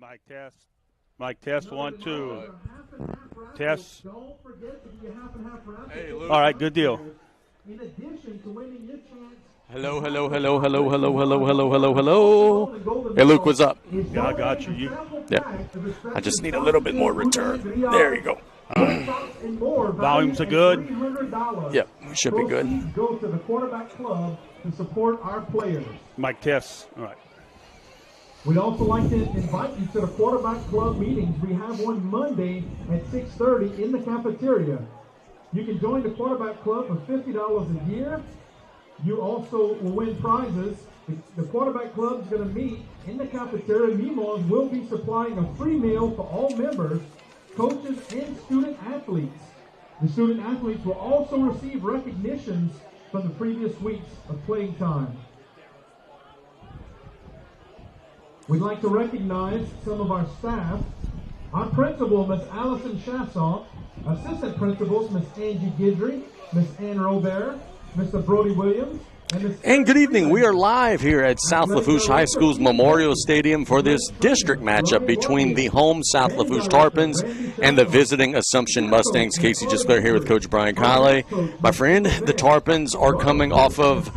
Mic test. Mic test. 1, 2. Test. Hey, Luke. All right, good deal. In addition to winning your chance. Hello. Hey, Luke, what's up? Yeah, I got you. Yeah. I just need a little bit more return. There you go. Volumes are good. Yep, we should be good. Go to the quarterback club to support our players. Mic test. All right. We'd also like to invite you to the quarterback club meetings. We have one Monday at 6:30 in the cafeteria. You can join the quarterback club for $50 a year. You also will win prizes. The quarterback club is going to meet in the cafeteria. Meanwhile, we'll be supplying a free meal for all members, coaches, and student athletes. The student athletes will also receive recognitions from the previous weeks of playing time. We'd like to recognize some of our staff. Our principal, Miss Allison Shassoff. Assistant principals, Miss Angie Guidry, Miss Ann Robert, Mr. Brody Williams, and good evening. We are live here at South Lafourche High School's Memorial Stadium for this district matchup between the home South Lafourche Tarpons and the visiting Assumption Mustangs. Casey GIsclair here with Coach Brian Callais. My friend, the Tarpons are coming off of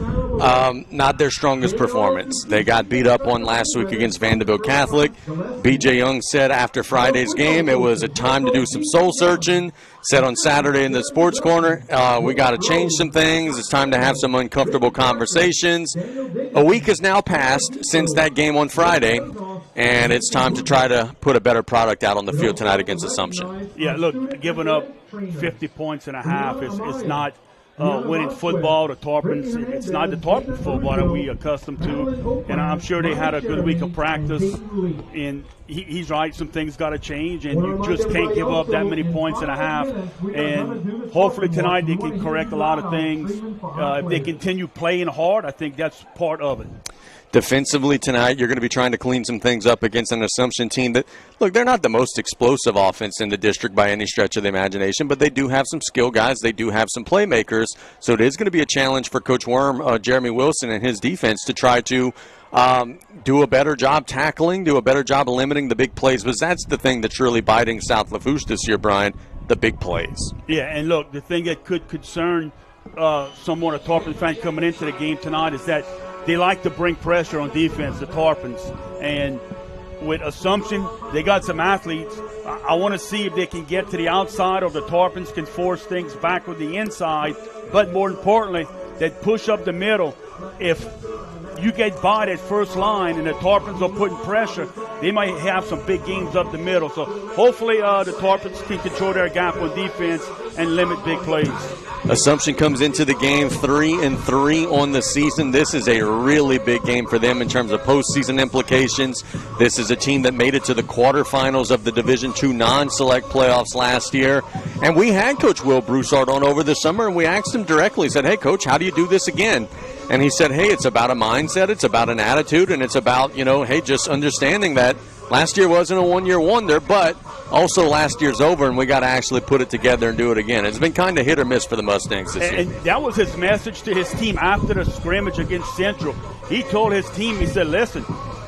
not their strongest performance. They got beat up on last week against Vanderbilt Catholic. B.J. Young said after Friday's game it was a time to do some soul searching. Said on Saturday in the Sports Corner, we got to change some things. It's time to have some uncomfortable conversations. A week has now passed since that game on Friday, and it's time to try to put a better product out on the field tonight against Assumption. Yeah, look, giving up 50 points and a half is not winning football. The Tarpons, it's not the Tarpon football that we accustomed to. And I'm sure they had a good week of practice. And he's right, some things got to change, and you just can't give up that many points and a half. And hopefully tonight they can correct a lot of things. If they continue playing hard, I think that's part of it. Defensively tonight, you're going to be trying to clean some things up against an Assumption team that, look, they're not the most explosive offense in the district by any stretch of the imagination, but they do have some skill guys. They do have some playmakers. So it is going to be a challenge for Coach Worm, Jeremy Wilson, and his defense to try to do a better job tackling, do a better job of limiting the big plays. Because that's the thing that's really biting South Lafourche this year, Brian, the big plays. Yeah, and look, the thing that could concern someone, a Tarpon fan coming into the game tonight, is that they like to bring pressure on defense, the Tarpons. And with Assumption, they got some athletes. I want to see if they can get to the outside or the Tarpons can force things back with the inside. But more importantly, that push up the middle. If you get by that first line and the Tarpons are putting pressure, they might have some big games up the middle. So hopefully the Tarpons can control their gap on defense and limit big plays. Assumption comes into the game 3-3 on the season. This is a really big game for them in terms of postseason implications. This is a team that made it to the quarterfinals of the Division II non-select playoffs last year. And we had Coach Will Broussard on over the summer, and we asked him directly, said, hey, Coach, how do you do this again? And he said, hey, it's about a mindset, it's about an attitude, and it's about, hey, just understanding that last year wasn't a one-year wonder, but also last year's over, and we got to actually put it together and do it again. It's been kind of hit or miss for the Mustangs this year. And that was his message to his team after the scrimmage against Central. He told his team, he said, listen,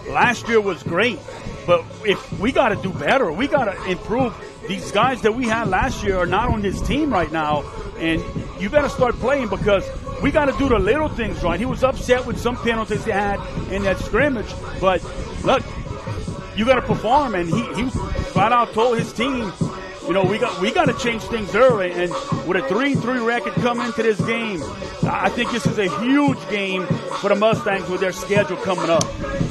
last year was great, but if we got to do better, we got to improve. These guys that we had last year are not on this team right now, and you better start playing because we got to do the little things right. He was upset with some penalties they had in that scrimmage, but look, you got to perform, and he flat out told his team, we got to change things early. And with a 3-3 record coming into this game, I think this is a huge game for the Mustangs with their schedule coming up.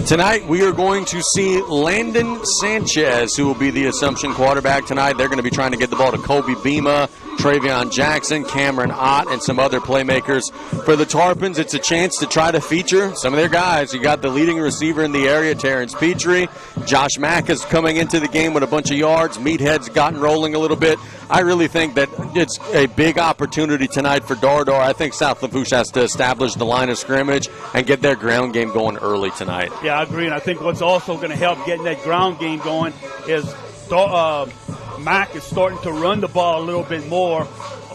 Tonight we are going to see Landon Sanchez, who will be the Assumption quarterback tonight. They're going to be trying to get the ball to Kobe Bima, Travion Jackson, Cameron Ott, and some other playmakers. For the Tarpons, it's a chance to try to feature some of their guys. You got the leading receiver in the area, Terrence Petrie. Josh Mack is coming into the game with a bunch of yards. Meathead's gotten rolling a little bit. I really think that it's a big opportunity tonight for Dardar. I think South Lafourche has to establish the line of scrimmage and get their ground game going early tonight. Yeah, I agree, and I think what's also going to help getting that ground game going is Mack is starting to run the ball a little bit more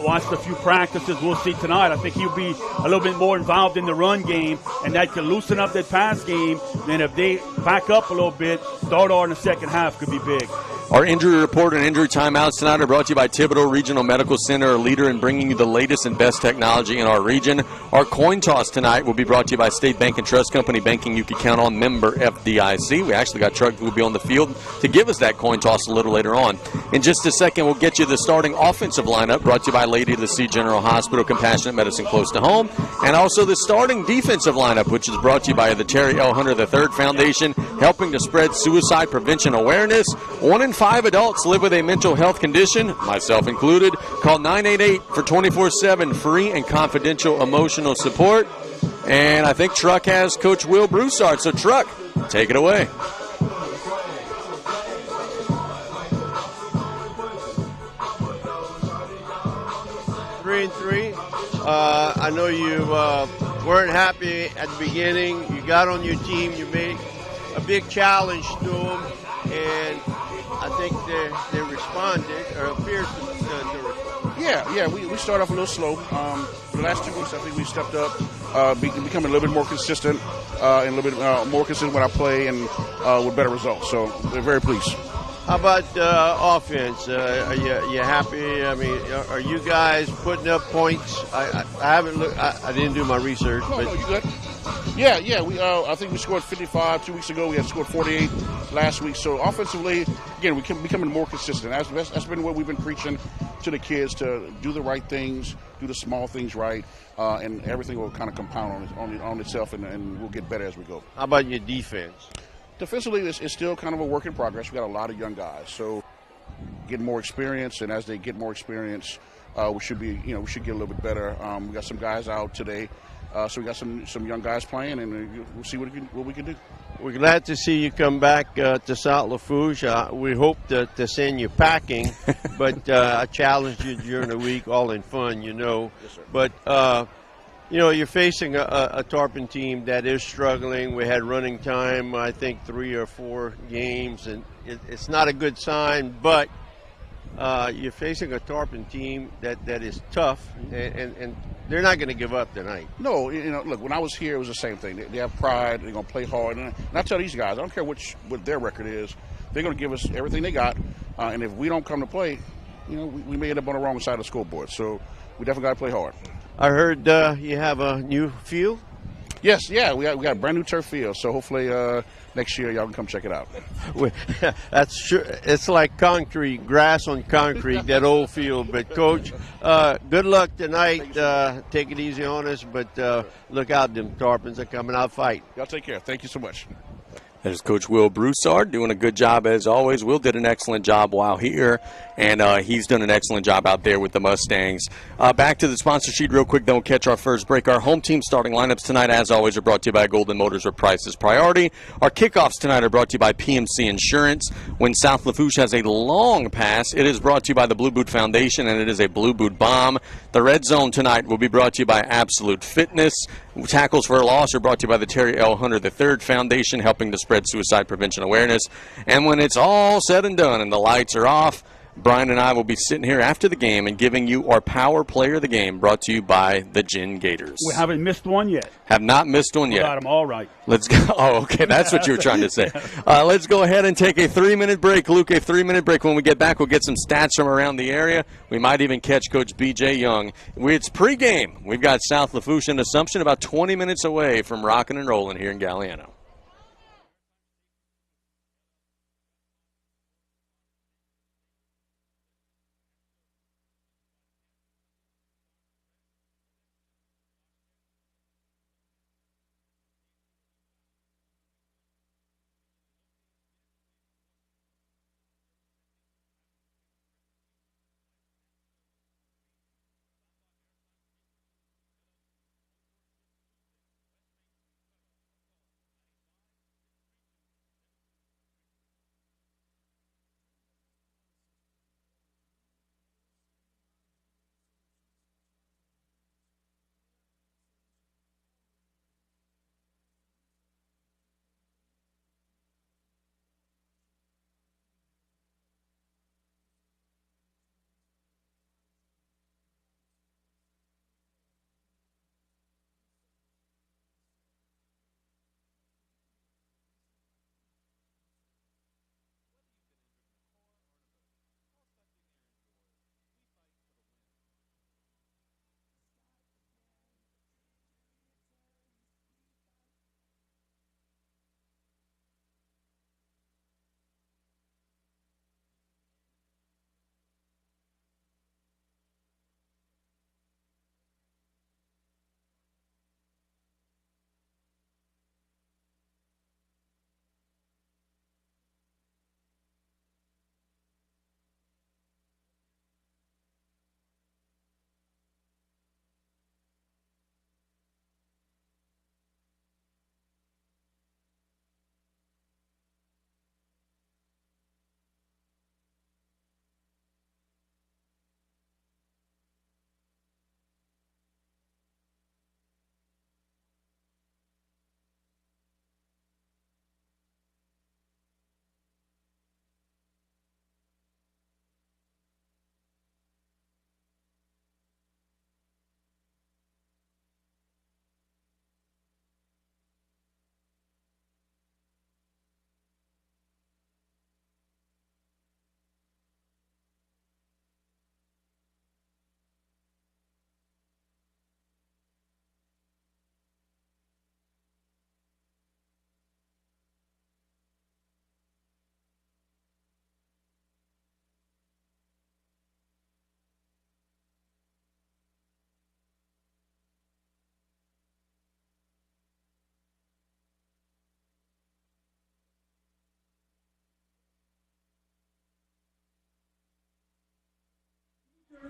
watched a few practices. We'll see tonight. I think he'll be a little bit more involved in the run game, and that could loosen up that pass game. Then if they back up a little bit, start on the second half could be big. Our injury report and injury timeouts tonight are brought to you by Thibodeau Regional Medical Center, a leader in bringing you the latest and best technology in our region. Our coin toss tonight will be brought to you by State Bank and Trust Company, banking you can count on, member FDIC. We actually got Chuck who will be on the field to give us that coin toss a little later on. In just a second, we'll get you the starting offensive lineup brought to you by Lady of the Sea General Hospital, compassionate medicine close to home, and also the starting defensive lineup, which is brought to you by the Terry L. Hunter III Foundation, helping to spread suicide prevention awareness. 1 in 5 adults live with a mental health condition, myself included. Call 988 for 24/7 free and confidential emotional support. And I think Truck has Coach Will Broussard. So, Truck, take it away. Three and three. I know you weren't happy at the beginning. You got on your team. You made a big challenge to them, and I think they responded, or appears to respond. Yeah. We started off a little slow. For the last 2 weeks, I think we stepped up, becoming a little bit more consistent, and a little bit more consistent with our play and with better results. So we're very pleased. How about offense? Are you happy? I mean, are you guys putting up points? I haven't looked. I didn't do my research. No, but you good? Yeah. We I think we scored 55 2 weeks ago. We had scored 48 last week. So offensively, again, we can becoming more consistent. That's been what we've been preaching to the kids, to do the right things, do the small things right, and everything will kind of compound on itself, and we'll get better as we go. How about your defense? Defensively, it's still kind of a work in progress. We got a lot of young guys, so getting more experience, and as they get more experience, we should get a little bit better. We got some guys out today, so we got some young guys playing, and we'll see what we can do. We're glad to see you come back to South Lafourche. We hope to send you packing, but I challenged you during the week, all in fun, Yes, sir. But you're facing a Tarpon team that is struggling. We had running time, I think, 3 or 4 games, and it's not a good sign. But you're facing a Tarpon team that is tough, and they're not going to give up tonight. No, look, when I was here, it was the same thing. They have pride. They're going to play hard. And I tell these guys, I don't care what their record is. They're going to give us everything they got. And if we don't come to play, we may end up on the wrong side of the scoreboard. So we definitely got to play hard. I heard you have a new field? Yes, yeah, we got a brand new turf field. So hopefully next year y'all can come check it out. That's true. It's like concrete, grass on concrete, that old field. But, Coach, good luck tonight. Take it easy on us, but look out. Them Tarpons are coming out fight. Y'all take care. Thank you so much. There's Coach Will Broussard doing a good job as always. Will did an excellent job while here, and he's done an excellent job out there with the Mustangs. Back to the sponsor sheet real quick, then we'll catch our first break. Our home team starting lineups tonight, as always, are brought to you by Golden Motors, where price is priority. Our kickoffs tonight are brought to you by PMC Insurance. When South Lafourche has a long pass, it is brought to you by the Blue Boot Foundation, and it is a Blue Boot bomb. The red zone tonight will be brought to you by Absolute Fitness. Tackles for a loss are brought to you by the Terry L. Hunter III Foundation, helping to spread suicide prevention awareness. And when it's all said and done and the lights are off, Brian and I will be sitting here after the game and giving you our Power Player of the Game, brought to you by the Gin Gators. We haven't missed one yet. Have not missed one yet. Got them all right. Let's go. Oh, okay. That's what you were trying to say. Let's go ahead and take a 3-minute break. Luke, a 3-minute break. When we get back, we'll get some stats from around the area. We might even catch Coach B.J. Young. It's pregame. We've got South Lafourche and Assumption about 20 minutes away from rocking and rolling here in Galliano.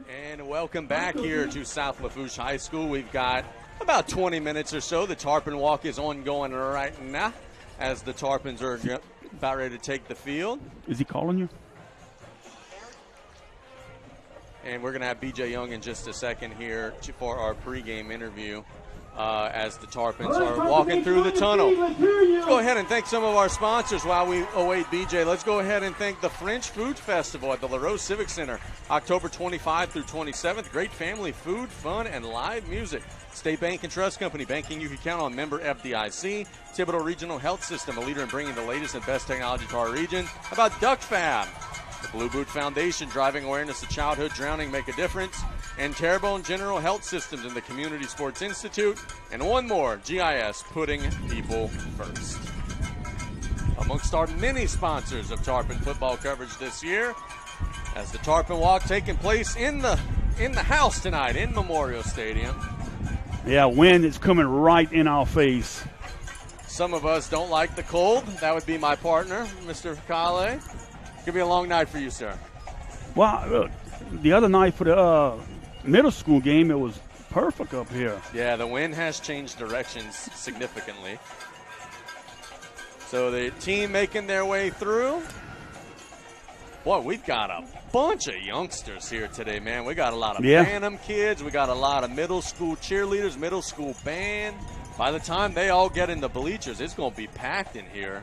And welcome back here to South Lafourche High School. We've got about 20 minutes or so. The Tarpon Walk is ongoing right now as the Tarpons are about ready to take the field. Is he calling you? And we're going to have B.J. Young in just a second here for our pregame interview as the Tarpons are walking through the tunnel. Let's go ahead and thank some of our sponsors while we await B.J. Let's go ahead and thank the French Food Festival at the LaRose Civic Center, October 25 through 27th. Great family food, fun, and live music. State Bank and Trust Company, banking you can count on, member FDIC. Thibodeau Regional Health System, a leader in bringing the latest and best technology to our region. How about Duck Fab? The Blue Boot Foundation, driving awareness of childhood drowning, make a difference. And Terrebonne General Health Systems and the Community Sports Institute. And one more, GIS, putting people first. Amongst our many sponsors of Tarpon football coverage this year, as the Tarpon Walk taking place in the house tonight in Memorial Stadium. Yeah, wind is coming right in our face. Some of us don't like the cold. That would be my partner, Mr. Callais. It's going to be a long night for you, sir. Well, the other night for the middle school game, it was perfect up here. Yeah, the wind has changed directions significantly. So the team making their way through. Boy, we've got a bunch of youngsters here today, man. We got a lot of Phantom kids. We got a lot of middle school cheerleaders, middle school band. By the time they all get in the bleachers, it's going to be packed in here.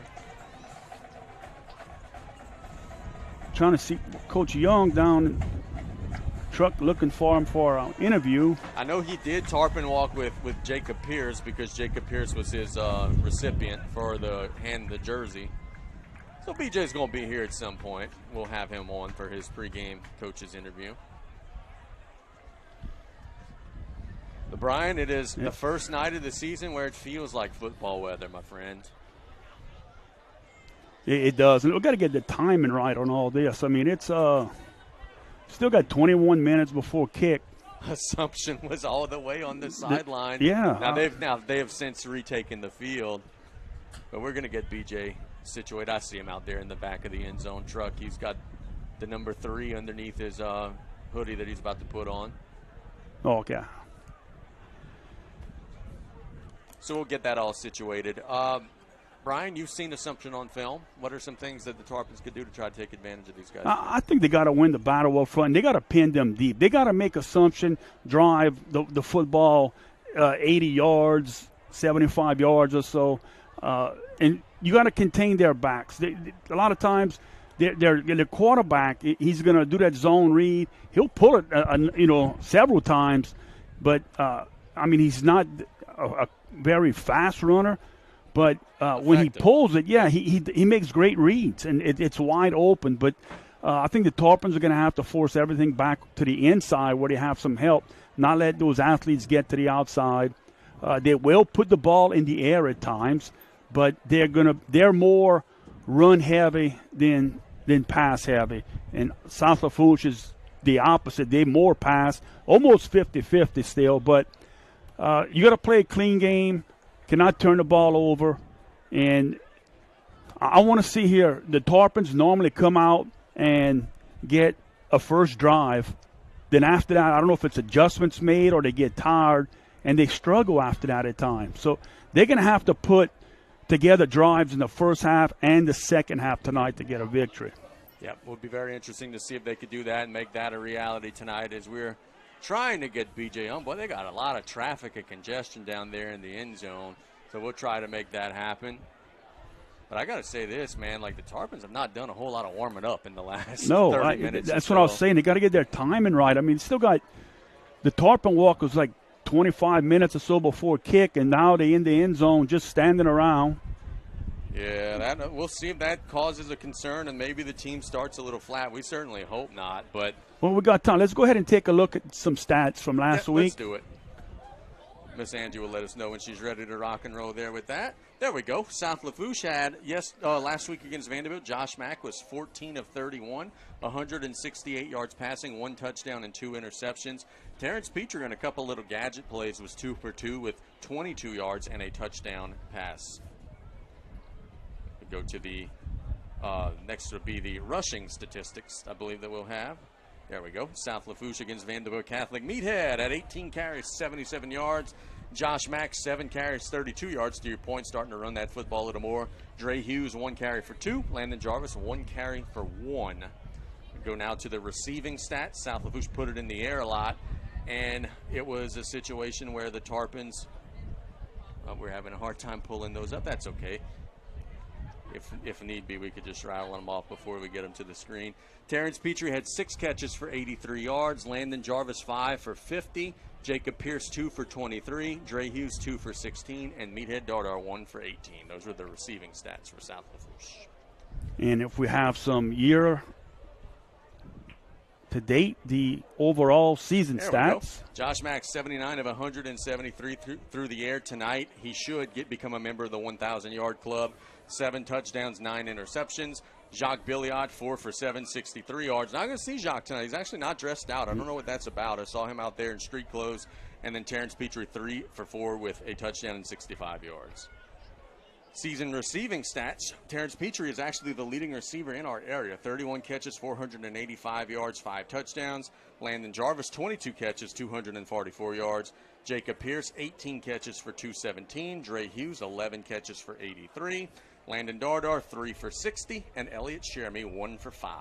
Trying to see Coach Young down in the truck looking for him for an interview. I know he did Tarpon Walk with Jacob Pierce because Jacob Pierce was his recipient for the jersey. So BJ's going to be here at some point. We'll have him on for his pregame coach's interview. But Brian, it is the first night of the season where it feels like football weather, my friend. It does. And we've got to get the timing right on all this. I mean, it's still got 21 minutes before kick. Assumption was all the way on the sideline. Yeah. Now they have since retaken the field. But we're going to get BJ situated. I see him out there in the back of the end zone truck. He's got the number 3 underneath his hoodie that he's about to put on. Oh, okay. So we'll get that all situated. Brian, you've seen Assumption on film. What are some things that the Tarpons could do to try to take advantage of these guys? I think they got to win the battle up front. They got to pin them deep. They got to make Assumption drive the football 80 yards, 75 yards or so. And you got to contain their backs. A lot of times, their quarterback, he's going to do that zone read. He'll pull it, several times. But, I mean, he's not a very fast runner. But when he pulls it, he makes great reads, and it's wide open. But I think the Tarpons are going to have to force everything back to the inside where they have some help, not let those athletes get to the outside. They will put the ball in the air at times, but they're more run heavy than pass heavy. And South Lafourche is the opposite. They more pass, almost 50-50 still. But you got to play a clean game. Cannot turn the ball over. And I want to see here, the Tarpons normally come out and get a first drive. Then after that, I don't know if it's adjustments made or they get tired, and they struggle after that at times. So they're going to have to put together drives in the first half and the second half tonight to get a victory. Yeah, it will be very interesting to see if they could do that and make that a reality tonight as we're trying to get BJ on. Boy, they got a lot of traffic and congestion down there in the end zone, so we'll try to make that happen. But I got to say this, man, like the Tarpons have not done a whole lot of warming up in the last 30 minutes. That's what I was saying. They got to get their timing right. I mean, still got the Tarpon walk was like 25 minutes or so before kick, and now they're in the end zone just standing around. Yeah, we'll see if that causes a concern and maybe the team starts a little flat. We certainly hope not, but well, we got time. Let's go ahead and take a look at some stats from last week. Let's do it. Miss Angie will let us know when she's ready to rock and roll there with that. There we go. South Lafourche had, last week against Vanderbilt, Josh Mack was 14 of 31, 168 yards passing, 1 touchdown and 2 interceptions. Terrence Petrie in a couple little gadget plays was 2 for 2 with 22 yards and a touchdown pass. We go to the next would be the rushing statistics, I believe, that we'll have. There we go. South Lafourche against Vanderbilt Catholic. Meathead at 18 carries, 77 yards. Josh Mack, 7 carries, 32 yards. To your point, starting to run that football a little more. Dre Hughes, 1 carry for 2. Landon Jarvis, 1 carry for 1. We go now to the receiving stats. South Lafourche put it in the air a lot, and it was a situation where the Tarpons, we're having a hard time pulling those up. That's okay. If need be, we could just rattle them off before we get them to the screen. Terrence Petrie had 6 catches for 83 yards. Landon Jarvis, 5 for 50. Jacob Pierce, 2 for 23. Dre Hughes, 2 for 16. And Meathead Dardar, 1 for 18. Those were the receiving stats for South Lafourche. And if we have some year to date, the overall season stats. Josh Mack, 79 of 173 through the air tonight. He should become a member of the 1,000-yard club. 7 touchdowns, 9 interceptions. Jacques Billiot, 4 for 7, 63 yards. Not going to see Jacques tonight. He's actually not dressed out. I don't know what that's about. I saw him out there in street clothes. And then Terrence Petrie, 3 for 4 with a touchdown and 65 yards. Season receiving stats, Terrence Petrie is actually the leading receiver in our area. 31 catches, 485 yards, 5 touchdowns. Landon Jarvis, 22 catches, 244 yards. Jacob Pierce, 18 catches for 217. Dre Hughes, 11 catches for 83. Landon Dardar, 3 for 60. And Elliott Sheremy, 1 for 5.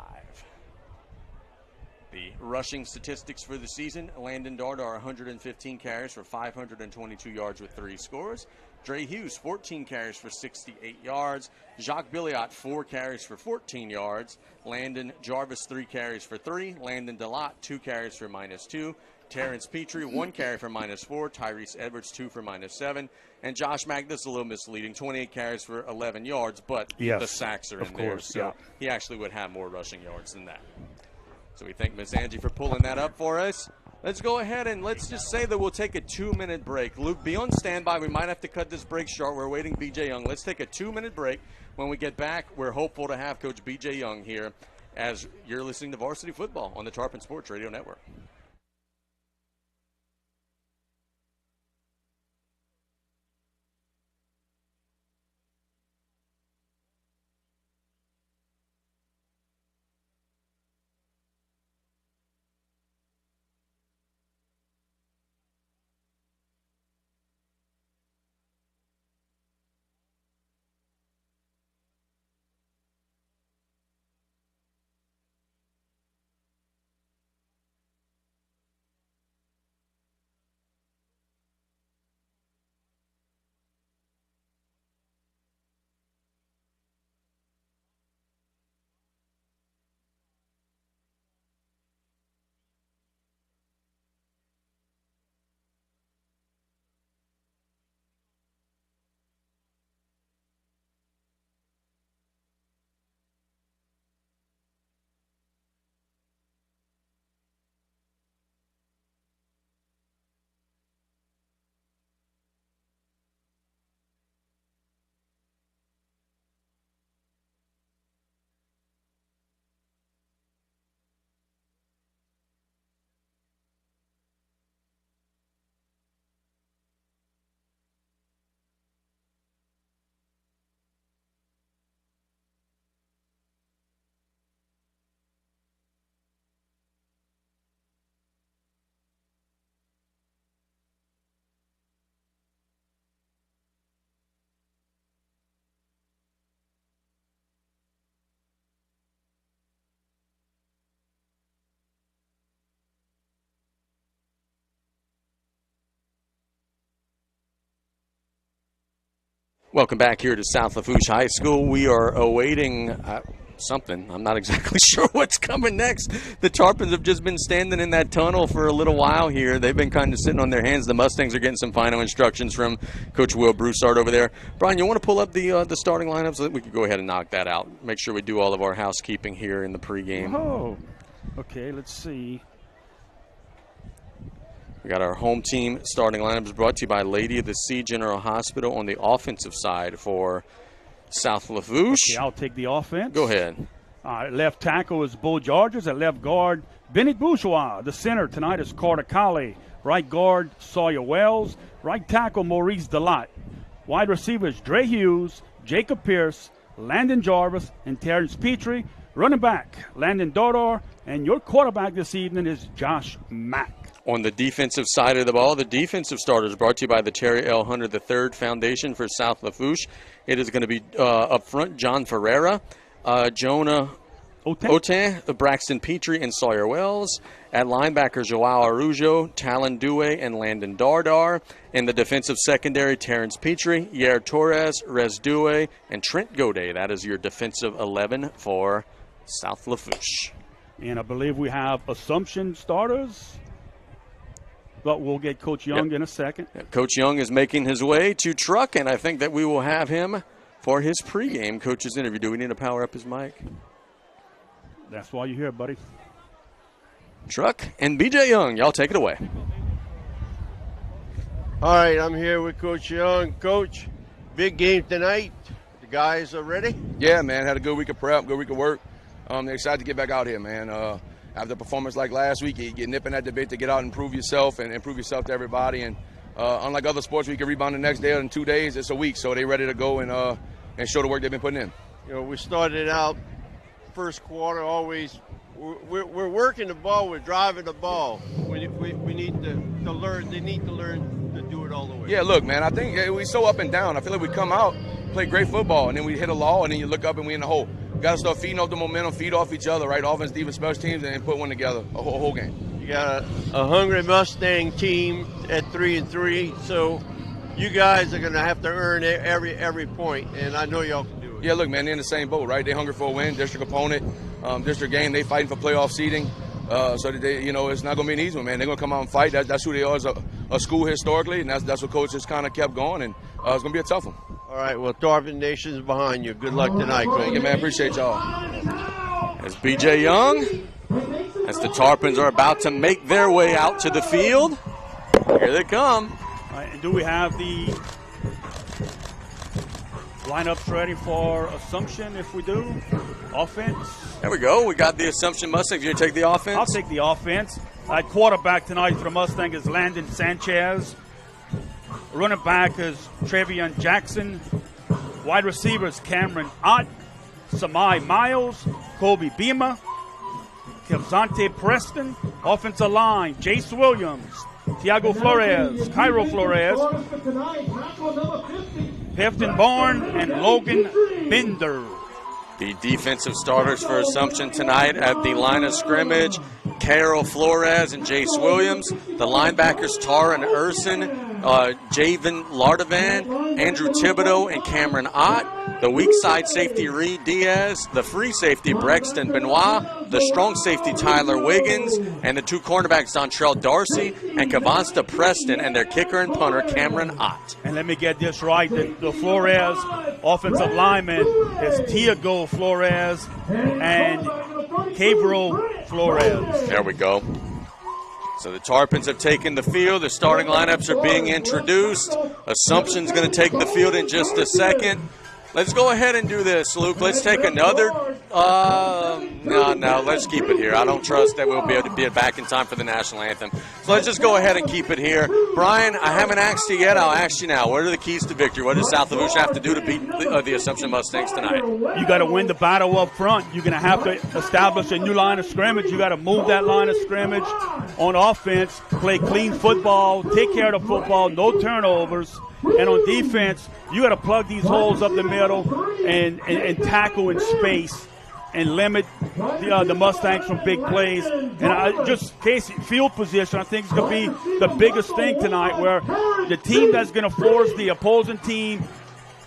The rushing statistics for the season, Landon Dardar, 115 carries for 522 yards with 3 scores. Dre Hughes, 14 carries for 68 yards. Jacques Billiot, 4 carries for 14 yards. Landon Jarvis, 3 carries for 3. Landon Delot, 2 carries for -2. Terrence Petrie, 1 carry for -4. Tyrese Edwards, 2 for -7. And Josh Mack, this is a little misleading, 28 carries for 11 yards, but the sacks are in there. So he actually would have more rushing yards than that. So we thank Ms. Angie for pulling that up for us. Let's go ahead and let's just say that we'll take a 2-minute break. Luke, be on standby. We might have to cut this break short. We're waiting B.J. Young. Let's take a 2-minute break. When we get back, we're hopeful to have Coach B.J. Young here as you're listening to Varsity Football on the Tarpon Sports Radio Network. Welcome back here to South Lafourche High School. We are awaiting something. I'm not exactly sure what's coming next. The Tarpons have just been standing in that tunnel for a little while here. They've been kind of sitting on their hands. The Mustangs are getting some final instructions from Coach Will Broussard over there. Brian, you want to pull up the starting lineup so that we can go ahead and knock that out? Make sure we do all of our housekeeping here in the pregame. Oh, okay, let's see. We got our home team starting lineups brought to you by Lady of the Sea General Hospital on the offensive side for South Lafourche. Okay, I'll take the offense. Go ahead. Left tackle is Bo Georges. At left guard, Bennett Bourgeois. The center tonight is Carter Callais. Right guard, Sawyer Wells. Right tackle, Maurice Delot. Wide receivers, Dre Hughes, Jacob Pierce, Landon Jarvis and Terrence Petrie. Running back, Landon Dodor. And your quarterback this evening is Josh Mack. On the defensive side of the ball, the defensive starters brought to you by the Terry L. Hunter III Foundation for South Lafourche. It is going to be up front, John Ferreira, Jonah Otain, Braxton Petrie, and Sawyer Wells. At linebacker, Joao Arujo, Talon Due, and Landon Dardar. In the defensive secondary, Terrence Petrie, Yair Torres, Rez Due, and Trent Gode. That is your defensive 11 for South Lafourche. And I believe we have Assumption starters, but we'll get Coach Young in a second. Coach Young is making his way to truck, and I think that we will have him for his pregame coach's interview. Do we need to power up his mic? That's why you're here, buddy. Truck and BJ Young, y'all take it away. All right, I'm here with Coach Young. Coach, big game tonight. The guys are ready? Yeah, man. Had a good week of prep, good week of work. They're excited to get back out here, man. After a performance like last week, you get nipping at the bit to get out and prove yourself and prove yourself to everybody. And unlike other sports where you can rebound the next day or in 2 days, it's a week. So they're ready to go and show the work they've been putting in. You know, we started out first quarter always. We're working the ball. We're driving the ball. We need to learn. They need to learn to do it all the way. Yeah, look, man. I think we so up and down. I feel like we come out, play great football, and then we hit a lull, and then you look up and we in the hole. Got to start feeding off the momentum, feed off each other, right? Offense, defense, special teams, and put one together, a whole game. You got a hungry Mustang team at 3-3, so you guys are going to have to earn every point, and I know y'all can do it. Yeah, look, man, they're in the same boat, right? They're hungry for a win, district opponent, district game. They fighting for playoff seeding, so that they, it's not going to be an easy one, man. They're going to come out and fight. That's who they are as a school historically, and that's what coaches kind of kept going, and it's going to be a tough one. All right, well, Tarpon Nation's behind you. Good luck tonight, Coach. Thank you, man. Appreciate y'all. As BJ Young, as the Tarpons are about to make their way out to the field. Here they come. All right, and do we have the lineups ready for Assumption if we do? Offense? There we go. We got the Assumption Mustangs. You take the offense? I'll take the offense. Quarterback tonight for the Mustang is Landon Sanchez. Running back is Trevion Jackson. Wide receivers Cameron Ott, Samai Miles, Kobe Bima, Kevzante Preston. Offensive line, Jace Williams, Tiago Flores, Cairo Flores, Hefton Barn, and Logan Bender. The defensive starters for Assumption tonight at the line of scrimmage, Carol Flores and Jace Williams. The linebackers, Taran Urson, Javen Lardavan, Andrew Thibodeau, and Cameron Ott. The weak side safety, Reed Diaz. The free safety, Brexton Benoit. The strong safety, Tyler Wiggins. And the two cornerbacks, Dontrell Darcy and Kavasta Preston. And their kicker and punter, Cameron Ott. And let me get this right. The Flores offensive lineman is Tiago Flores and Gabriel Flores. There we go. So the Tarpons have taken the field. The starting lineups are being introduced. Assumption's going to take the field in just a second. Let's go ahead and do this, Luke. Let's take another. No, let's keep it here. I don't trust that we'll be able to be back in time for the national anthem. So let's just go ahead and keep it here. Brian, I haven't asked you yet. I'll ask you now. What are the keys to victory? What does South Lafourche have to do to beat the Assumption Mustangs tonight? You got to win the battle up front. You're going to have to establish a new line of scrimmage. You got to move that line of scrimmage on offense, play clean football, take care of the football, no turnovers. And on defense, you got to plug these holes up the middle and tackle in space and limit the Mustangs from big plays. And Casey, field position, I think is going to be the biggest thing tonight, where the team that's going to force the opposing team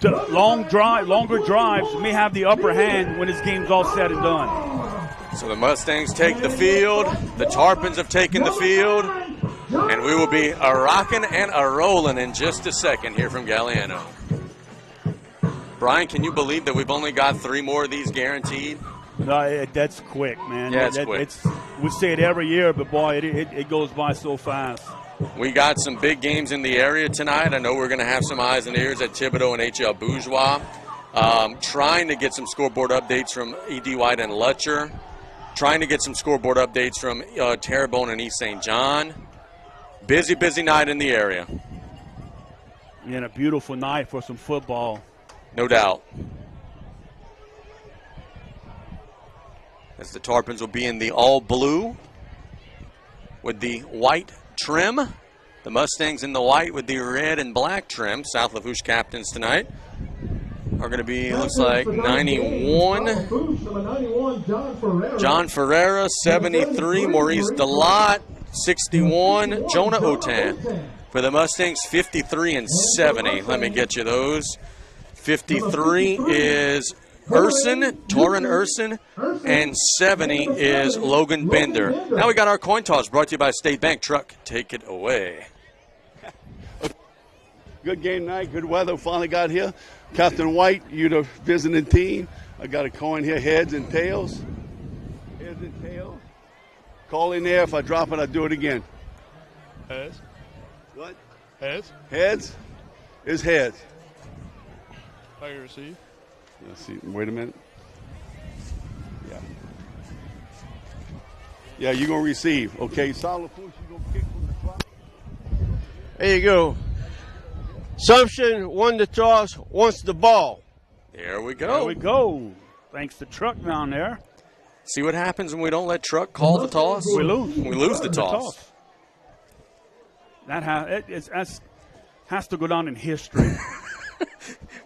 to longer drives may have the upper hand when this game's all said and done. So the Mustangs take the field. The Tarpons have taken the field. And we will be a-rocking and a-rolling in just a second here from Galliano. Brian, can you believe that we've only got 3 more of these guaranteed? No, that's quick, man. Yeah, it's quick. We say it every year, but, boy, it goes by so fast. We got some big games in the area tonight. I know we're going to have some eyes and ears at Thibodeau and H.L. Bourgeois. Trying to get some scoreboard updates from E.D. White and Lutcher. Trying to get some scoreboard updates from Terrebonne and East St. John. Busy night in the area. And a beautiful night for some football. No doubt. as the Tarpons will be in the all blue with the white trim. The Mustangs in the white with the red and black trim. South Lafourche captains tonight are going to be, looks like, 91. John Ferreira, 73. Maurice Delot, 61. Jonah Otan. For the Mustangs, 53 and 70. Let me get you those. 53 is Torin Urson, and 70 is Logan Bender. Now we got our coin toss brought to you by State Bank. Truck, take it away. Good game night, good weather. Finally got here. Captain White, you the visiting team. I got a coin here, heads and tails. Heads and tails. Call in there. If I drop it, I'll do it again. Heads. What? Heads. Heads is heads. I receive. Let's see. Wait a minute. Yeah. Yeah, you're going to receive. Okay, solid push. You're going to kick from the clock. There you go. Assumption won the toss, wants the ball. There we go. There we go. Thanks to Truck down there. See what happens when we don't let Truck call the toss? We lose. We lose the toss. That has to go down in history.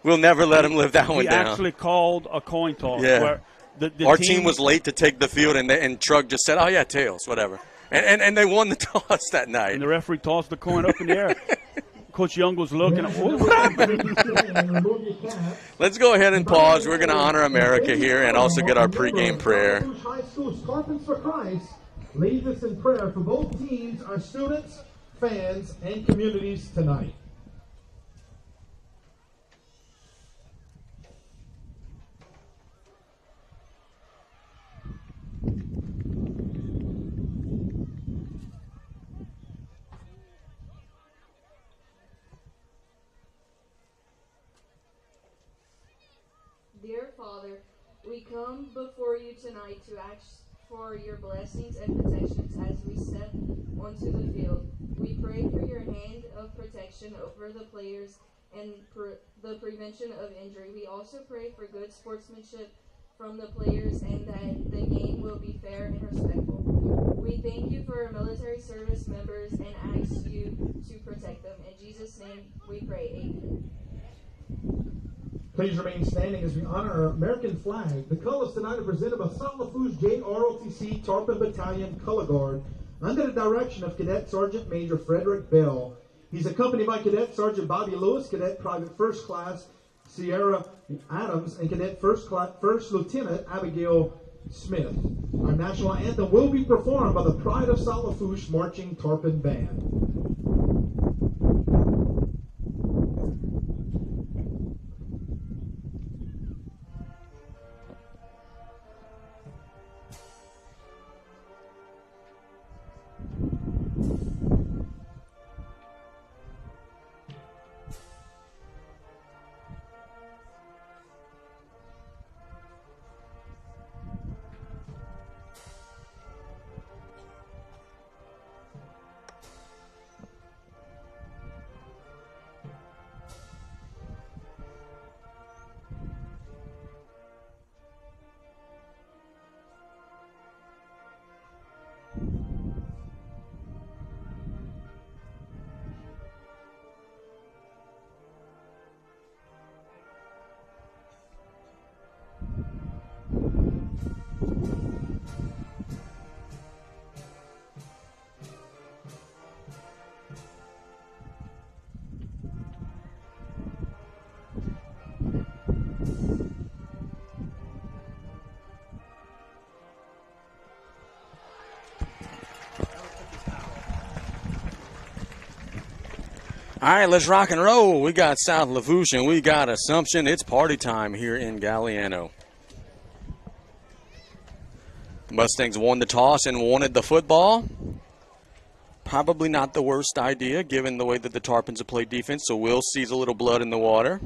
We'll never let him live that one down. We actually called a coin toss. Yeah. Where the Our team was late to take the field, and Truck just said, oh, yeah, tails, whatever. And they won the toss that night. And the referee tossed the coin up in the air. Coach Young was looking at what happened. Let's go ahead and pause. We're going to honor America here and also get our pregame prayer. High School's Tarpons for Christ leads us in prayer for both teams, our students, fans, and communities tonight. Dear Father, we come before you tonight to ask for your blessings and protections as we step onto the field. We pray for your hand of protection over the players and the prevention of injury. We also pray for good sportsmanship from the players and that the game will be fair and respectful. We thank you for our military service members and ask you to protect them. In Jesus' name we pray. Amen. Please remain standing as we honor our American flag. The colors tonight are presented by South Lafourche JROTC Tarpon Battalion Color Guard under the direction of Cadet Sergeant Major Frederick Bell. He's accompanied by Cadet Sergeant Bobby Lewis, Cadet Private First Class Sierra Adams, and Cadet First Lieutenant Abigail Smith. Our national anthem will be performed by the Pride of South Lafourche Marching Tarpon Band. All right, let's rock and roll. We got South Lafourche and we got Assumption. It's party time here in Galliano. Mustangs won the toss and wanted the football. Probably not the worst idea given the way that the Tarpons have played defense, so Will sees a little blood in the water.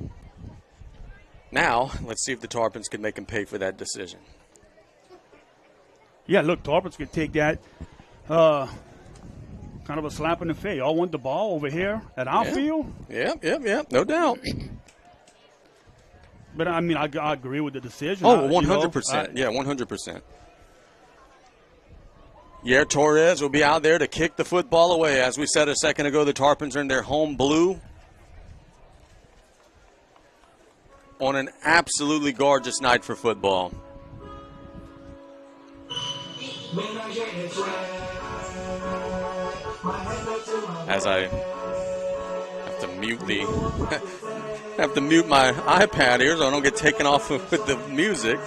Now, let's see if the Tarpons can make him pay for that decision. Yeah, look, Tarpons could take that kind of a slap in the face. Y'all want the ball over here at our field? Yep, no doubt. But, I mean, I agree with the decision. Oh, 100%. 100%. Yeah, Torres will be out there to kick the football away. As we said a second ago, the Tarpons are in their home blue on an absolutely gorgeous night for football. As I have to mute my iPad here so I don't get taken off with the music.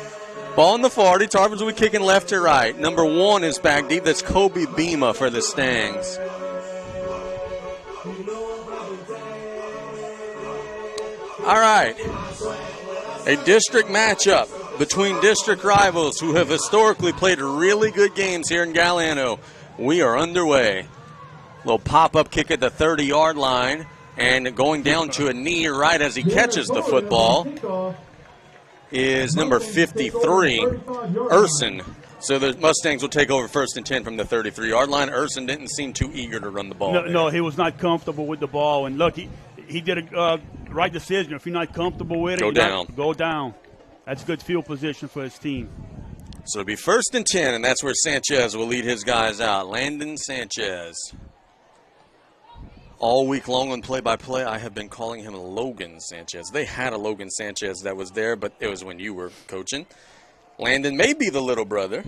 Ball in the 40. Tarpons will be kicking left to right. Number 1 is back deep. That's Kobe Bima for the Stangs. All right. A district matchup between district rivals who have historically played really good games here in Galliano. We are underway. Little pop-up kick at the 30-yard line. And going down to a knee right as he catches the football is number 53, Urson. So the Mustangs will take over 1st and 10 from the 33-yard line. Urson didn't seem too eager to run the ball. No, he was not comfortable with the ball. And look, he did a right decision. If you're not comfortable with it, go down. That's good field position for his team. So it'll be 1st and 10, and that's where Sanchez will lead his guys out. Landon Sanchez. All week long on play-by-play, I have been calling him Logan Sanchez. They had a Logan Sanchez that was there, but it was when you were coaching. Landon may be the little brother.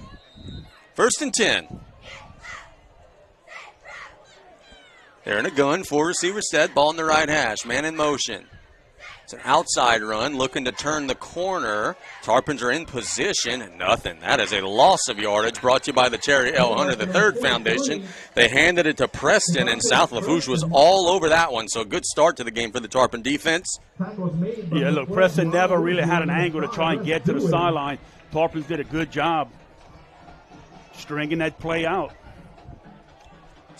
1st and 10. They're in a gun, 4-receiver set, ball in the right hash, man in motion. It's an outside run, looking to turn the corner. Tarpons are in position, and nothing. That is a loss of yardage brought to you by the Terry L. Hunter III Foundation. They handed it to Preston, and South Lafourche was all over that one. So a good start to the game for the Tarpon defense. Yeah, look, Preston never really had an angle to try and get to the sideline. Tarpons did a good job stringing that play out.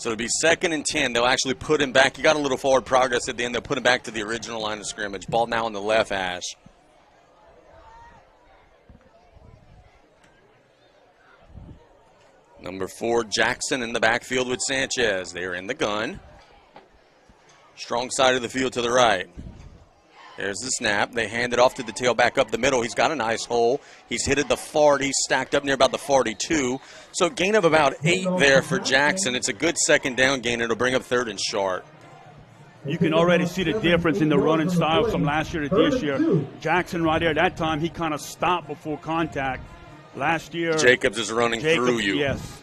So it'll be 2nd and 10. They'll actually put him back. He got a little forward progress at the end. They'll put him back to the original line of scrimmage. Ball now on the left hash. Number 4, Jackson in the backfield with Sanchez. They're in the gun. Strong side of the field to the right. There's the snap. They hand it off to the tailback up the middle. He's got a nice hole. He's hit at the 40, stacked up near about the 42. So gain of about 8 there for Jackson. It's a good 2nd down gain. It'll bring up 3rd and short. You can already see the difference in the running style from last year to this year. Jackson right there, that time he kind of stopped before contact. Last year, Jacobs is running through you. Yes.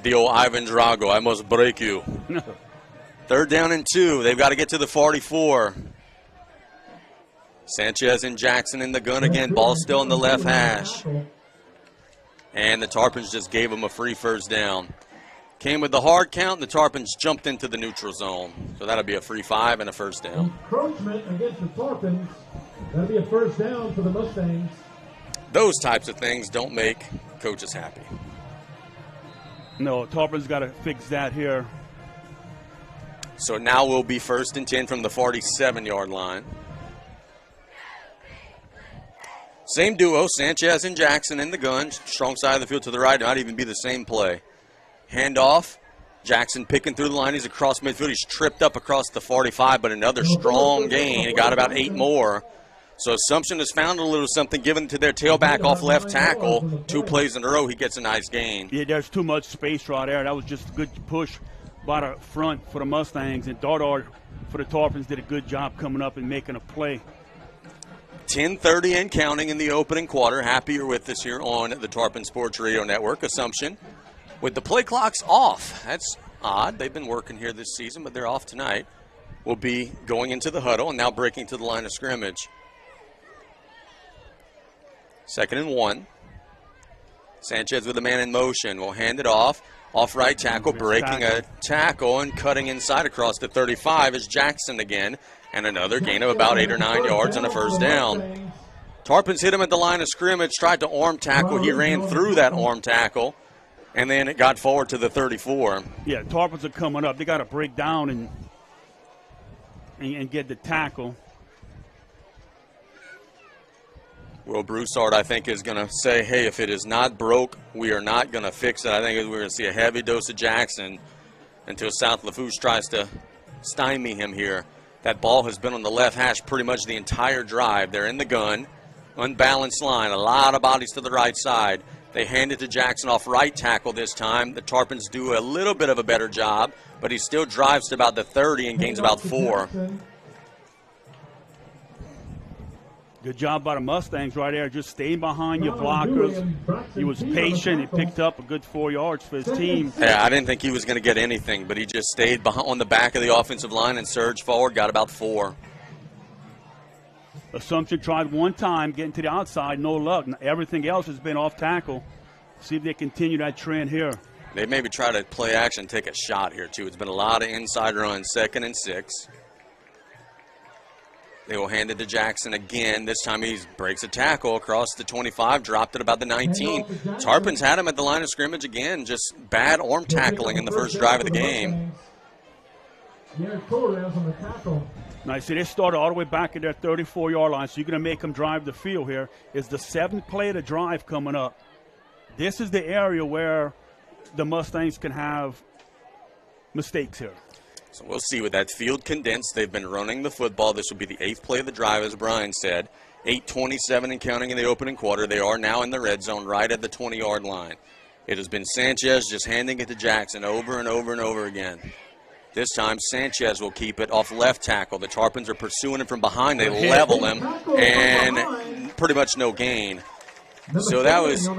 The old Ivan Drago, I must break you. 3rd down and 2. They've got to get to the 44. Sanchez and Jackson in the gun again. Ball still in the left hash. And the Tarpons just gave them a free 1st down. Came with the hard count, and the Tarpons jumped into the neutral zone. So that'll be a free 5 and a 1st down. Encroachment against the Tarpons. That'll be a 1st down for the Mustangs. Those types of things don't make coaches happy. No, Tarpons got to fix that here. So now we'll be 1st and 10 from the 47-yard line. Same duo, Sanchez and Jackson in the gun. Strong side of the field to the right. It might even be the same play. Handoff. Jackson picking through the line. He's across midfield. He's tripped up across the 45, but another strong gain. He got about 8 more. So Assumption has found a little something given to their tailback off left tackle. 2 plays in a row, he gets a nice gain. Yeah, there's too much space right there. That was just a good push by the front for the Mustangs. And Dardar for the Tarpons did a good job coming up and making a play. 10:30 and counting in the opening quarter. Happy you're with us here on the Tarpon Sports Radio Network. Assumption with the play clocks off. That's odd. They've been working here this season, but they're off tonight. Will be going into the huddle and now breaking to the line of scrimmage. 2nd and 1. Sanchez with a man in motion. Will hand it off. Off right tackle, breaking a tackle and cutting inside across the 35 is Jackson again. And another gain of about 8 or 9 yards on a 1st down. Tarpons hit him at the line of scrimmage, tried to arm tackle. He ran through that arm tackle, and then it got forward to the 34. Yeah, Tarpons are coming up. They got to break down and get the tackle. Will Broussard, I think, is going to say, hey, if it is not broke, we are not going to fix it. I think we're going to see a heavy dose of Jackson until South Lafourche tries to stymie him here. That ball has been on the left hash pretty much the entire drive. They're in the gun. Unbalanced line. A lot of bodies to the right side. They hand it to Jackson off right tackle this time. The Tarpons do a little bit of a better job, but he still drives to about the 30 and gains about 4. Good job by the Mustangs right there. Just staying behind your blockers. He was patient. He picked up a good 4 yards for his team. Yeah, I didn't think he was going to get anything, but he just stayed behind, on the back of the offensive line and surged forward, got about 4. Assumption tried one time, getting to the outside, no luck. Everything else has been off tackle. See if they continue that trend here. They maybe try to play action, take a shot here, too. It's been a lot of inside runs, 2nd and 6. They will hand it to Jackson again. This time he breaks a tackle across the 25, dropped it about the 19. Tarpons had him at the line of scrimmage again. Just bad arm tackling in the first drive of the game. Now, see, they started all the way back at their 34-yard line, so you're going to make them drive the field here. It's the 7th play of the drive coming up. This is the area where the Mustangs can have mistakes here. So we'll see with that field condensed. They've been running the football. This will be the 8th play of the drive, as Brian said. 8:27 and counting in the opening quarter. They are now in the red zone right at the 20-yard line. It has been Sanchez just handing it to Jackson over and over and over again. This time, Sanchez will keep it off left tackle. The Tarpons are pursuing him from behind. They level him, and pretty much no gain. So that was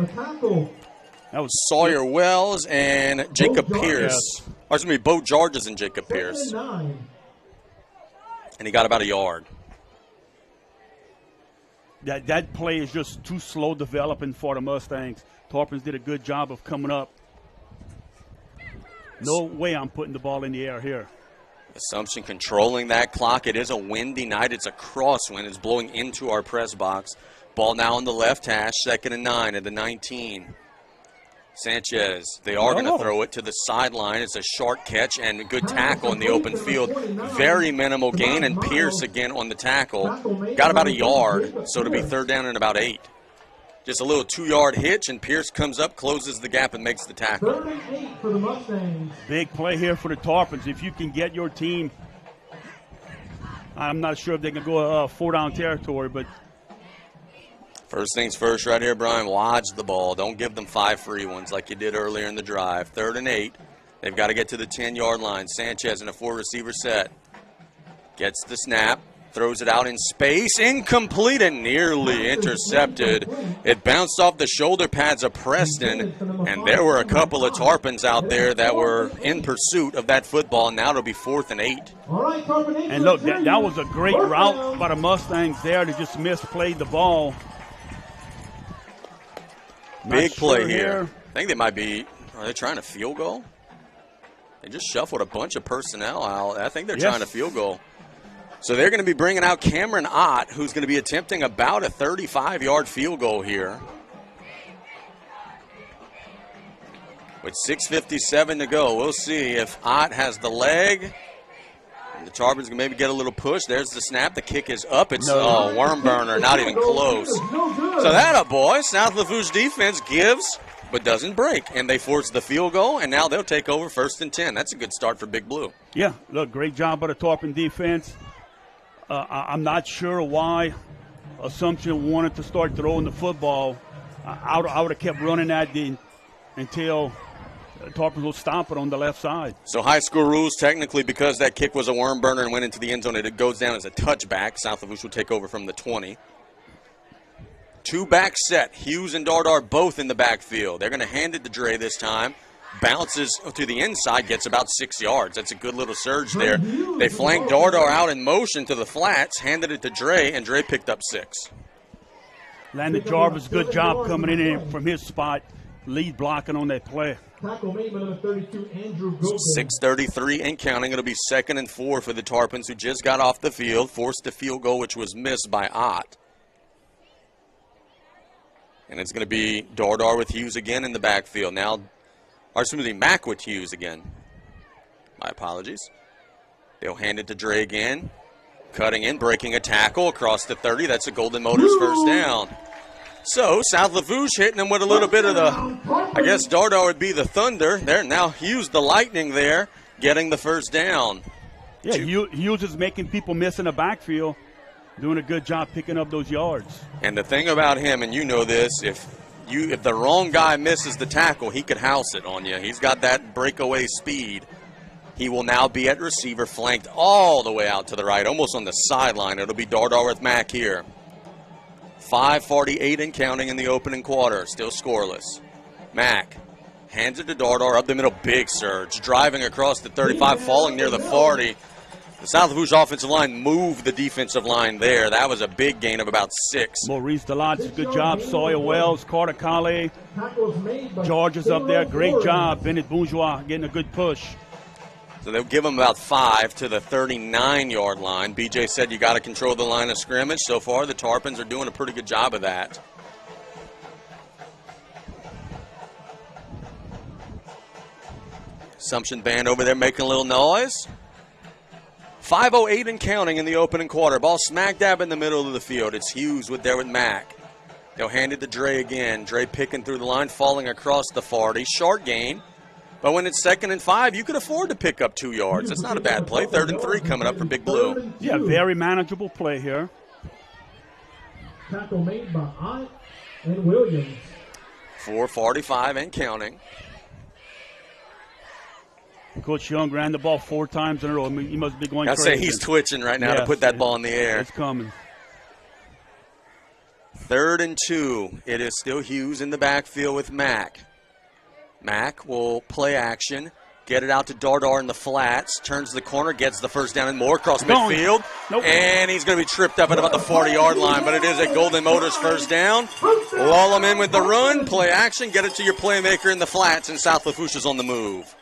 Sawyer Wells and Jacob Pierce. Or it's going to be Bo Georges and Jacob Pierce. And he got about a yard. That play is just too slow developing for the Mustangs. Tarpons did a good job of coming up. No way I'm putting the ball in the air here. Assumption controlling that clock. It is a windy night. It's a crosswind. It's blowing into our press box. Ball now on the left hash, 2nd and 9 at the 19. Sanchez, they are going to throw it to the sideline. It's a short catch and a good tackle in the open field. Very minimal gain, and Pierce again on the tackle. Got about a yard, so it'll be 3rd down and about 8. Just a little 2-yard hitch, and Pierce comes up, closes the gap, and makes the tackle. 3rd and 8 for the Mustangs. Big play here for the Tarpons. If you can get your team, I'm not sure if they can go 4-down territory, but first things first right here, Brian, watch the ball. Don't give them 5 free ones like you did earlier in the drive. 3rd and 8. They've got to get to the 10-yard line. Sanchez in a 4-receiver set. Gets the snap. Throws it out in space. Incomplete and nearly intercepted. It bounced off the shoulder pads of Preston, and there were a couple of Tarpons out there that were in pursuit of that football. Now it'll be 4th and 8. And look, that was a great route by the Mustangs there to just misplay the ball. Big play here. I think they might be, are they trying a field goal? They just shuffled a bunch of personnel out. I think they're trying a field goal. So they're going to be bringing out Cameron Ott, who's going to be attempting about a 35-yard field goal here. With 6:57 to go, we'll see if Ott has the leg. And the Tarpons can maybe get a little push. There's the snap. The kick is up. It's a worm burner, not even close. So that a boy. South Lafourche defense gives but doesn't break. And they force the field goal, and now they'll take over 1st and 10. That's a good start for Big Blue. Yeah, look, great job by the Tarpon defense. I'm not sure why Assumption wanted to start throwing the football. I would have kept running that until Tarpons will stomp it on the left side. So high school rules, technically, because that kick was a worm burner and went into the end zone, it goes down as a touchback. South Lafourche will take over from the 20. 2-back set. Hughes and Dardar both in the backfield. They're going to hand it to Dre this time. Bounces to the inside, gets about 6 yards. That's a good little surge there. They flanked Dardar out in motion to the flats, handed it to Dre, and Dre picked up 6. Landon Jarvis, good job coming in from his spot, lead blocking on that play. 6:33 and counting. It'll be 2nd and 4 for the Tarpons, who just got off the field, forced a field goal, which was missed by Ott. And it's going to be Dardar with Hughes again in the backfield. Now, or excuse me, Mack with Hughes again. My apologies. They'll hand it to Dre again. Cutting in, breaking a tackle across the 30. That's a Golden Motors 1st down. So, South Lafourche hitting them with a little bit of the, I guess Dardar would be the thunder. There, now Hughes the lightning there, getting the 1st down. Yeah, Hughes is making people miss in the backfield, doing a good job picking up those yards. And the thing about him, and you know this, if if the wrong guy misses the tackle, he could house it on you. He's got that breakaway speed. He will now be at receiver, flanked all the way out to the right, almost on the sideline. It'll be Dardar with Mack here. 5:48 and counting in the opening quarter. Still scoreless. Mack hands it to Dardar up the middle. Big surge. Driving across the 35, falling near the 40. The South Lafourche offensive line moved the defensive line there. That was a big gain of about 6. Maurice Delotz, good job. Sawyer Wells, Carter Callais. George is up there. Great job. Bennett Bourgeois getting a good push. So they'll give them about 5 to the 39-yard line. BJ said you got to control the line of scrimmage. So far, the Tarpons are doing a pretty good job of that. Assumption band over there making a little noise. 5:08 and counting in the opening quarter. Ball smack dab in the middle of the field. It's Hughes there with Mack. They'll hand it to Dre again. Dre picking through the line, falling across the 40. Short gain. But when it's 2nd and 5, you can afford to pick up 2 yards. That's not a bad play. 3rd and 3 coming up for Big Blue. Yeah, very manageable play here. Tackle made by Ott and Williams. 4:45 and counting. Coach Young ran the ball 4 times in a row. I mean, he must be going I'd crazy. say he's twitching right now to put that ball in the air. It's coming. 3rd and 2. It is still Hughes in the backfield with Mack. Mack will play action, get it out to Dardar in the flats, turns the corner, gets the first down and more across midfield. Nope. And he's going to be tripped up at about the 40-yard line, but it is a Golden Motors first down. Lull him in with the run, play action, get it to your playmaker in the flats, and South Lafourche is on the move.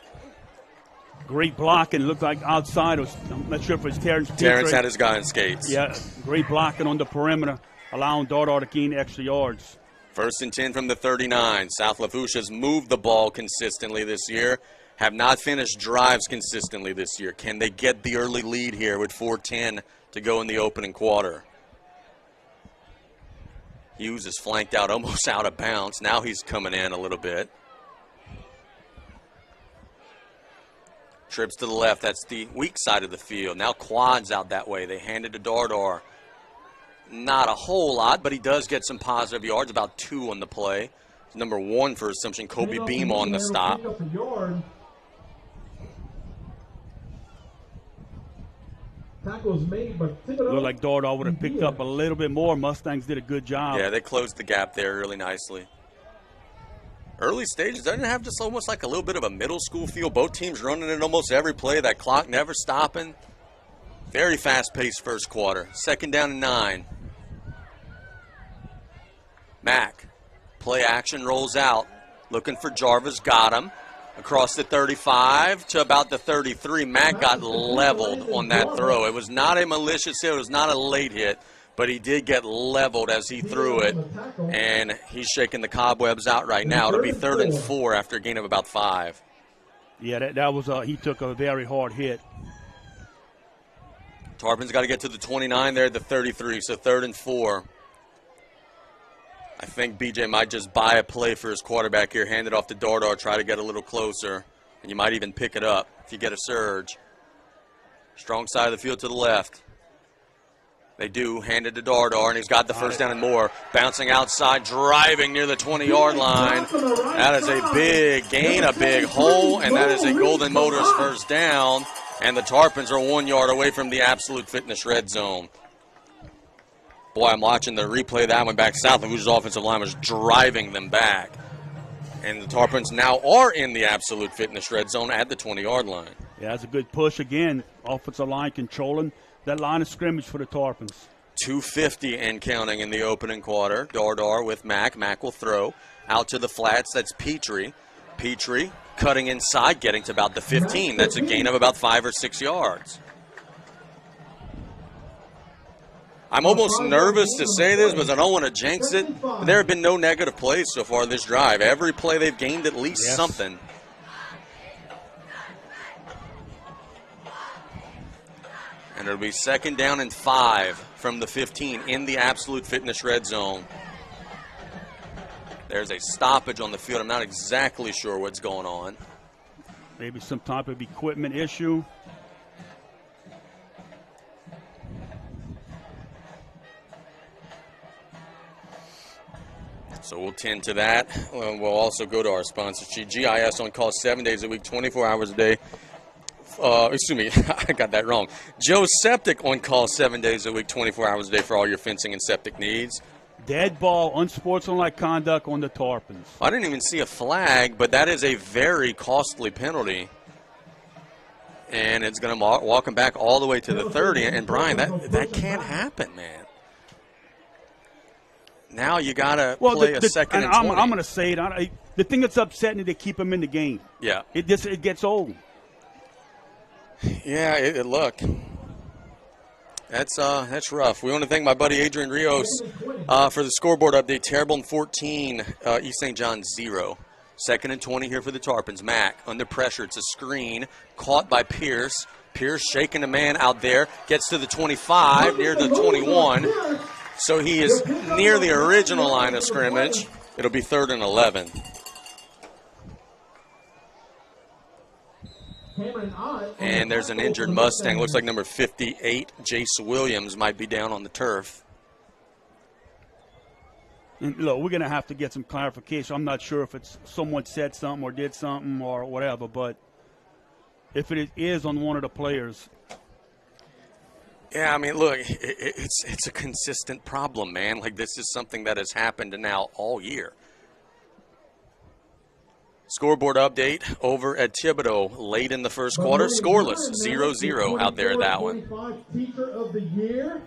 Great blocking. Looked like outside. I'm not sure if it was Terrence. Terrence had his guy in skates. Yeah, great blocking on the perimeter, allowing Dardar to gain extra yards. 1st and 10 from the 39. South Lafourche has moved the ball consistently this year, have not finished drives consistently this year. Can they get the early lead here with 4:10 to go in the opening quarter? Hughes is flanked out, almost out of bounds. Now he's coming in a little bit. Trips to the left. That's the weak side of the field. Now Quad's out that way. They hand it to Dardar. Not a whole lot, but he does get some positive yards, about 2 on the play. Number 1 for Assumption, Kobe Beam on the stop. Tackles made, but looked like Dardar would have picked up a little bit more. Mustangs did a good job. Yeah, they closed the gap there really nicely. Early stages, doesn't it have just almost like a little bit of a middle school feel? Both teams running it almost every play. That clock never stopping. Very fast-paced first quarter. 2nd down and 9. Mack, play action, rolls out. Looking for Jarvis, got him. Across the 35 to about the 33. Mack got leveled on that throw. It was not a malicious hit. It was not a late hit, but he did get leveled as he threw it, and he's shaking the cobwebs out right now. It'll be 3rd and 4 after a gain of about 5. Yeah, that was he took a very hard hit. Tarpon's got to get to the 29 there at the 33, so 3rd and 4. I think BJ might just buy a play for his quarterback here, hand it off to Dardar, try to get a little closer, and you might even pick it up if you get a surge. Strong side of the field to the left. They do, hand it to Dardar, and he's got the first down and more. Bouncing outside, driving near the 20-yard line. That is a big gain, a big hole, and that is a Golden Motors first down. And the Tarpons are 1 yard away from the Absolute Fitness red zone. Boy, I'm watching the replay of that one back. South Lafourche's offensive line was driving them back. And the Tarpons now are in the Absolute Fitness red zone at the 20-yard line. Yeah, that's a good push again. Offensive line controlling that line of scrimmage for the Tarpons. 2:50 and counting in the opening quarter. Dardar with Mack. Mack will throw out to the flats. That's Petrie. Petrie cutting inside, getting to about the 15. That's a gain of about 5 or 6 yards. I'm almost nervous to say this because I don't want to jinx it. But there have been no negative plays so far this drive. Every play they've gained at least something. And it'll be 2nd down and 5 from the 15 in the Absolute Fitness red zone. There's a stoppage on the field. I'm not exactly sure what's going on. Maybe some type of equipment issue. So we'll tend to that. We'll also go to our sponsor sheet. GIS on call 7 days a week, 24 hours a day. Excuse me, I got that wrong. Joe Septic on call 7 days a week, 24 hours a day for all your fencing and septic needs. Dead ball, unsportsmanlike conduct on the Tarpons. I didn't even see a flag, but that is a very costly penalty. And it's going to walk him back all the way to the 30. And, Brian, that can't happen, man. Now you got to play a second and 20. I'm going to say it. The thing that's upsetting is they keep him in the game. Yeah. It gets old. Yeah, look. That's rough. We want to thank my buddy Adrian Rios for the scoreboard update. Terrebonne 14, East St. John 0. Second and 20 here for the Tarpons. Mack under pressure. It's a screen caught by Pierce. Pierce shaking the man out there. Gets to the 25, near the 21. So he is near the original line of scrimmage. It'll be 3rd and 11. And there's an injured Mustang. Looks like number 58, Jace Williams, might be down on the turf. And look, we're going to have to get some clarification. I'm not sure if it's someone said something or did something or whatever, but if it is on one of the players. Yeah, I mean, look, it's a consistent problem, man. Like, this is something that has happened now all year. Scoreboard update over at Thibodaux late in the first quarter. Scoreless, 0-0 out there at that one. Teacher of the year,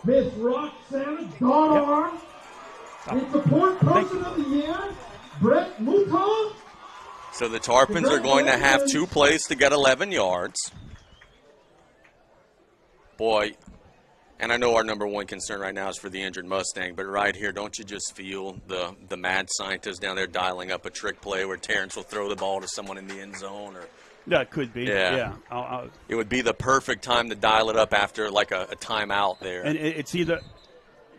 Miss Roxanne Goddard. And support person of the year, Brett Mouton. So the Tarpons are going to have 2 plays to get 11 yards. Boy, and I know our number one concern right now is for the injured Mustang, but right here, don't you just feel the mad scientist down there dialing up a trick play where Terrence will throw the ball to someone in the end zone? Or that could be, yeah. It would be the perfect time to dial it up after like a timeout there. And it's either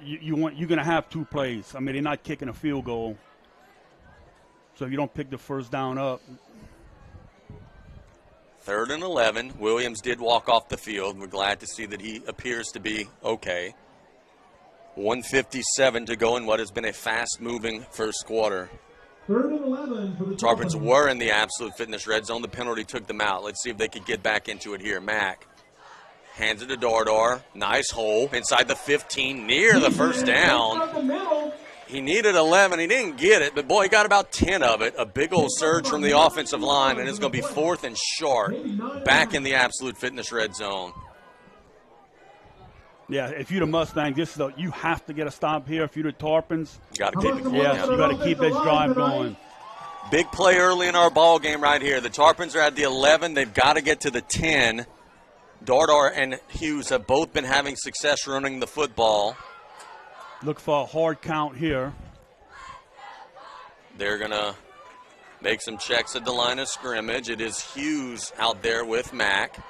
you're going to have 2 plays. I mean, they're not kicking a field goal, so if you don't pick the first down up. 3rd and 11. Williams did walk off the field. We're glad to see that he appears to be okay. 1:57 to go in what has been a fast-moving first quarter. 3rd and 11 for the Tarpons were in the absolute fitness red zone. The penalty took them out. Let's see if they could get back into it here. Mack hands it to Dardar. Nice hole inside the 15, near the first down. He needed 11. He didn't get it, but, boy, he got about 10 of it. A big old surge from the offensive line, and it's going to be 4th and short back in the absolute fitness red zone. Yeah, if you're the Mustangs, you have to get a stop here. If you're the Tarpons, you got to keep it going. Yeah, you got to keep this drive going. Big play early in our ball game right here. The Tarpons are at the 11. They've got to get to the 10. Dardar and Hughes have both been having success running the football. Look for a hard count here. They're going to make some checks at the line of scrimmage. It is Hughes out there with Mack.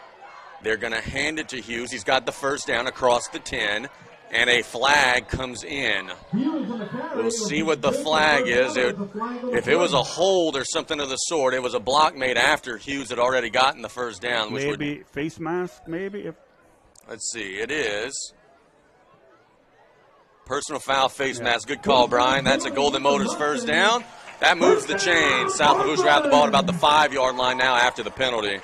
They're going to hand it to Hughes. He's got the first down across the 10, and a flag comes in. We'll see what the flag is. If it was a hold or something of the sort, it was a block made after Hughes had already gotten the first down. Maybe face mask, maybe? Let's see. It is personal foul, face mask. Good call, Brian. That's a Golden Motors first down. That moves the chain. South Lafourche have the ball at about the 5-yard line now after the penalty.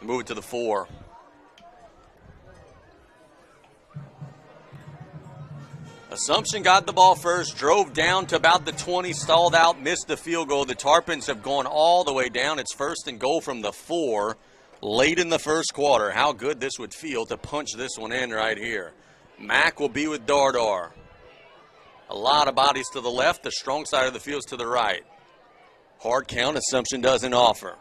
Move it to the 4. Assumption got the ball first, drove down to about the 20, stalled out, missed the field goal. The Tarpons have gone all the way down. It's 1st and goal from the 4 late in the first quarter. How good this would feel to punch this one in right here. Mack will be with Dardar. A lot of bodies to the left. The strong side of the field is to the right. Hard count, Assumption doesn't offer.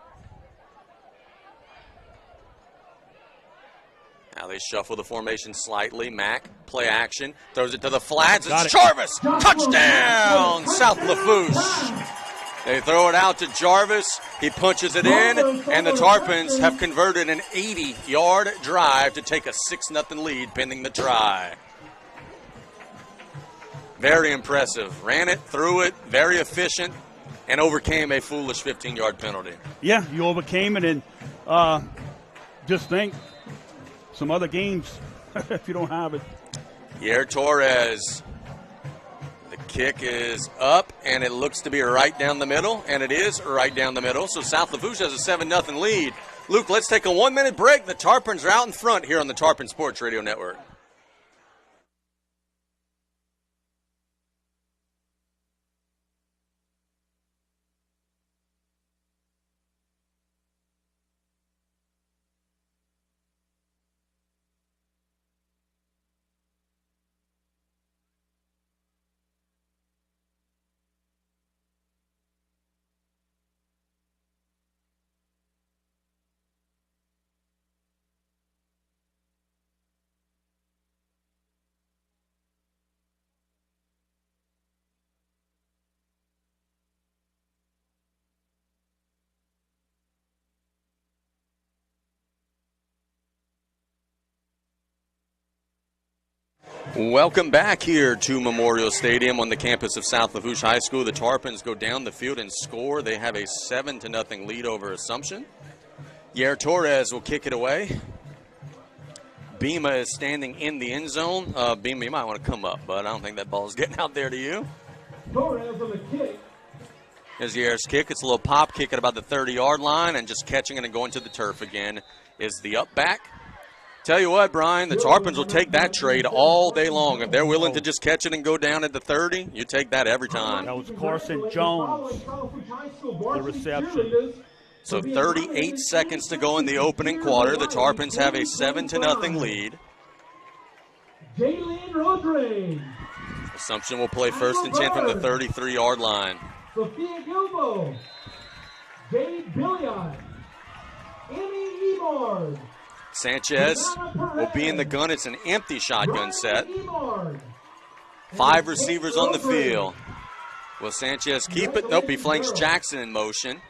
Now they shuffle the formation slightly. Mack, play action, throws it to the flats. It's Jarvis! Touchdown, South Lafourche! They throw it out to Jarvis. He punches it in, and the Tarpons have converted an 80-yard drive to take a 6-0 lead pending the try. Very impressive. Ran it, threw it, very efficient, and overcame a foolish 15-yard penalty. Yeah, you overcame it, and just think, some other games, if you don't have it. Yair Torres Kick is up, and it looks to be right down the middle, and it is right down the middle. So South Lafourche has a 7-0 lead. Luke, let's take a 1-minute break. The Tarpons are out in front here on the Tarpon Sports Radio Network. Welcome back here to Memorial Stadium on the campus of South Lafourche High School. The Tarpons go down the field and score. They have a 7-0 lead over Assumption. Yair Torres will kick it away. Bima is standing in the end zone. Bima, you might want to come up, but I don't think that ball is getting out there to you. Torres on the kick. There's Yair's kick. It's a little pop kick at about the 30-yard line, and just catching it and going to the turf again is the up back. Tell you what, Brian, the Tarpons will take that trade all day long. If they're willing to just catch it and go down at the 30, you take that every time. That was Carson Jones, the reception. So 38 seconds to go in the opening quarter. The Tarpons have a 7-0 lead. Jalen Rodriguez. Assumption will play 1st and 10 from the 33-yard line. Sophia Gilbo. Jade Billiard. Emmy Ebard. Sanchez will be in the gun. It's an empty shotgun set. 5 receivers on the field. Will Sanchez keep it? Nope, he flanks Jackson in motion.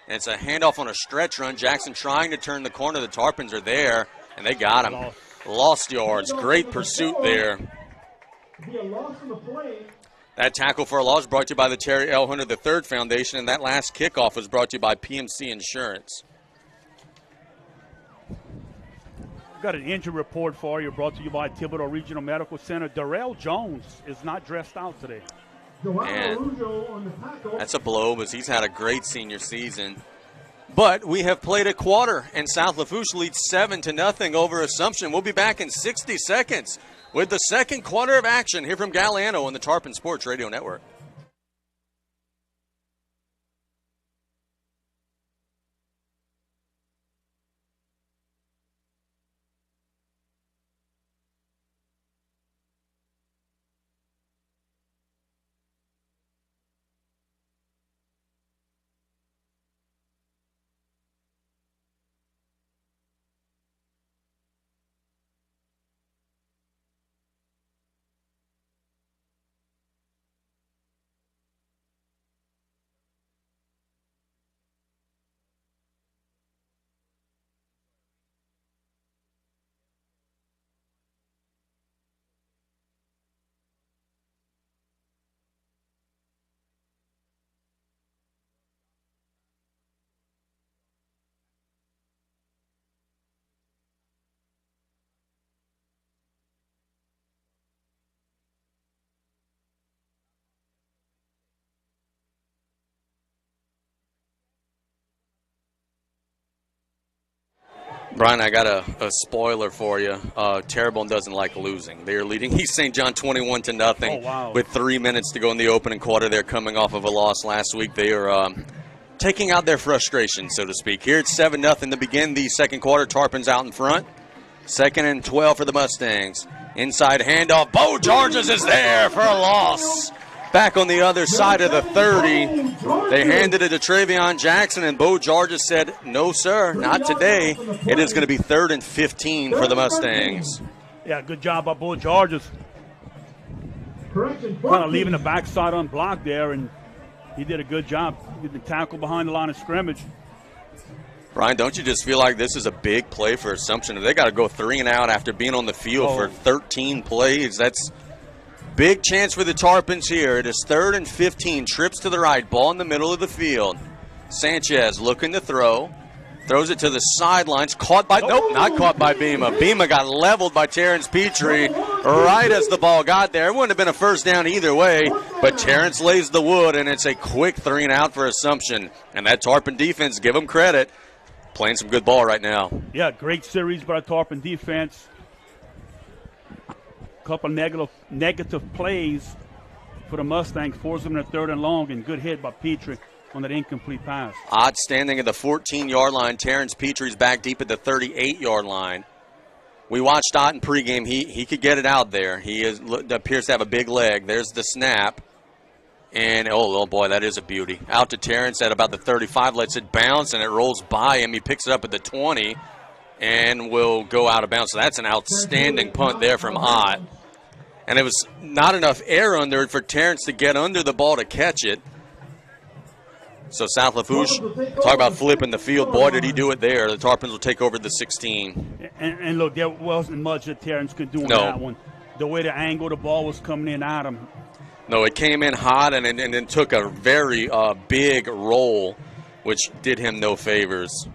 And it's a handoff on a stretch run. Jackson trying to turn the corner. The Tarpons are there, and they got him. Lost yards. Great pursuit there. That tackle for a loss brought to you by the Terry L. Hunter III Foundation, and that last kickoff was brought to you by PMC Insurance. Got an injury report for you, brought to you by Thibodeau Regional Medical Center. Darrell Jones is not dressed out today. And that's a blow, because he's had a great senior season. But we have played a quarter, and South Lafourche leads 7-0 over Assumption. We'll be back in 60 seconds with the second quarter of action here from Galliano on the Tarpon Sports Radio Network. Brian, I got a spoiler for you. Terrebonne doesn't like losing. They are leading East St. John 21-0 with 3 minutes to go in the opening quarter. They're coming off of a loss last week. They are taking out their frustration, so to speak. Here it's 7-0 to begin the second quarter. Tarpons out in front. 2nd and 12 for the Mustangs. Inside handoff. Bo Georges is there for a loss. Back on the other side of the 30. They handed it to Travion Jackson, and Bo Georges said, no, sir, not today. It is going to be 3rd and 15 for the Mustangs. Yeah, good job by Bo Georges. Kind of leaving the backside unblocked there, and he did a good job getting the tackle behind the line of scrimmage. Brian, don't you just feel like this is a big play for Assumption? They got to go 3 and out after being on the field for 13 plays. That's big chance for the Tarpons here. It is 3rd and 15. Trips to the right. Ball in the middle of the field. Sanchez looking to throw. Throws it to the sidelines. Caught by, nope, not caught by Bima. Bima got leveled by Terrence Petrie. right as the ball got there. It wouldn't have been a first down either way, but Terrence lays the wood, and it's a quick 3 and out for Assumption. And that Tarpon defense, give them credit, playing some good ball right now. Yeah, great series by the Tarpon defense. Couple negative plays for the Mustangs, forced them in a 3rd and long, and good hit by Petrie on that incomplete pass. Odd standing at the 14-yard line. Terrence Petrie's back deep at the 38-yard line. We watched Ott in pregame. He could get it out there. He appears to have a big leg. There's the snap. And, oh, boy, that is a beauty. Out to Terrence at about the 35, lets it bounce, and it rolls by him. He picks it up at the 20 and will go out of bounds. So that's an outstanding punt there from Ott. And it was not enough air under it for Terrence to get under the ball to catch it. So South Lafourche, talk about flipping the field. Boy, did he do it there. The Tarpons will take over the 16. And look, there wasn't much that Terrence could do on that one. The way the angle the ball was coming in at him. No, it came in hot and then took a very big roll, which did him no favors.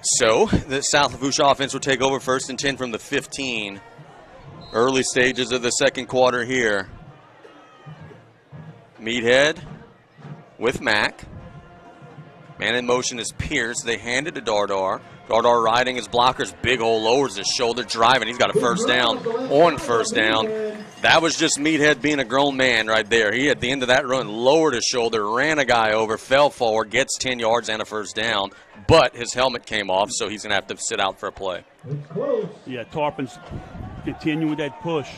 So the South Lafourche offense will take over 1st and 10 from the 15. Early stages of the second quarter here. Meathead with Mack. Man in motion is Pierce. They hand it to Dardar. Dardar riding his blockers. Big hole, lowers his shoulder, driving. He's got a first down on first down. That was just Meathead being a grown man right there. He, at the end of that run, lowered his shoulder, ran a guy over, fell forward, gets 10 yards and a first down. But his helmet came off, so he's going to have to sit out for a play. Yeah, Tarpon's continuing that push.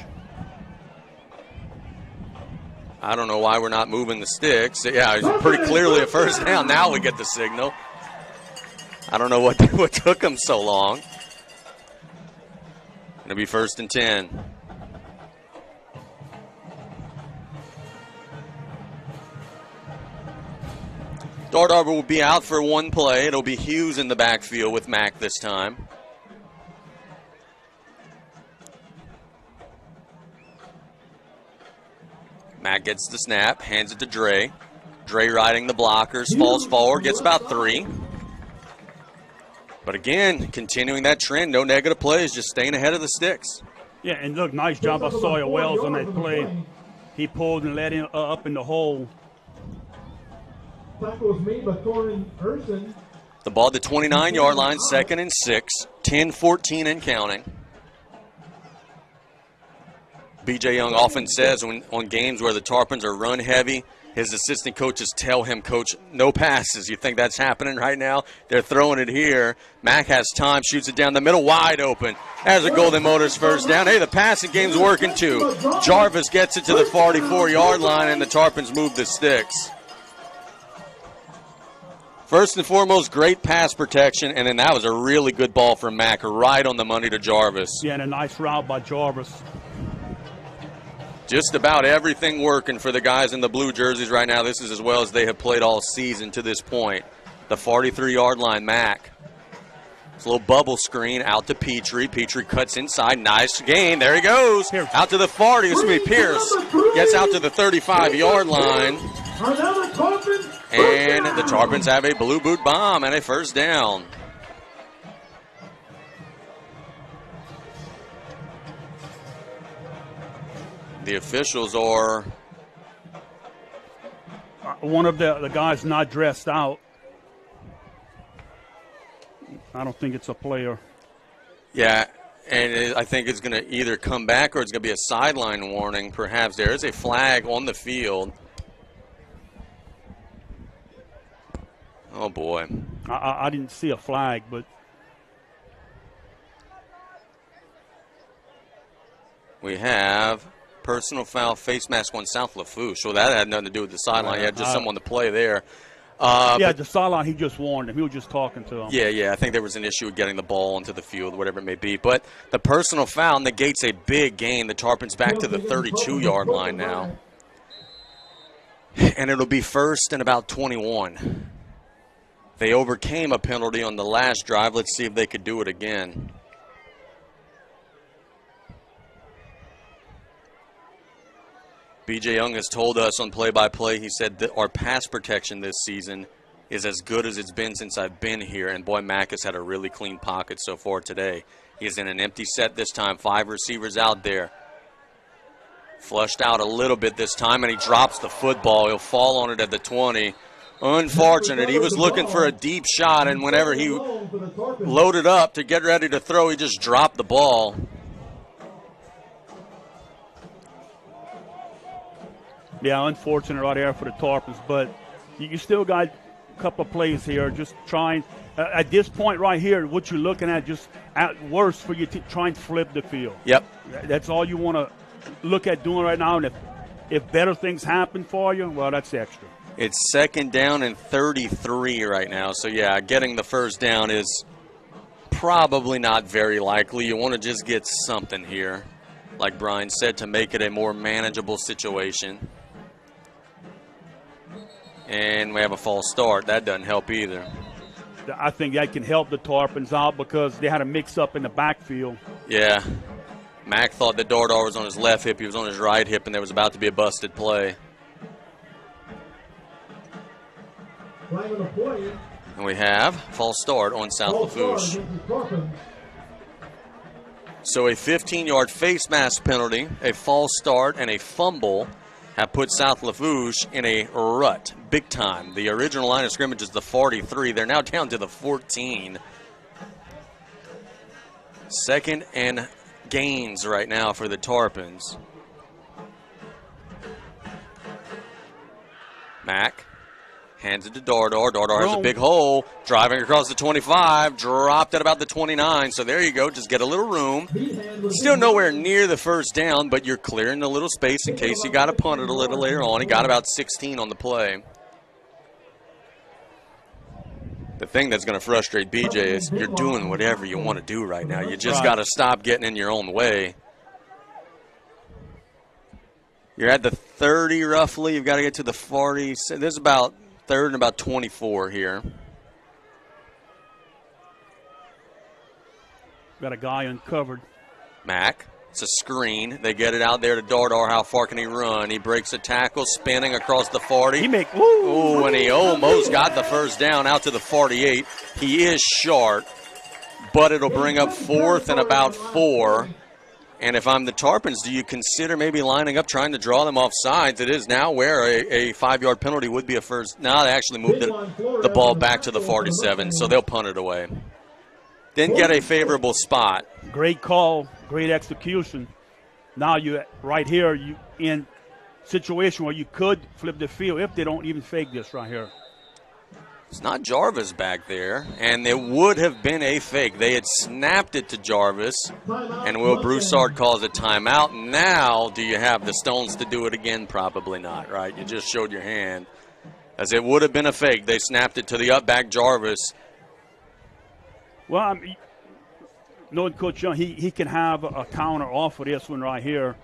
I don't know why we're not moving the sticks. Yeah, it's pretty clearly a first down. Now we get the signal. I don't know what took him so long. Going to be 1st and 10. Dardar will be out for one play. It'll be Hughes in the backfield with Mack this time. Mack gets the snap, hands it to Dre. Dre riding the blockers, falls forward, gets about 3. But again, continuing that trend, no negative plays, just staying ahead of the sticks. Yeah, and look, nice job by Sawyer Wells on that play. He pulled and let him up in the hole. Tackle was made by Thorin Urson. The ball at the 29-yard line, 2nd and 6, 10-14 and counting. B.J. Young often says on games where the Tarpons are run heavy, his assistant coaches tell him, Coach, no passes. You think that's happening right now? They're throwing it here. Mack has time, shoots it down the middle, wide open. There's a Golden Motors first down. Hey, the passing game's working too. Jarvis gets it to the 44-yard line, and the Tarpons move the sticks. First and foremost, great pass protection, and then that was a really good ball from Mack, right on the money to Jarvis. Yeah, and a nice route by Jarvis. Just about everything working for the guys in the blue jerseys right now. This is as well as they have played all season to this point. The 43-yard line, Mack. It's a little bubble screen out to Petrie. Petrie cuts inside. Nice gain. There he goes. Out to the 40. It's going to be Pierce. Gets out to the 35-yard line. And the Tarpons have a blue boot bomb and a first down. The officials are... One of the guys not dressed out. I don't think it's a player. Yeah, and I think it's going to either come back or it's going to be a sideline warning, perhaps. There is a flag on the field. Oh, boy. I didn't see a flag, but... We have... personal foul, face mask on South Lafourche. So that had nothing to do with the sideline. He had just someone to play there. The sideline, he just warned him. He was just talking to him. Yeah. I think there was an issue with getting the ball into the field, whatever it may be. But the personal foul negates a big gain. The Tarpons back to the 32-yard line now. And it'll be 1st and about 21. They overcame a penalty on the last drive. Let's see if they could do it again. B.J. Young has told us on play-by-play, he said that our pass protection this season is as good as it's been since I've been here, and boy, Mack has had a really clean pocket so far today. He's in an empty set this time, 5 receivers out there. Flushed out a little bit this time, and he drops the football. He'll fall on it at the 20. Unfortunate. He was looking for a deep shot, and whenever he loaded up to get ready to throw, he just dropped the ball. Yeah, unfortunate right there for the Tarpons, but you still got a couple of plays here. Just trying, at this point right here, what you're looking at, just at worst for you to try and flip the field. Yep. That's all you want to look at doing right now, and if better things happen for you, well, that's extra. It's 2nd down and 33 right now, so yeah, getting the first down is probably not very likely. You want to just get something here, like Brian said, to make it a more manageable situation. And we have a false start. That doesn't help either. I think that can help the Tarpons out because they had a mix-up in the backfield. Yeah. Mack thought that Dardar was on his left hip. He was on his right hip, and there was about to be a busted play. And we have false start on South Lafourche. So a 15-yard face mask penalty, a false start, and a fumble have put South Lafourche in a rut, big time. The original line of scrimmage is the 43. They're now down to the 14. 2nd and gains right now for the Tarpons. Mack hands it to Dardar. Dardar has a big hole. Driving across the 25. Dropped at about the 29. So there you go. Just get a little room. Still nowhere near the first down, but you're clearing a little space in case you got to punt it a little later on. He got about 16 on the play. The thing that's going to frustrate BJ is you're doing whatever you want to do right now. You just got to stop getting in your own way. You're at the 30 roughly. You've got to get to the 40. There's about 3rd and about 24 here. Got a guy uncovered. Mack. It's a screen. They get it out there to Dardar. How far can he run? He breaks a tackle, spinning across the 40. And he almost got the first down out to the 48. He is short, but it'll bring up 4th and about 4. And if I'm the Tarpons, do you consider maybe lining up, trying to draw them off sides? It is now where a 5-yard penalty would be a first. Now they actually moved the ball back to the 47, so they'll punt it away. Then get a favorable spot. Great call, great execution. Now you right here, you in situation where you could flip the field if they don't even fake this right here. It's not Jarvis back there, and it would have been a fake. They had snapped it to Jarvis, and Will Broussard calls a timeout. Now, do you have the stones to do it again? Probably not, right? You just showed your hand. As it would have been a fake. They snapped it to the up back Jarvis. Well, knowing Coach Young, he can have a counter off of this one right here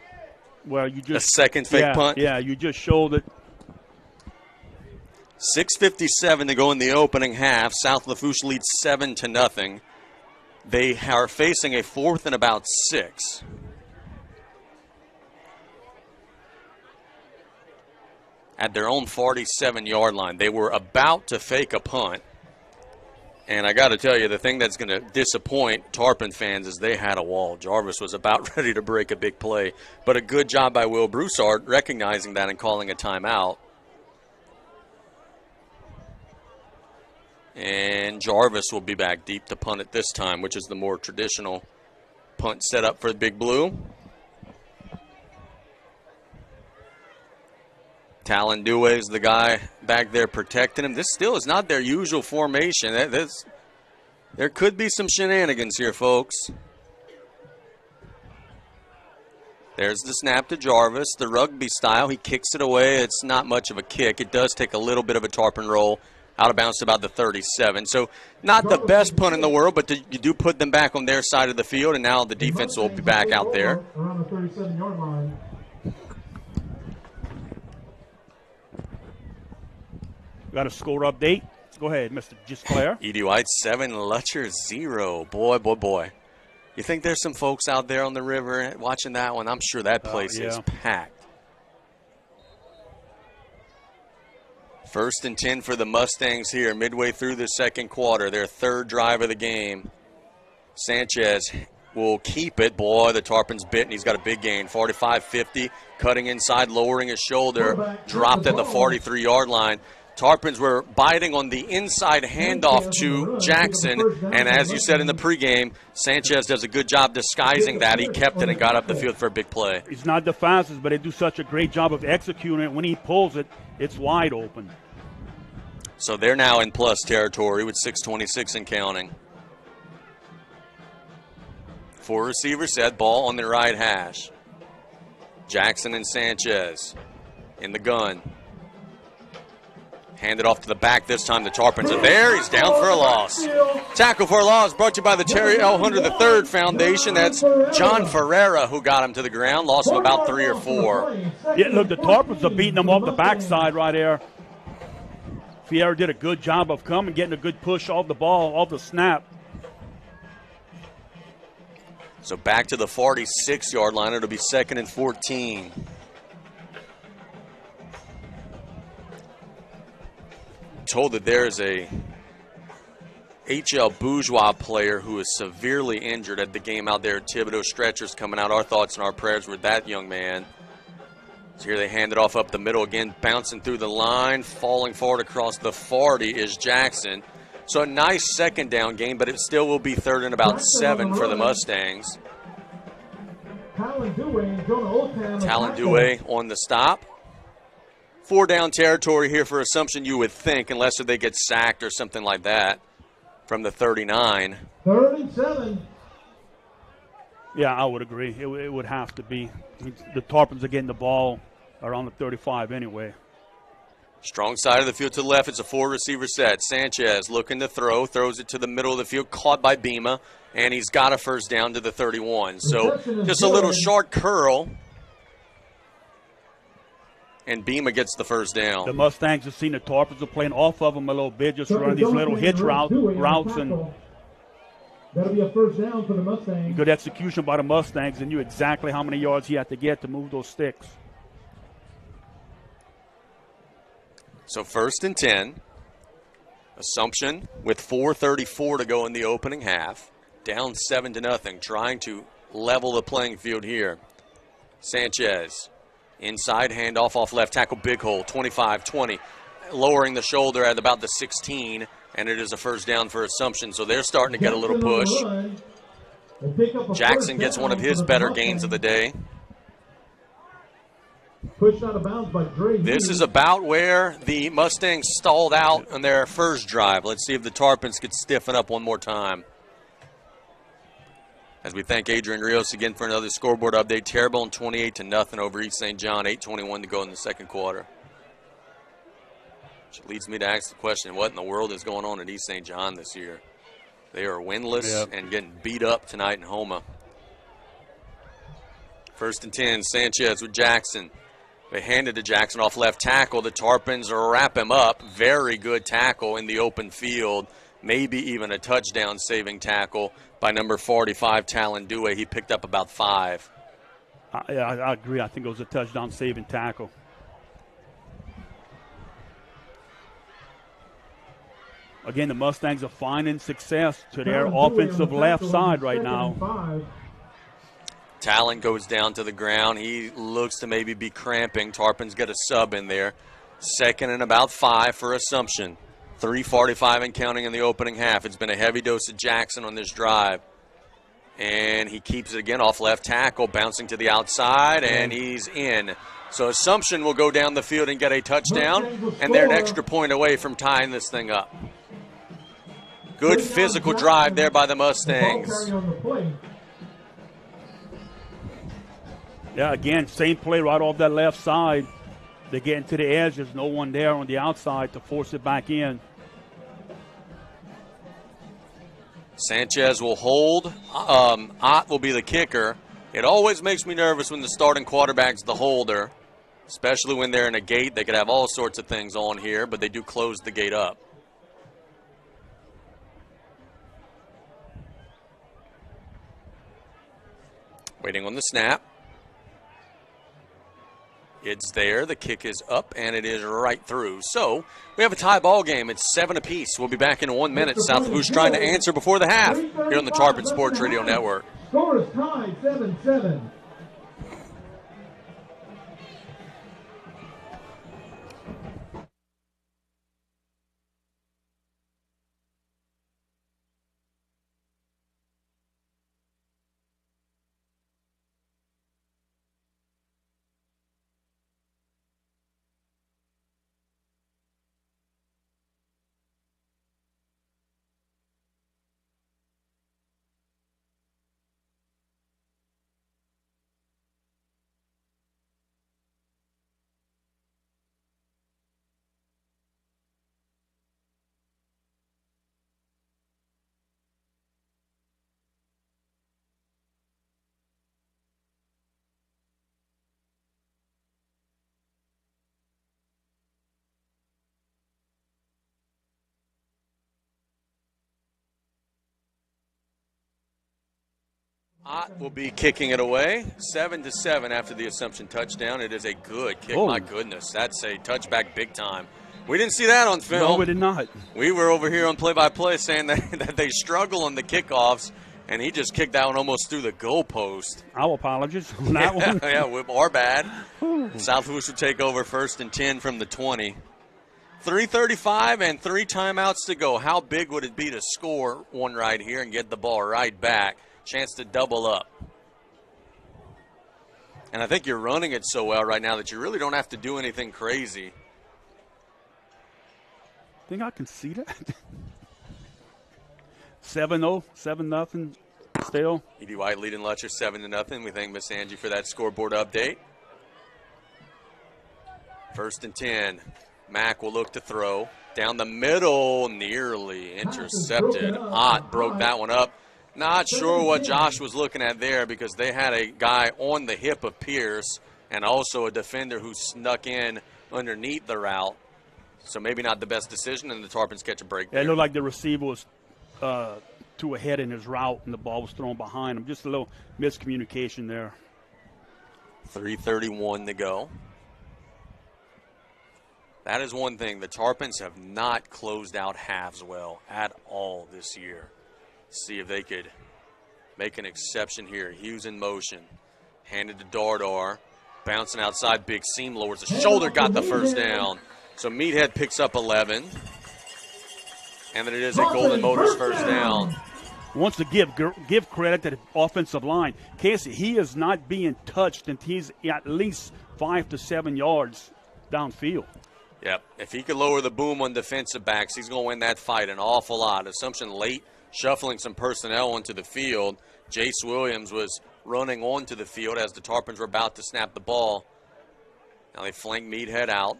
where you just. A second fake punt? Yeah, you just showed it. 6:57 to go in the opening half. South Lafourche leads 7-0. They are facing a 4th and about 6. At their own 47-yard line. They were about to fake a punt. And I got to tell you, the thing that's going to disappoint Tarpon fans is they had a wall. Jarvis was about ready to break a big play. But a good job by Will Broussard recognizing that and calling a timeout. And Jarvis will be back deep to punt it this time, which is the more traditional punt setup for the Big Blue. Talon Dewey is the guy back there protecting him. This still is not their usual formation. There could be some shenanigans here, folks. There's the snap to Jarvis, the rugby style. He kicks it away. It's not much of a kick. It does take a little bit of a tarpon roll. Out of bounds to about the 37. So not the best punt in the world, but you do put them back on their side of the field, and now the defense will be back out there. Around the 37-yard line. Got a score update. Go ahead, Mr. GIsclair. E.D. White 7, Lutcher 0. Boy, boy, boy. You think there's some folks out there on the river watching that one? I'm sure that place is packed. First and 10 for the Mustangs here, midway through the second quarter, their third drive of the game. Sanchez will keep it. Boy, the Tarpons bit, and he's got a big gain. 45-50, cutting inside, lowering his shoulder, dropped at the 43-yard line. Tarpons were biting on the inside handoff to Jackson, and as you said in the pregame, Sanchez does a good job disguising that. He kept it and got up the field for a big play. He's not the fastest, but they do such a great job of executing it. When he pulls it, it's wide open. So they're now in plus territory with 6:26 and counting. 4 receivers set, ball on the right hash. Jackson and Sanchez in the gun. Handed off to the back this time. The Tarpons are there. He's down for a loss. Tackle for a loss brought to you by the Terry L. Hunter III Foundation. That's John Ferreira who got him to the ground. Loss of about 3 or 4. Yeah, look, the Tarpons are beating them off the backside right there. Fierro did a good job of coming, getting a good push off the ball, off the snap. So back to the 46-yard line. It'll be 2nd and 14. Told that there is a HL Bourgeois player who is severely injured at the game out there at Thibodeau. Stretchers coming out. Our thoughts and our prayers with that young man. So here they hand it off up the middle again, bouncing through the line, falling forward across the 40 is Jackson. So a nice second down game, but it still will be 3rd and about 7 for the Mustangs. Talon Dewey on the stop. 4 down territory here for Assumption, you would think, unless they get sacked or something like that from the 39. 3rd and 7. Yeah, I would agree. It would have to be. The Tarpons are getting the ball around the 35 anyway. Strong side of the field to the left. It's a 4-receiver set. Sanchez looking to throw, throws it to the middle of the field, caught by Bima, and he's got a first down to the 31. So just a little short curl, and Bima gets the first down. The Mustangs have seen the Tarpons are playing off of them a little bit, just running these little hitch routes, and that'll be a first down for the Mustangs. Good execution by the Mustangs, and knew exactly how many yards he had to get to move those sticks. So 1st and 10. Assumption with 4:34 to go in the opening half. Down 7-0, trying to level the playing field here. Sanchez, inside handoff off left tackle, big hole, 25-20. Lowering the shoulder at about the 16, and it is a first down for Assumption. So they're starting to get a little push. Jackson gets one of his better gains of the day. Pushed out of bounds by Dre. This is about where the Mustangs stalled out on their first drive. Let's see if the Tarpons could stiffen up one more time. As we thank Adrian Rios again for another scoreboard update. Terrebonne 28-0 over East St. John. 8:21 to go in the second quarter. Which leads me to ask the question, what in the world is going on at East St. John this year? They are winless and getting beat up tonight in Homa. 1st and 10, Sanchez with Jackson. They hand it to Jackson off left tackle. The Tarpons wrap him up. Very good tackle in the open field. Maybe even a touchdown-saving tackle by number 45, Talon Dewey. He picked up about 5. I agree. I think it was a touchdown-saving tackle. Again, the Mustangs are finding success to their offensive left side right now. Talon goes down to the ground. He looks to maybe be cramping. Tarpons get a sub in there. 2nd and about 5 for Assumption. 3:45 and counting in the opening half. It's been a heavy dose of Jackson on this drive. And he keeps it again off left tackle, bouncing to the outside, and he's in. So Assumption will go down the field and get a touchdown, and they're an extra point away from tying this thing up. Good physical drive there by the Mustangs. Yeah, again, same play right off that left side. They get into the edge. There's no one there on the outside to force it back in. Sanchez will hold. Ott will be the kicker. It always makes me nervous when the starting quarterback's the holder, especially when they're in a gate. They could have all sorts of things on here, but they do close the gate up. Waiting on the snap. It's there. The kick is up, and it is right through. So we have a tie ball game. It's 7 apiece. We'll be back in 1 minute. South Lafourche trying to answer before the half here on the Tarpon Sports Radio Network. Score is tied 7-7. Ott will be kicking it away. 7-7 after the Assumption touchdown. It is a good kick. Oh. My goodness, that's a touchback big time. We didn't see that on film. No, we did not. We were over here on play-by-play saying that they struggle on the kickoffs, and he just kicked that one almost through the goalpost. Our apologies on that one. Yeah, our bad. South Lafourche will take over 1st and 10 from the 20. 3:35 and 3 timeouts to go. How big would it be to score one right here and get the ball right back? Chance to double up. And I think you're running it so well right now that you really don't have to do anything crazy. I think I can see that. 7-0, 7-0 still. E.D. White leading Lutcher 7-0. We thank Miss Angie for that scoreboard update. 1st and 10. Mack will look to throw. Down the middle, nearly intercepted. Ott broke that one up. Not sure what Josh was looking at there because they had a guy on the hip of Pierce and also a defender who snuck in underneath the route. So maybe not the best decision, and the Tarpons catch a break there. It looked like the receiver was too ahead in his route, and the ball was thrown behind him. Just a little miscommunication there. 3:31 to go. That is one thing. The Tarpons have not closed out halves well at all this year. See if they could make an exception here. Hughes in motion. Handed to Dardar. Bouncing outside. Big seam lowers the shoulder. Got the first down. So Meathead picks up 11. And then it is a Golden Motors first down. Wants to give credit to the offensive line. Casey, he is not being touched until he's at least 5 to 7 yards downfield. Yep. If he could lower the boom on defensive backs, he's going to win that fight an awful lot. Assumption late. Shuffling some personnel onto the field. Jace Williams was running onto the field as the Tarpons were about to snap the ball. Now they flank Meathead out.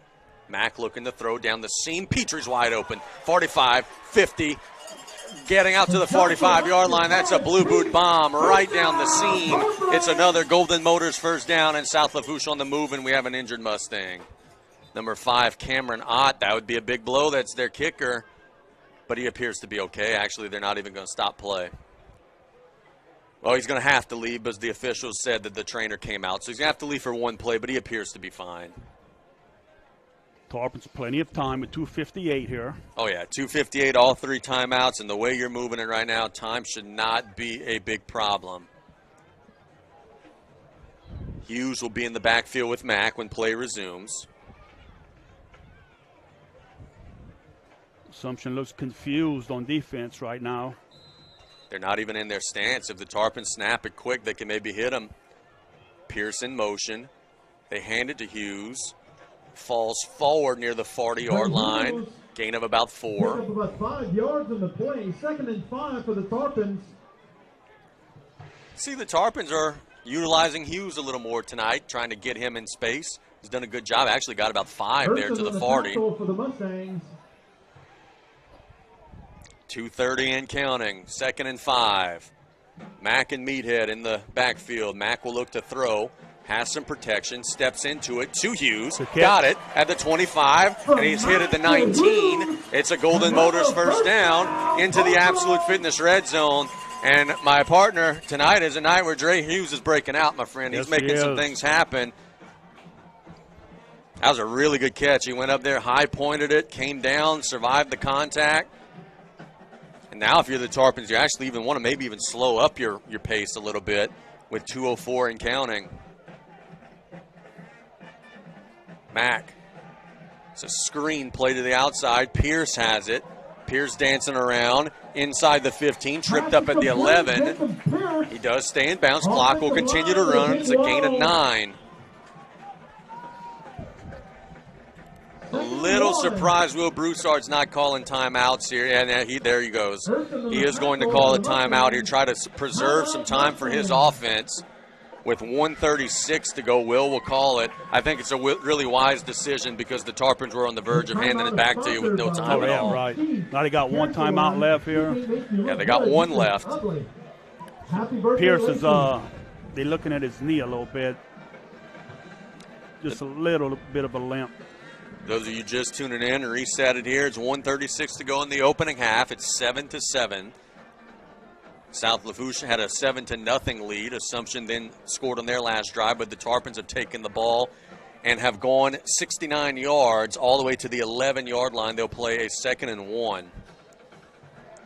Mack looking to throw down the seam. Petrie's wide open. 45, 50. Getting out to the 45-yard line. That's a blue boot bomb right down the seam. It's another Golden Motors first down, and South Lafourche on the move, and we have an injured Mustang. Number 5, Cameron Ott. That would be a big blow. That's their kicker. But he appears to be okay. Actually, they're not even going to stop play. Well, he's going to have to leave because the officials said that the trainer came out. So he's going to have to leave for one play, but he appears to be fine. Tarpons plenty of time with 2:58 here. Oh, yeah, 2:58, all 3 timeouts. And the way you're moving it right now, time should not be a big problem. Hughes will be in the backfield with Mack when play resumes. Assumption looks confused on defense right now. They're not even in their stance. If the Tarpons snap it quick, they can maybe hit him. Pierce in motion. They hand it to Hughes. Falls forward near the 40-yard line. Gain of about 4. Up about 5 yards in the play. 2nd and 5 for the Tarpons. See, the Tarpons are utilizing Hughes a little more tonight, trying to get him in space. He's done a good job. Actually got about 5 there to the 40. For the Mustangs. 2:30 and counting. 2nd and 5. Mack and Meathead in the backfield. Mack will look to throw. Has some protection. Steps into it to Hughes. Got it at the 25. And he's hit at the 19. It's a Golden Motors first down into the Absolute Fitness red zone. And my partner tonight is a night where Dre Hughes is breaking out, my friend. He's making some things happen. That was a really good catch. He went up there, high-pointed it, came down, survived the contact. And now if you're the Tarpons, you actually even want to maybe even slow up your pace a little bit with 2:04 and counting. Mack. It's a screen play to the outside. Pierce has it. Pierce dancing around inside the 15, tripped up at the 11. He does stay in bounds. Clock will continue to run. It's a gain of 9. A little surprised Will Broussard's not calling timeouts here. And there he goes. He is going to call a timeout here, try to preserve some time for his offense. With 1:36 to go, will call it. I think it's a really wise decision because the Tarpons were on the verge of handing it back to you with no time at all. Right. Now they got one timeout left here. Yeah, they got one left. Pierce is they're looking at his knee a little bit. Just a little bit of a limp. Those of you just tuning in, reset it here. It's 1:36 to go in the opening half. It's 7-7. South Lafourche had a 7-0 lead. Assumption then scored on their last drive, but the Tarpons have taken the ball and have gone 69 yards all the way to the 11-yard line. They'll play a 2nd and 1.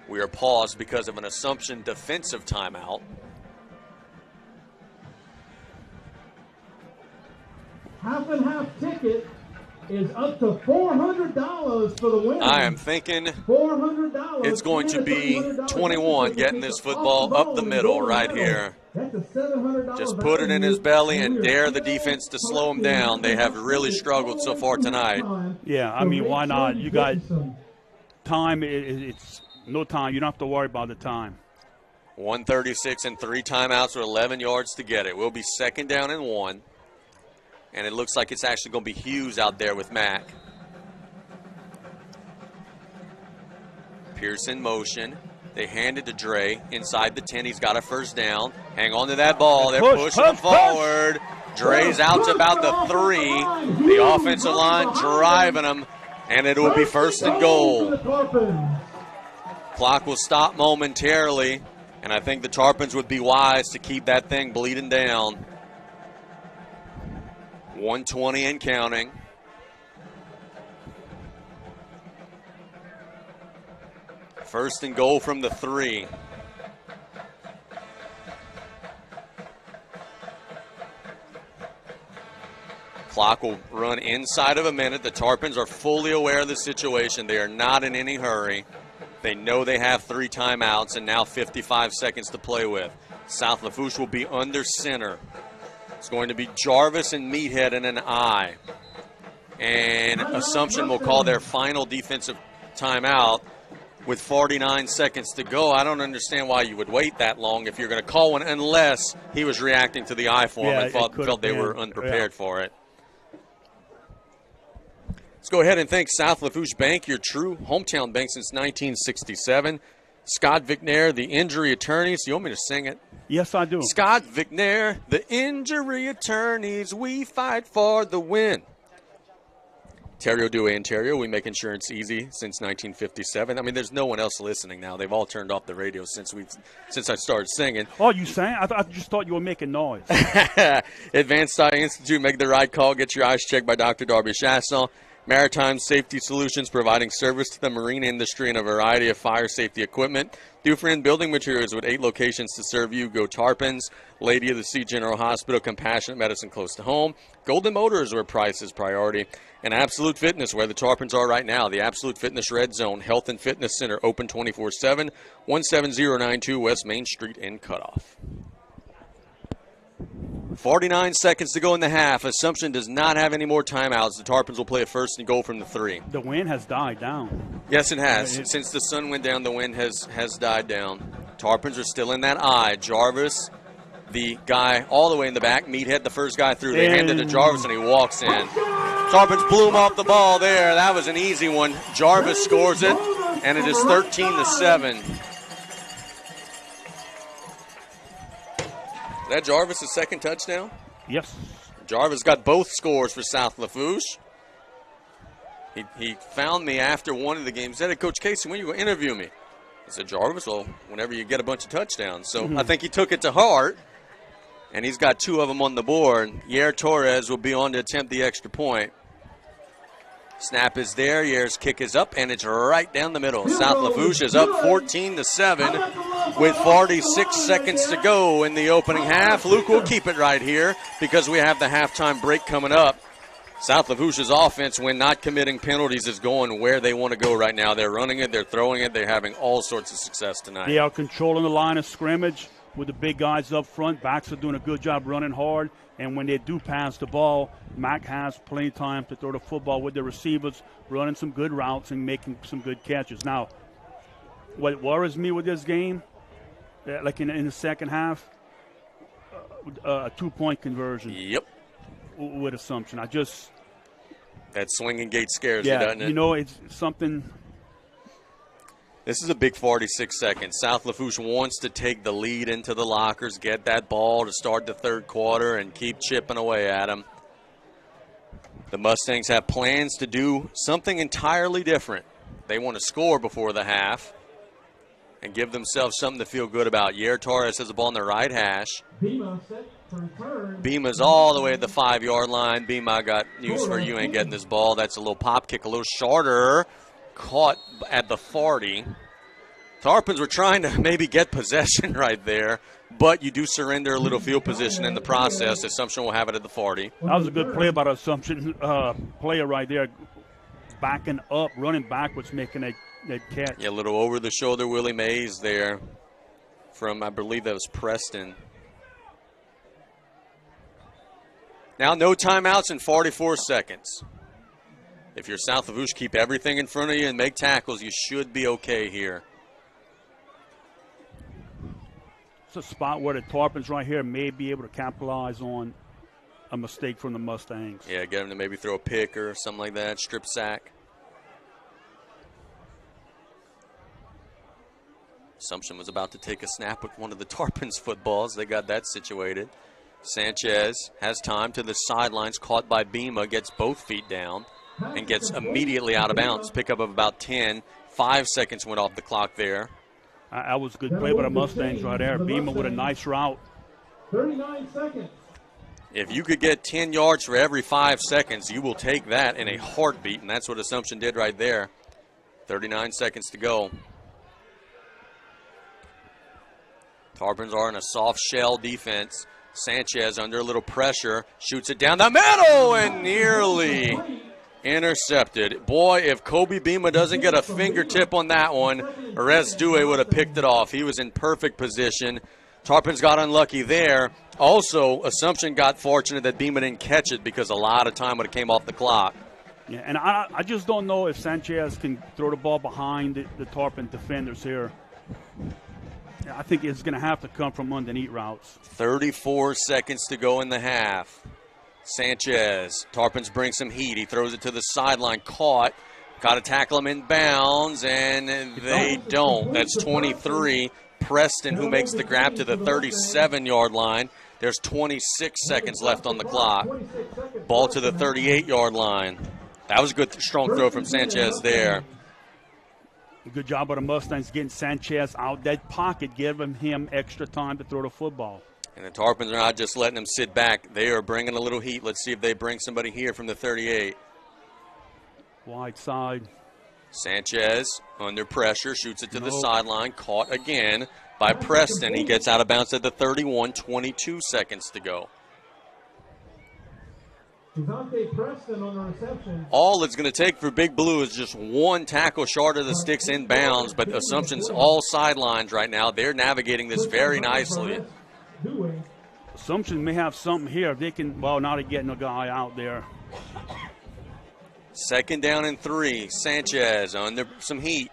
We are paused because of an Assumption defensive timeout. Half and half ticket is up to $400 for the winner. I am thinking $400. it's going to be 21 getting this football up the middle right here. That's a $700. Just put it in his belly and dare the defense to slow him down. They have really struggled so far tonight. Yeah, I mean, why not? You got time. It's no time. You don't have to worry about the time. 1:36 and 3 timeouts with 11 yards to get it. We'll be 2nd down and 1. And it looks like it's actually going to be Hughes out there with Mack. Pierce in motion. They hand it to Dre inside the 10. He's got a first down. Hang on to that ball. They're pushing him forward. Dre's out to about the 3. The offensive line driving him, and it will be 1st and goal. Clock will stop momentarily, and I think the Tarpons would be wise to keep that thing bleeding down. 1:20 and counting. First and goal from the 3. Clock will run inside of a minute. The Tarpons are fully aware of the situation. They are not in any hurry. They know they have 3 timeouts and now 55 seconds to play with. South Lafourche will be under center. It's going to be Jarvis and Meathead in an I. And Assumption will call their final defensive timeout with 49 seconds to go. I don't understand why you would wait that long if you're going to call one unless he was reacting to the I form and felt they were unprepared for it. Let's go ahead and thank South Lafourche Bank, your true hometown bank since 1967. Scott Vicnair, the injury attorneys. You want me to sing it? Yes, I do. Scott Vicnair, the injury attorneys, we fight for the win. Ontario do Ontario. We make insurance easy since 1957. I mean, there's no one else listening now. They've all turned off the radio since I started singing. Oh, you sang? I just thought you were making noise. Advanced Eye Institute, make the right call. Get your eyes checked by Dr. Darby Chasson. Maritime Safety Solutions, providing service to the marine industry and a variety of fire safety equipment. Dufresne Building Materials with 8 locations to serve you. Go Tarpons. Lady of the Sea General Hospital, compassionate medicine close to home. Golden Motors, where price is priority. And Absolute Fitness, where the Tarpons are right now. The Absolute Fitness Red Zone Health and Fitness Center, open 24/7, 17092 West Main Street in Cutoff. 49 seconds to go in the half. Assumption does not have any more timeouts. The Tarpons will play a 1st and goal from the 3. The wind has died down. Yes, it has. Since the sun went down, the wind has Died down. Tarpons are still in that I. Jarvis, the guy all the way in the back. Meathead, the first guy through. They hand it to Jarvis, and he walks in. Tarpons blew him off the ball there. That was an easy one. Jarvis scores it, and it is 13-7. Is that Jarvis' second touchdown? Yes. Jarvis got both scores for South Lafourche. He found me after one of the games. He said, Coach Casey, when are you going to interview me? I said, Jarvis, well, whenever you get a bunch of touchdowns. So I think he took it to heart, and he's got 2 of them on the board. Yair Torres will be on to attempt the extra point. Snap is there. Yair's kick is up, and it's right down the middle. South Lafourche is up 14-7 with 46 seconds to go in the opening half. Luke will keep it right here because we have the halftime break coming up. South Lafourche's offense, when not committing penalties, is going where they want to go right now. They're running it. They're throwing it. They're having all sorts of success tonight. They are controlling the line of scrimmage with the big guys up front. Backs are doing a good job running hard. And when they do pass the ball, Mac has plenty of time to throw the football with the receivers, running some good routes and making some good catches. Now, what worries me with this game, like in the second half, a 2-point conversion. Yep. With Assumption. That swinging gate scares you, doesn't it? You know, it's something. This is a big 46 seconds. South Lafourche wants to take the lead into the lockers, get that ball to start the third quarter, and keep chipping away at them. The Mustangs have plans to do something entirely different. They want to score before the half and give themselves something to feel good about. Yair Torres has the ball on the right hash. Bima's all the way at the 5-yard line. Bima, I got news for you. Ain't getting this ball. That's a little pop kick, a little shorter. Caught at the 40. Tarpons were trying to maybe get possession right there, but you do surrender a little field position in the process. Assumption will have it at the 40. That was a good play by the Assumption player right there, backing up, running backwards, making that catch. Yeah, a little over-the-shoulder Willie Mays there from, I believe that was Preston. Now no timeouts in 44 seconds. If you're South Lafourche, keep everything in front of you and make tackles. You should be okay here. It's a spot where the Tarpons right here may be able to capitalize on a mistake from the Mustangs. Yeah, get them to maybe throw a pick or something like that, strip sack. Assumption was about to take a snap with one of the Tarpons footballs. They got that situated. Sanchez has time to the sidelines, caught by Bima, gets both feet down and gets immediately out of bounds. Pickup of about 10. 5 seconds went off the clock there. That was a good play by the Mustangs right there. Bima with a nice route. 39 seconds. If you could get 10 yards for every 5 seconds, you will take that in a heartbeat, and that's what Assumption did right there. 39 seconds to go. Tarpons are in a soft shell defense. Sanchez under a little pressure, shoots it down the middle and nearly intercepted. Boy, if Kobe Bima doesn't get a fingertip on that one, Arez Due would have picked it off. He was in perfect position. Tarpons got unlucky there. Also, Assumption got fortunate that Bima didn't catch it because a lot of time would have came off the clock. Yeah, and I just don't know if Sanchez can throw the ball behind the Tarpon defenders here. I think it's going to have to come from underneath routes. 34 seconds to go in the half. Sanchez, Tarpons bring some heat. He throws it to the sideline, caught. Got to tackle him in bounds, and they don't. That's 23. Preston, who makes the grab to the 37-yard line. There's 26 seconds left on the clock. Ball to the 38-yard line. That was a good, strong throw from Sanchez there. Good job by the Mustangs getting Sanchez out that pocket, giving him extra time to throw the football. And the Tarpons are not just letting him sit back. They are bringing a little heat. Let's see if they bring somebody here from the 38. Wide side. Sanchez under pressure, shoots it to the sideline, caught again by Preston. He gets out of bounds at the 31, 22 seconds to go. Preston on the reception. All it's going to take for Big Blue is just one tackle short of the sticks in bounds, but Assumption's all sidelines right now. They're navigating this very nicely. Assumption may have something here. They can, well, now they're getting a guy out there. Second down and 3. Sanchez under some heat.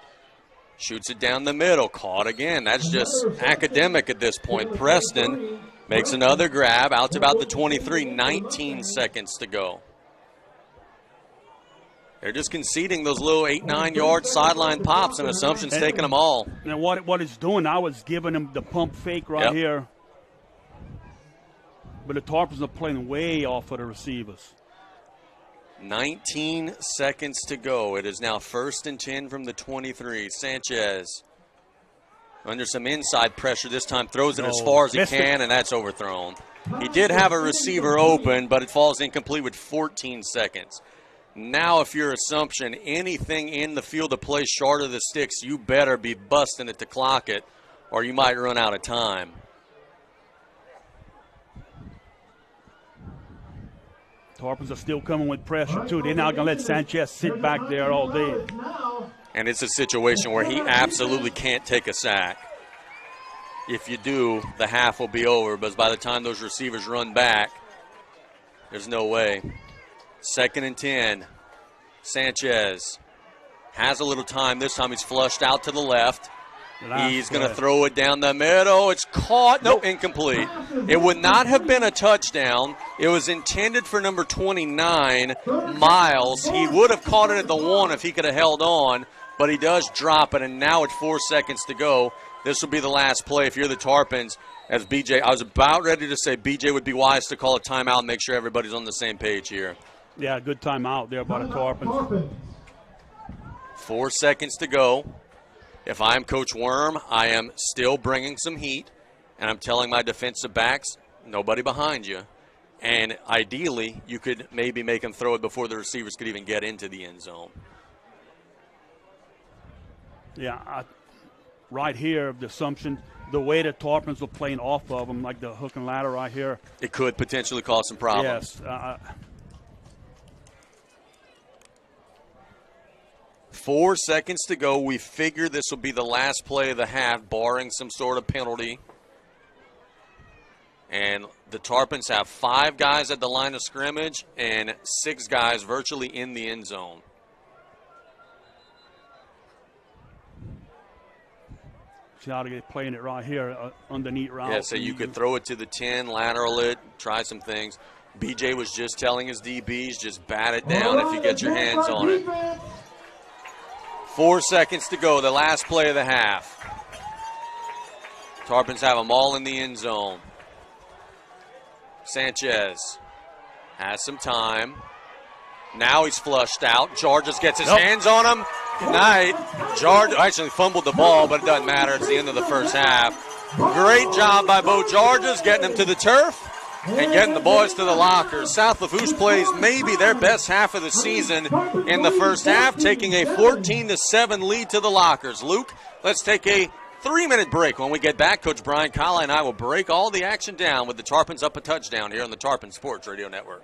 Shoots it down the middle. Caught again. That's just academic at this point. Preston makes another grab out to about the 23. 19 seconds to go. They're just conceding those little 8-9 yard sideline pops, and Assumption's taking them all. And what it's doing now is giving them the pump fake right here. But the Tarpons are playing way off of the receivers. 19 seconds to go. It is now 1st and 10 from the 23. Sanchez under some inside pressure this time, throws it as far as he can, and that's overthrown. He did have a receiver open, but it falls incomplete with 14 seconds. Now, if you're Assumption, anything in the field of play short of the sticks, you better be busting it to clock it, or you might run out of time. Tarpons are still coming with pressure, too. They're not going to let Sanchez sit back there all day. And it's a situation where he absolutely can't take a sack. If you do, the half will be over, but by the time those receivers run back, there's no way. 2nd and 10. Sanchez has a little time. This time he's flushed out to the left. He's going to throw it down the middle. It's caught. No, incomplete. It would not have been a touchdown. It was intended for number 29, Miles. He would have caught it at the 1 if he could have held on, but he does drop it, and now it's 4 seconds to go. This will be the last play if you're the Tarpons. As BJ, I was about ready to say BJ would be wise to call a timeout and make sure everybody's on the same page here. Yeah, good timeout there by the Tarpons. 4 seconds to go. If I'm Coach Worm, I am still bringing some heat, and I'm telling my defensive backs, nobody behind you. And ideally, you could maybe make them throw it before the receivers could even get into the end zone. Yeah, right here, the Assumption, the way the Tarpons were playing off of them, like the hook and ladder right here. It could potentially cause some problems. Yes. 4 seconds to go. We figure this will be the last play of the half, barring some sort of penalty. And the Tarpons have 5 guys at the line of scrimmage and 6 guys virtually in the end zone. See how they're playing it right here, underneath route. Yeah, so you could throw it to the 10, lateral it, try some things. BJ was just telling his DBs, just bat it down if you get your hands on it. 4 seconds to go, the last play of the half. Tarpons have them all in the end zone. Sanchez has some time. Now he's flushed out. Georges gets his hands on him. Good night. George actually fumbled the ball, but it doesn't matter. It's the end of the first half. Great job by Bo Georges getting him to the turf and getting the boys to the lockers. South Lafourche plays maybe their best half of the season in the first half, taking a 14-7 lead to the lockers. Luke, let's take a 3-minute break. When we get back, Coach Brian Callais and I will break all the action down with the Tarpons up a touchdown here on the Tarpon Sports Radio Network.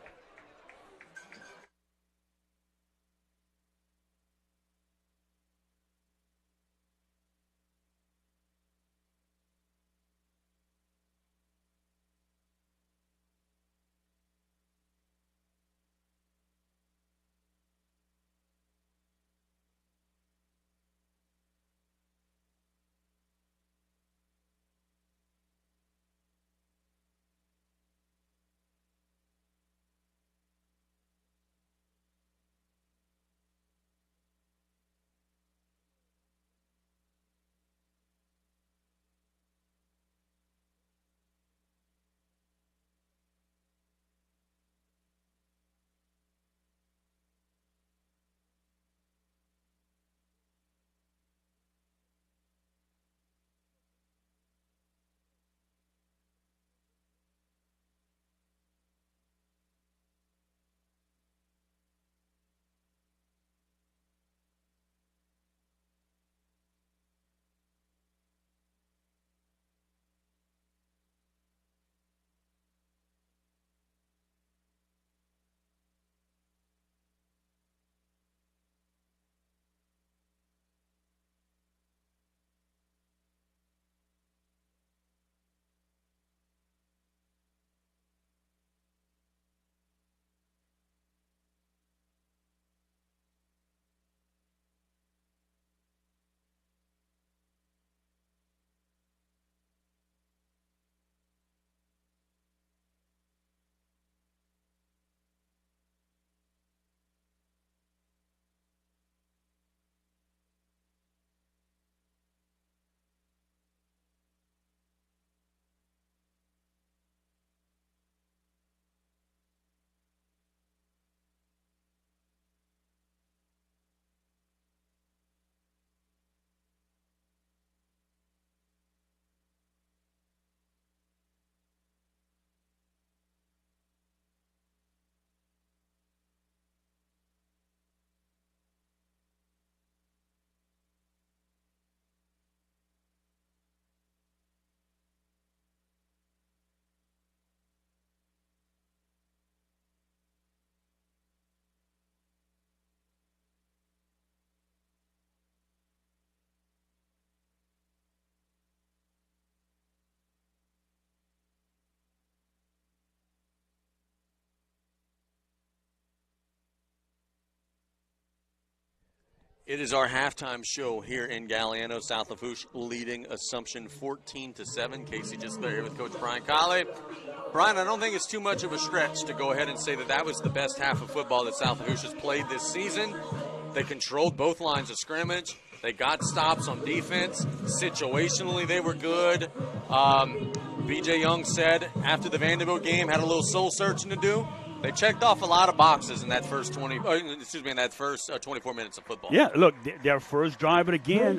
It is our halftime show here in Galliano. South Lafourche leading Assumption 14-7. Casey GIsclair here with Coach Brian Callais. Brian, I don't think it's too much of a stretch to go ahead and say that that was the best half of football that South Lafourche has played this season. They controlled both lines of scrimmage. They got stops on defense. Situationally, they were good. B.J. Young said after the Vanderbilt game, had a little soul searching to do. They checked off a lot of boxes in that first 24 minutes of football. Yeah, look, their first drive of the game,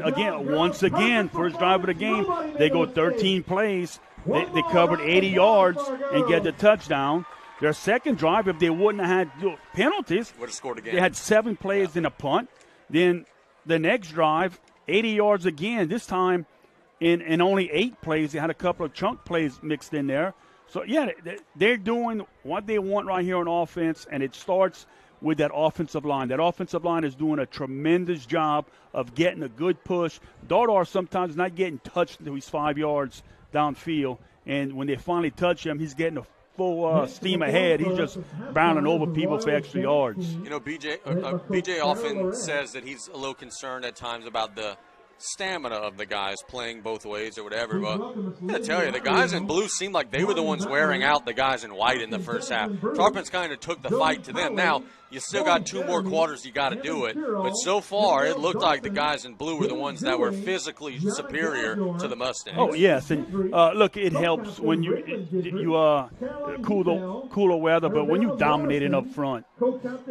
first drive of the game, they go 13 plays. They covered 80 yards and get the touchdown. Their second drive, if they wouldn't have had penalties, would have scored again. They had 7 plays in a punt. Then the next drive, 80 yards again. This time, in only 8 plays, they had a couple of chunk plays mixed in there. So, yeah, they're doing what they want right here on offense, and it starts with that offensive line. That offensive line is doing a tremendous job of getting a good push. Dardar sometimes not getting touched until he's 5 yards downfield, and when they finally touch him, he's getting a full steam ahead. He's just bounding over people for extra yards. You know, BJ often says that he's a little concerned at times about the stamina of the guys playing both ways or whatever, but I'm going to tell you, the guys in blue seemed like they were the ones wearing out the guys in white in the first half. Tarpons kind of took the fight to them. Now, you still got 2 more quarters, you got to do it, but so far it looked like the guys in blue were the ones that were physically superior to the Mustangs. Oh, yes, and look, it helps when you cooler weather, but when you dominating up front,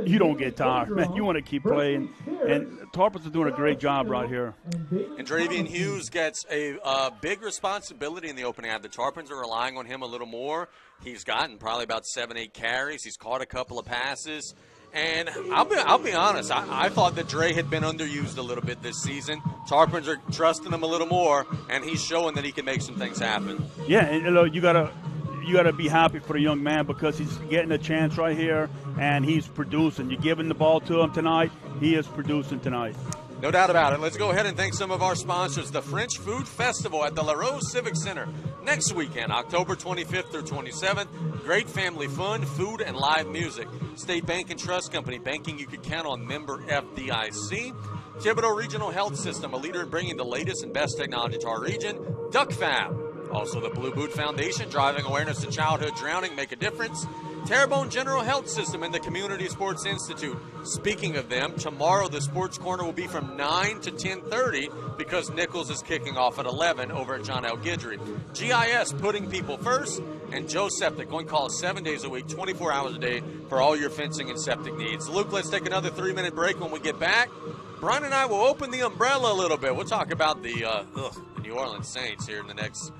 you don't get tired, man. You want to keep playing, and Tarpons are doing a great job right here. And Dravian Hughes gets a big responsibility in the opening half. The Tarpons are relying on him a little more. He's gotten probably about 7-8 carries. He's caught a couple of passes. And I'll be honest, I thought that Dre had been underused a little bit this season. Tarpons are trusting him a little more, and he's showing that he can make some things happen. Yeah, and look, you gotta be happy for the young man because he's getting a chance right here, and he's producing. You're giving the ball to him tonight. He is producing tonight. No doubt about it. Let's go ahead and thank some of our sponsors. The French Food Festival at the La Rose Civic Center next weekend, October 25th through 27th. Great family fun, food, and live music. State Bank and Trust Company, banking you can count on, member FDIC. Thibodeau Regional Health System, a leader in bringing the latest and best technology to our region. Duck Fab. Also the Blue Boot Foundation, driving awareness to childhood drowning, make a difference. Terrebonne General Health System and the Community Sports Institute. Speaking of them, tomorrow the Sports Corner will be from 9 to 10:30 because Nichols is kicking off at 11 over at John L. Guidry. GIS, putting people first, and Joe Septic, going to call us 7 days a week, 24 hours a day for all your fencing and septic needs. Luke, let's take another 3-minute break. When we get back, Brian and I will open the umbrella a little bit. We'll talk about the New Orleans Saints here in the next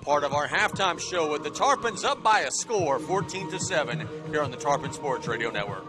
part of our halftime show with the Tarpons up by a score, 14-7, here on the Tarpon Sports Radio Network.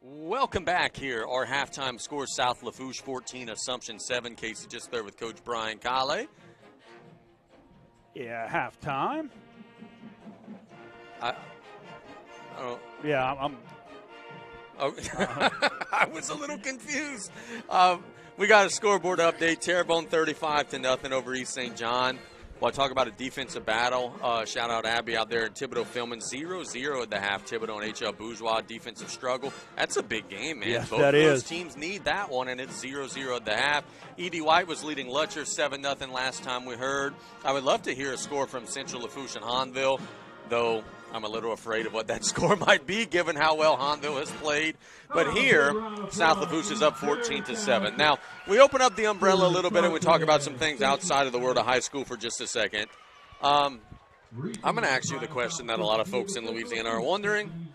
Welcome back here. Our halftime score, South Lafourche 14, Assumption 7. Casey GIsclair with Coach Brian Callais. Yeah, halftime. I'm I was a little confused. We got a scoreboard update. Terrebonne 35-0 over East St. John. Well, I talk about a defensive battle. Shout out Abby out there in Thibodaux filming 0-0 at the half. Thibodaux and H.L. Bourgeois defensive struggle. That's a big game, man. Yes, Both of those teams need that one, and it's 0-0 at the half. E.D. White was leading Lutcher 7-0 last time we heard. I would love to hear a score from Central Lafourche and Hahnville, though I'm a little afraid of what that score might be given how well Hahnville has played. But here, South Lafourche is up 14-7. Now, we open up the umbrella a little bit and we talk about some things outside of the world of high school for just a second. I'm going to ask you the question that a lot of folks in Louisiana are wondering.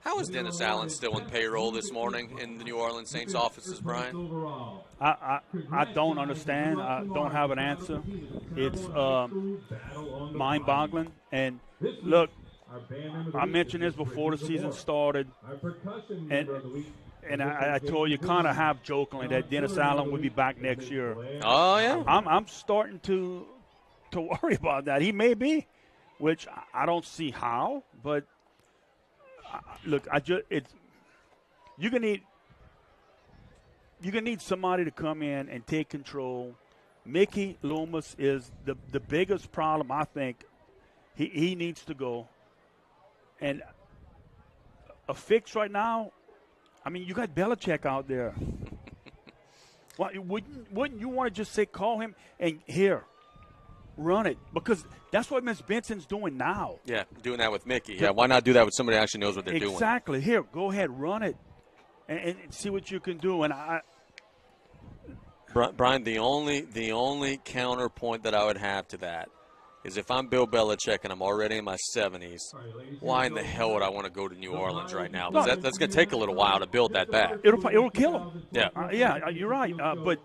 How is Dennis Allen still in payroll this morning in the New Orleans Saints offices, Brian? I don't understand. I don't have an answer. It's mind-boggling. And look, I mentioned this before the season started, and I told you kind of half jokingly that Dennis Allen would be back next year. Oh yeah, I'm starting to worry about that. He may be, which I don't see how. But look, you're gonna need somebody to come in and take control. Mickey Loomis is the biggest problem. I think he needs to go. And a fix right now, I mean, you got Belichick out there. Well, wouldn't you want to just say, call him and here, run it? Because that's what Ms. Benson's doing now. Yeah, doing that with Mickey. Yeah, why not do that with somebody who actually knows what they're doing? Exactly. Here, go ahead, run it and see what you can do. And Brian, the only counterpoint that I would have to that is if I'm Bill Belichick and I'm already in my 70s, why in the hell would I want to go to New Orleans right now? Because that's going to take a little while to build that back. It'll kill him. Yeah. You're right. But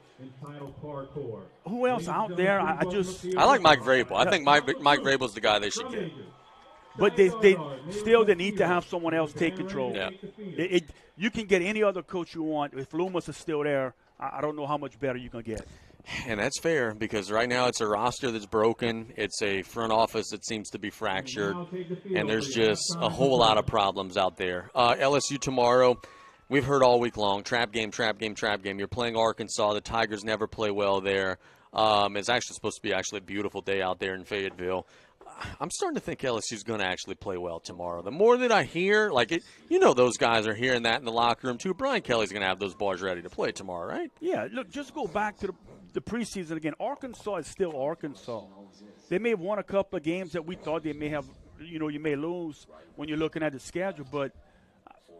who else out there? I like Mike Vrabel. I think Mike Vrabel's the guy they should get. But they need to have someone else take control. Yeah. You can get any other coach you want. If Loomis is still there, I don't know how much better you can get. And that's fair because right now it's a roster that's broken. It's a front office that seems to be fractured. And there's just a whole lot of problems out there. LSU tomorrow, we've heard all week long, trap game. You're playing Arkansas. The Tigers never play well there. It's actually supposed to be a beautiful day out there in Fayetteville. I'm starting to think LSU's going to actually play well tomorrow. The more that I hear, those guys are hearing that in the locker room too. Brian Kelly's going to have those boys ready to play tomorrow, right? Yeah, look, just go back to the preseason again. Arkansas is still Arkansas. They may have won a couple of games that we thought they may have, you may lose when you're looking at the schedule, but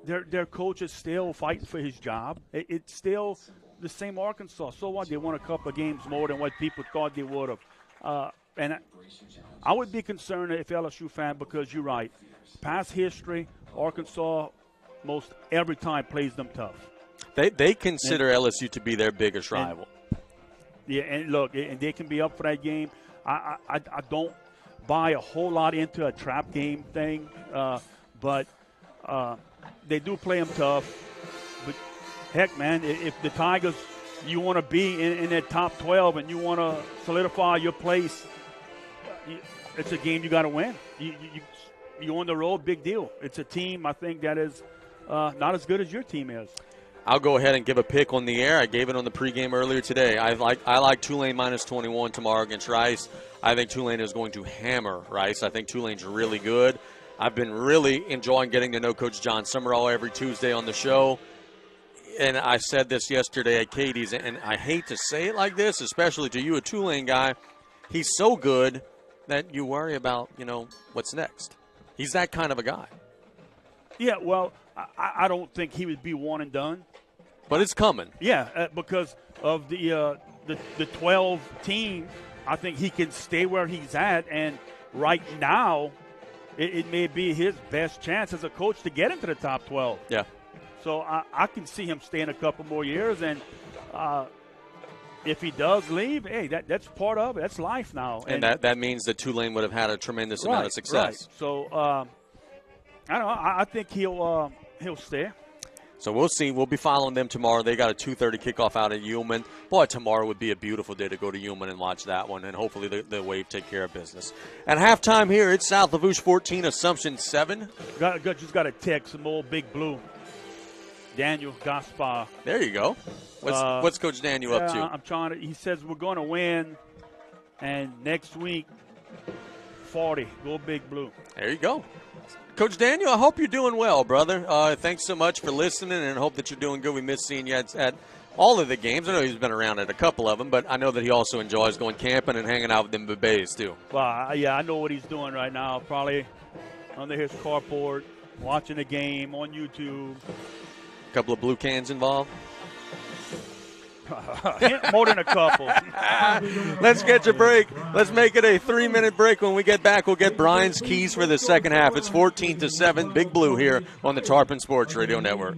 their coach is still fighting for his job. It's still the same Arkansas. So what? They won a couple of games more than what people thought they would have. And I would be concerned if LSU fan because you're right. Past history, Arkansas most every time plays them tough. They consider LSU to be their biggest rival. And look, and they can be up for that game. I don't buy a whole lot into a trap game thing, but they do play them tough. But heck, man, if the Tigers, you want to be in that top 12 and you want to solidify your place, it's a game you got to win. You on the road, big deal. It's a team, I think, that is not as good as your team is. I'll go ahead and give a pick on the air. I gave it on the pregame earlier today. I like Tulane minus 21 tomorrow against Rice. I think Tulane is going to hammer Rice. I think Tulane's really good. I've been really enjoying getting to know Coach John Summerall every Tuesday on the show. And I said this yesterday at Katie's, and I hate to say it like this, especially to you, a Tulane guy. He's so good that you worry about, what's next. He's that kind of a guy. Yeah, well, I don't think he would be one and done. But it's coming. Yeah, because of the 12 team, I think he can stay where he's at. And right now, it may be his best chance as a coach to get into the top 12. Yeah. So I can see him staying a couple more years. And if he does leave, hey, that's part of it. That's life now. And that means that Tulane would have had a tremendous amount of success. Right. So, I don't know. I think he'll stay. So we'll see. We'll be following them tomorrow. They got a 2:30 kickoff out at Uman. Boy, tomorrow would be a beautiful day to go to Uman and watch that one, and hopefully the Wave take care of business. At halftime here, it's South Lafourche 14, Assumption 7. Just got a text from old Big Blue. Daniel Gaspar. There you go. What's Coach Daniel up to? I'm trying to. He says we're going to win, and next week, 40. Go Big Blue. There you go. Coach Daniel, I hope you're doing well, brother. Thanks so much for listening, and I hope that you're doing good. We miss seeing you at all of the games. I know he's been around at a couple of them, but I know that he also enjoys going camping and hanging out with them bebés, too. Well, yeah, I know what he's doing right now. Probably under his carport, watching the game on YouTube. A couple of blue cans involved? More than a couple. Let's get your break. Let's make it a 3-minute break. When we get back, we'll get Brian's keys for the second half. It's 14-7, Big Blue here on the Tarpon Sports Radio Network.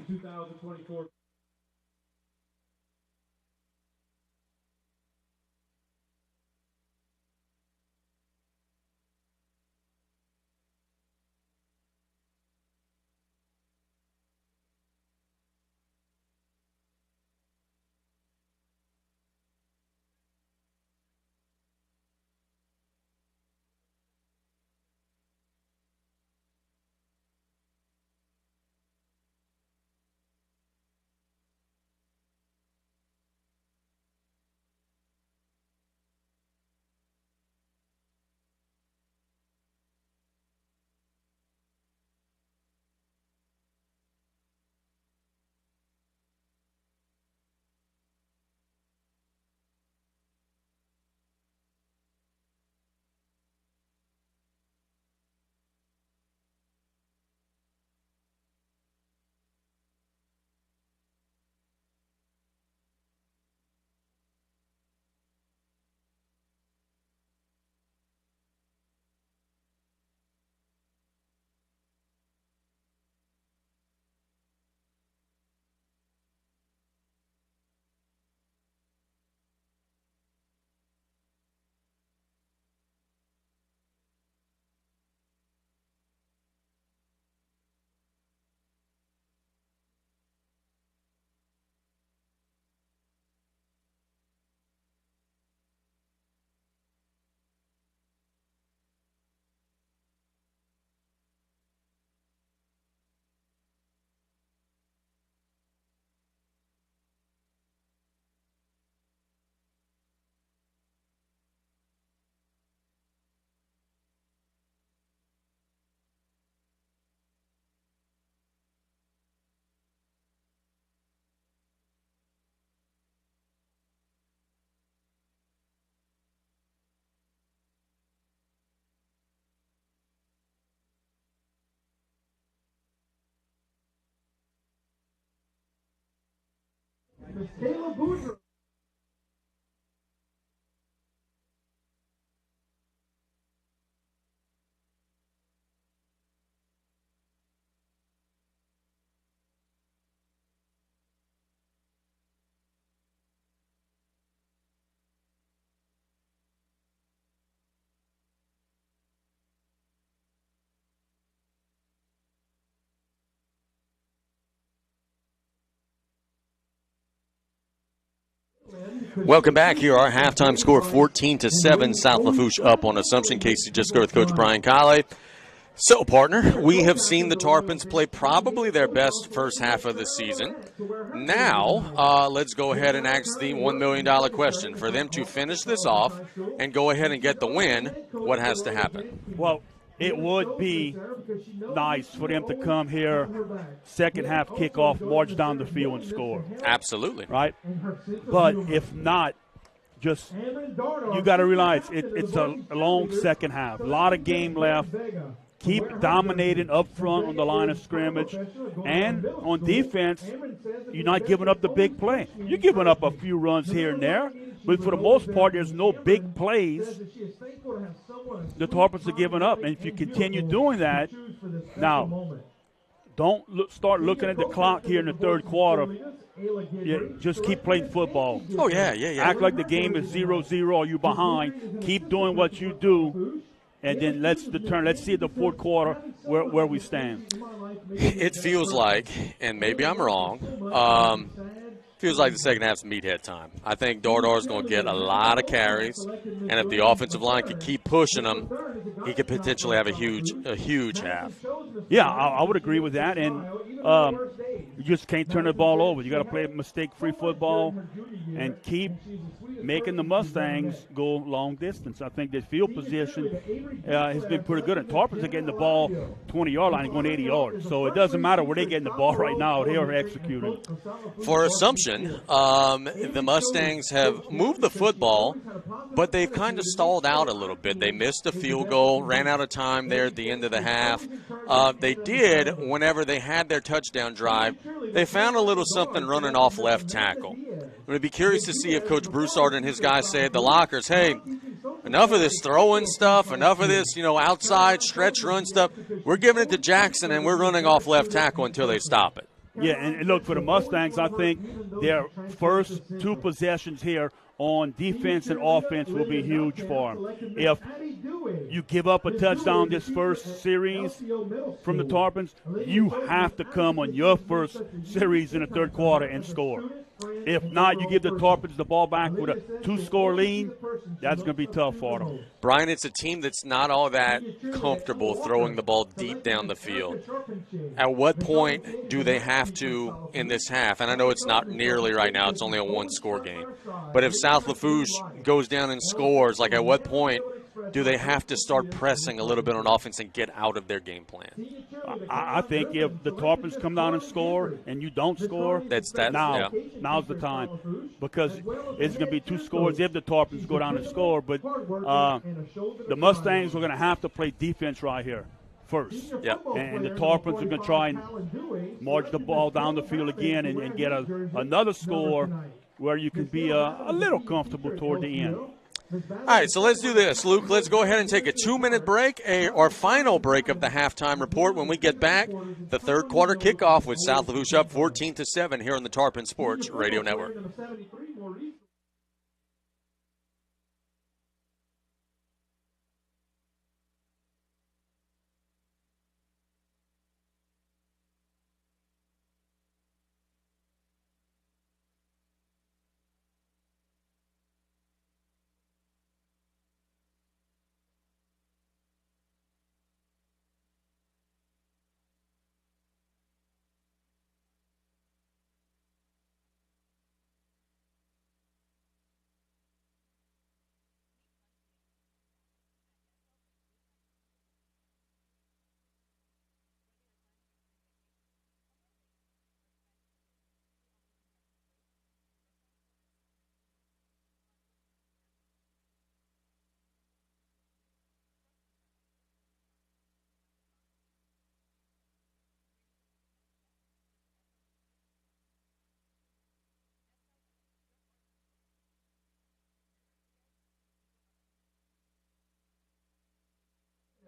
Welcome back. Here, our halftime score 14-7. South Lafourche up on Assumption. Casey Gisclair with Coach Brian Callais. So, partner, we have seen the Tarpons play probably their best first half of the season. Now, let's go ahead and ask the $1 million question. For them to finish this off and go ahead and get the win, what has to happen? Well, it would be nice for them to come here, second half kickoff, march down the field and score. Absolutely. Right? But if not, just you got to realize it's a long second half. A lot of game left. Keep dominating up front on the line of scrimmage. And on defense, you're not giving up the big play. You're giving up a few runs here and there. But for the most part, there's no big plays the Tarpons are giving up. And if you continue doing that, now, don't start looking at the clock here in the third quarter. Just keep playing football. Oh, yeah. Act like the game is 0-0 or you behind. Keep doing what you do. And then let's see in the fourth quarter where we stand. It feels like, and maybe I'm wrong, feels like the second half's meathead time. I think Dardar's going to get a lot of carries, and if the offensive line could keep pushing him, he could potentially have a huge half. Yeah, I would agree with that, and you just can't turn the ball over. You got to play mistake-free football and keep making the Mustangs go long distance. I think their field position has been pretty good. And Tarpons are getting the ball 20-yard line and going 80 yards. So it doesn't matter where they're getting the ball right now. They are executing. For Assumption, the Mustangs have moved the football, but they've kind of stalled out a little bit. They missed a field goal, ran out of time there at the end of the half. They did, whenever they had their touchdown drive, they found a little something running off left tackle. I'm going to be curious to see if Coach Broussard and his guys say at the lockers, hey, enough of this throwing stuff, enough of this, outside stretch run stuff. We're giving it to Jackson, and we're running off left tackle until they stop it. Yeah, and look, for the Mustangs, I think their first two possessions here on defense and offense will be huge for them. If you give up a touchdown this first series from the Tarpons, you have to come on your first series in the third quarter and score. If not, you give the Tarpons the ball back with a 2-score lead, that's going to be tough for them. Brian, it's a team that's not all that comfortable throwing the ball deep down the field. At what point do they have to in this half? And I know it's not nearly right now. It's only a 1-score game. But if South Lafourche goes down and scores, at what point do they have to start pressing a little bit on offense and get out of their game plan? I think if the Tarpons come down and score and you don't score, now's the time, because it's going to be 2 scores if the Tarpons go down and score. But the Mustangs are going to have to play defense right here first. Yep. And the Tarpons are going to try and march the ball down the field again and get another score where you can be a little comfortable toward the end. All right, so let's do this, Luke. Let's go ahead and take a 2-minute break, our final break of the halftime report. When we get back, the third quarter kickoff with South Lafourche up 14-7 here on the Tarpon Sports Radio Network.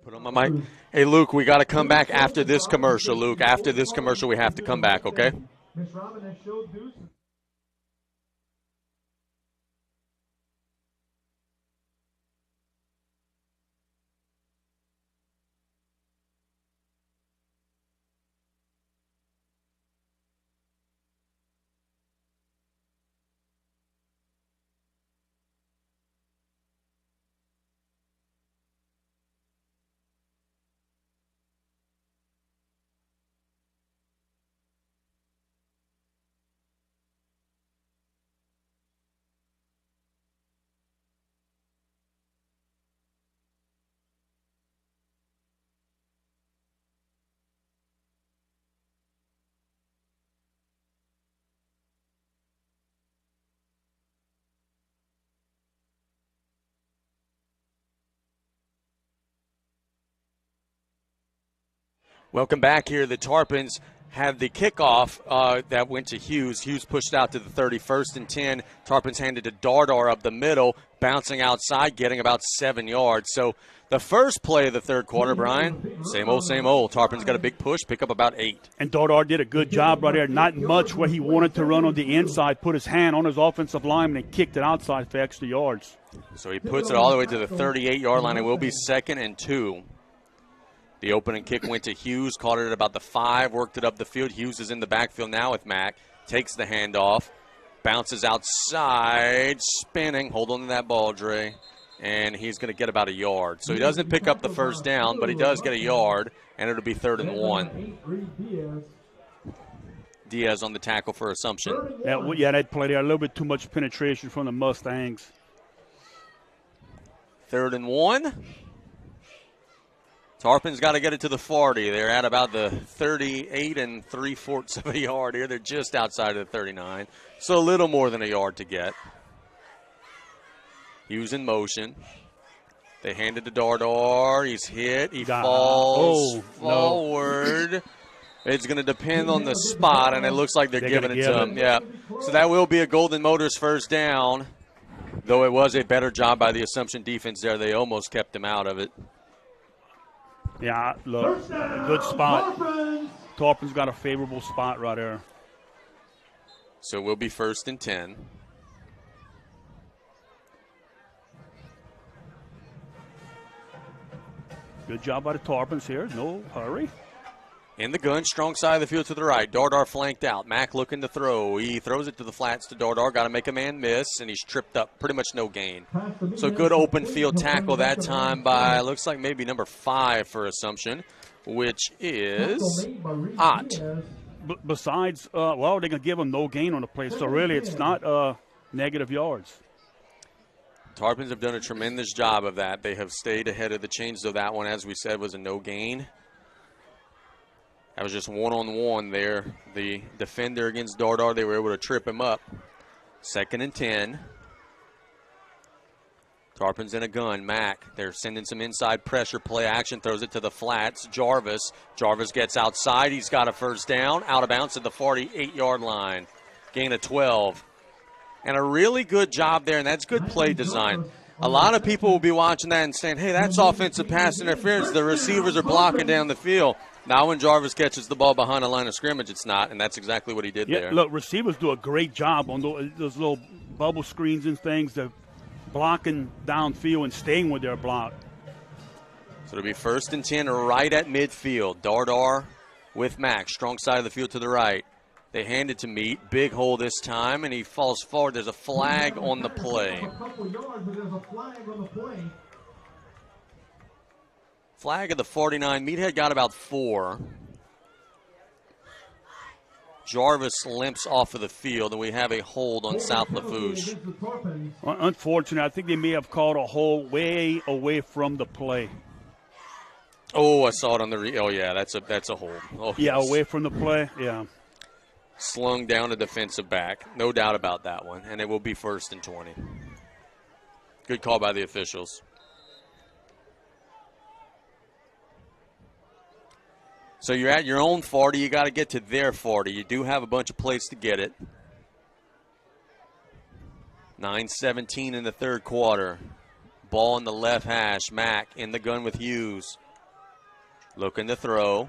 Put on my mic. Hey, Luke, we got to come back after this commercial, Luke. After this commercial, we have to come back, okay? Welcome back here. The Tarpons have the kickoff that went to Hughes. Hughes pushed out to the 31st and 10. Tarpons handed to Dardar up the middle, bouncing outside, getting about 7 yards. So the first play of the third quarter, Brian, same old, same old. Tarpons got a big push, pick up about 8. And Dardar did a good job right there. Not much where he wanted to run on the inside, put his hand on his offensive lineman and kicked it outside for extra yards. So he puts it all the way to the 38-yard line. It will be 2nd and 2. The opening kick went to Hughes, caught it at about the 5, worked it up the field. Hughes is in the backfield now with Mack, takes the handoff, bounces outside, spinning. Hold on to that ball, Dre. And he's going to get about a yard. So he doesn't pick up the first down, but he does get a yard, and it'll be 3rd and 1. Diaz on the tackle for Assumption. Yeah, that play there, a little bit too much penetration from the Mustangs. 3rd and 1. Tarpon's got to get it to the 40. They're at about the 38 3/4 of a yard here. They're just outside of the 39. So a little more than a yard to get. Hughes in motion. They hand it to Dardar. He's hit. He falls forward. No. It's going to depend on the spot, and it looks like they're giving it to him. Yeah. So that will be a Golden Motors first down, though it was a better job by the Assumption defense there. They almost kept him out of it. Yeah, look, good spot. Tarpon's got a favorable spot right there. So it will be 1st and 10. Good job by the Tarpons here. No hurry. In the gun, strong side of the field to the right. Dardar flanked out. Mack looking to throw. He throws it to the flats to Dardar. Got to make a man miss, and he's tripped up. Pretty much no gain. So good open field tackle that time by, looks like maybe number 5 for Assumption, which is Ott. Besides, well, they're going to give him no gain on the play, so really it's not negative yards. Tarpons have done a tremendous job of that. They have stayed ahead of the chains, though that one, as we said, was a no gain. That was just one-on-one there. The defender against Dardar, they were able to trip him up. 2nd and 10. Tarpon's in a gun. Mack, they're sending some inside pressure, play action, throws it to the flats. Jarvis gets outside. He's got a first down, out of bounds at the 48-yard line. Gain of 12. And a really good job there, and that's good play design. A lot of people will be watching that and saying, hey, that's offensive pass interference. The receivers are blocking down the field. Now when Jarvis catches the ball behind the line of scrimmage, it's not, and that's exactly what he did there. Look, receivers do a great job on those little bubble screens and things. They're blocking downfield and staying with their block. So it'll be 1st and 10 right at midfield. Dardar with Mack, strong side of the field to the right. They hand it to Meat. Big hole this time, and he falls forward. There's a flag on the play. Flag of the 49. Meathead got about 4. Jarvis limps off of the field, and we have a hold on South Lafourche. Unfortunately, I think they may have called a hold way away from the play. Oh, I saw it on the oh yeah, that's a hold. Oh, yeah, yes. Away from the play. Yeah. Slung down a defensive back. No doubt about that one. And it will be 1st and 20. Good call by the officials. So you're at your own 40. You got to get to their 40. You do have a bunch of plays to get it. 9:17 in the 3rd quarter. Ball in the left hash. Mack in the gun with Hughes. Looking to throw.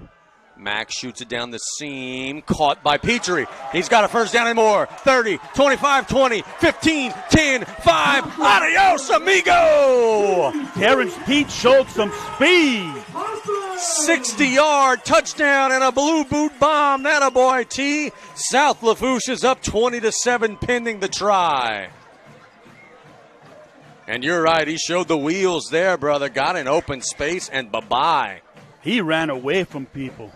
Mack shoots it down the seam. Caught by Petrie. He's got a first down and more. 30, 25, 20, 15, 10, 5. Adios, amigo! Terrence Pete showed some speed. 60-yard touchdown and a blue boot bomb. That a boy, T. South Lafourche is up 20-7 pending the try. And you're right. He showed the wheels there, brother. Got an open space and bye-bye. He ran away from people.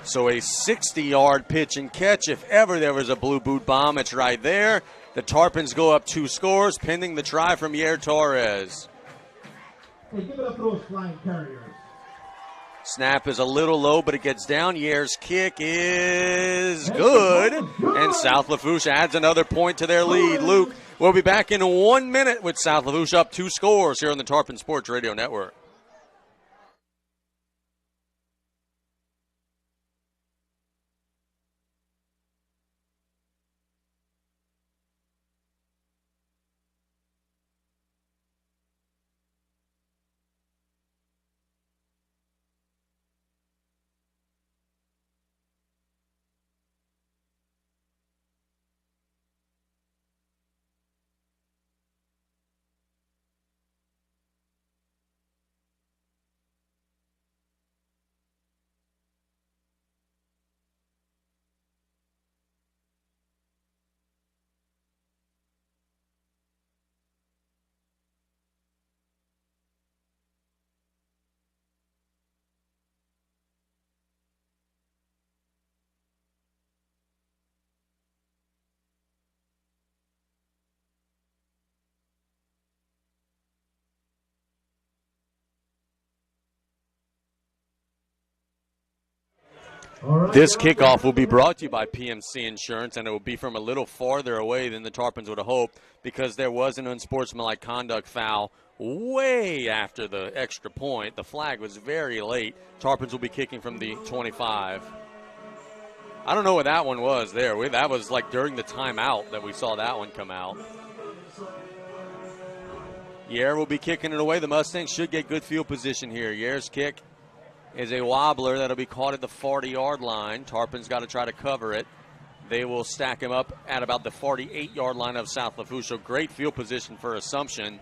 So a 60-yard pitch and catch. If ever there was a blue boot bomb, it's right there. The Tarpons go up 2 scores, pending the try from Yair Torres. Hey, give it up for those flying carriers. Snap is a little low, but it gets down. Yair's kick is good. And South Lafourche adds another point to their lead. Luke, we'll be back in 1 minute with South Lafourche up 2 scores here on the Tarpon Sports Radio Network. This kickoff will be brought to you by PMC Insurance, and it will be from a little farther away than the Tarpons would have hoped because there was an unsportsmanlike conduct foul way after the extra point. The flag was very late. Tarpons will be kicking from the 25. I don't know what that one was there. That was like during the timeout that we saw that one come out. Yair will be kicking it away. The Mustangs should get good field position here. Yair's kick is a wobbler that'll be caught at the 40-yard line. Tarpon's got to try to cover it. They will stack him up at about the 48-yard line of South Lafourche. So great field position for Assumption,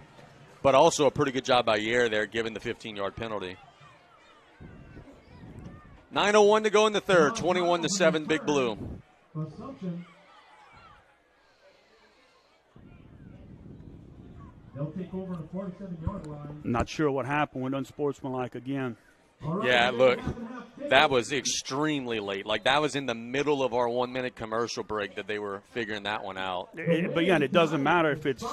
but also a pretty good job by Yair there, given the 15-yard penalty. 9:01 to go in the third. 21-7, Big Blue. Assumption. They'll take over the 47-yard line. Not sure what happened with unsportsmanlike again. Yeah, look, that was extremely late. Like, that was in the middle of our 1-minute commercial break that they were figuring that one out. But, again, it doesn't matter if it's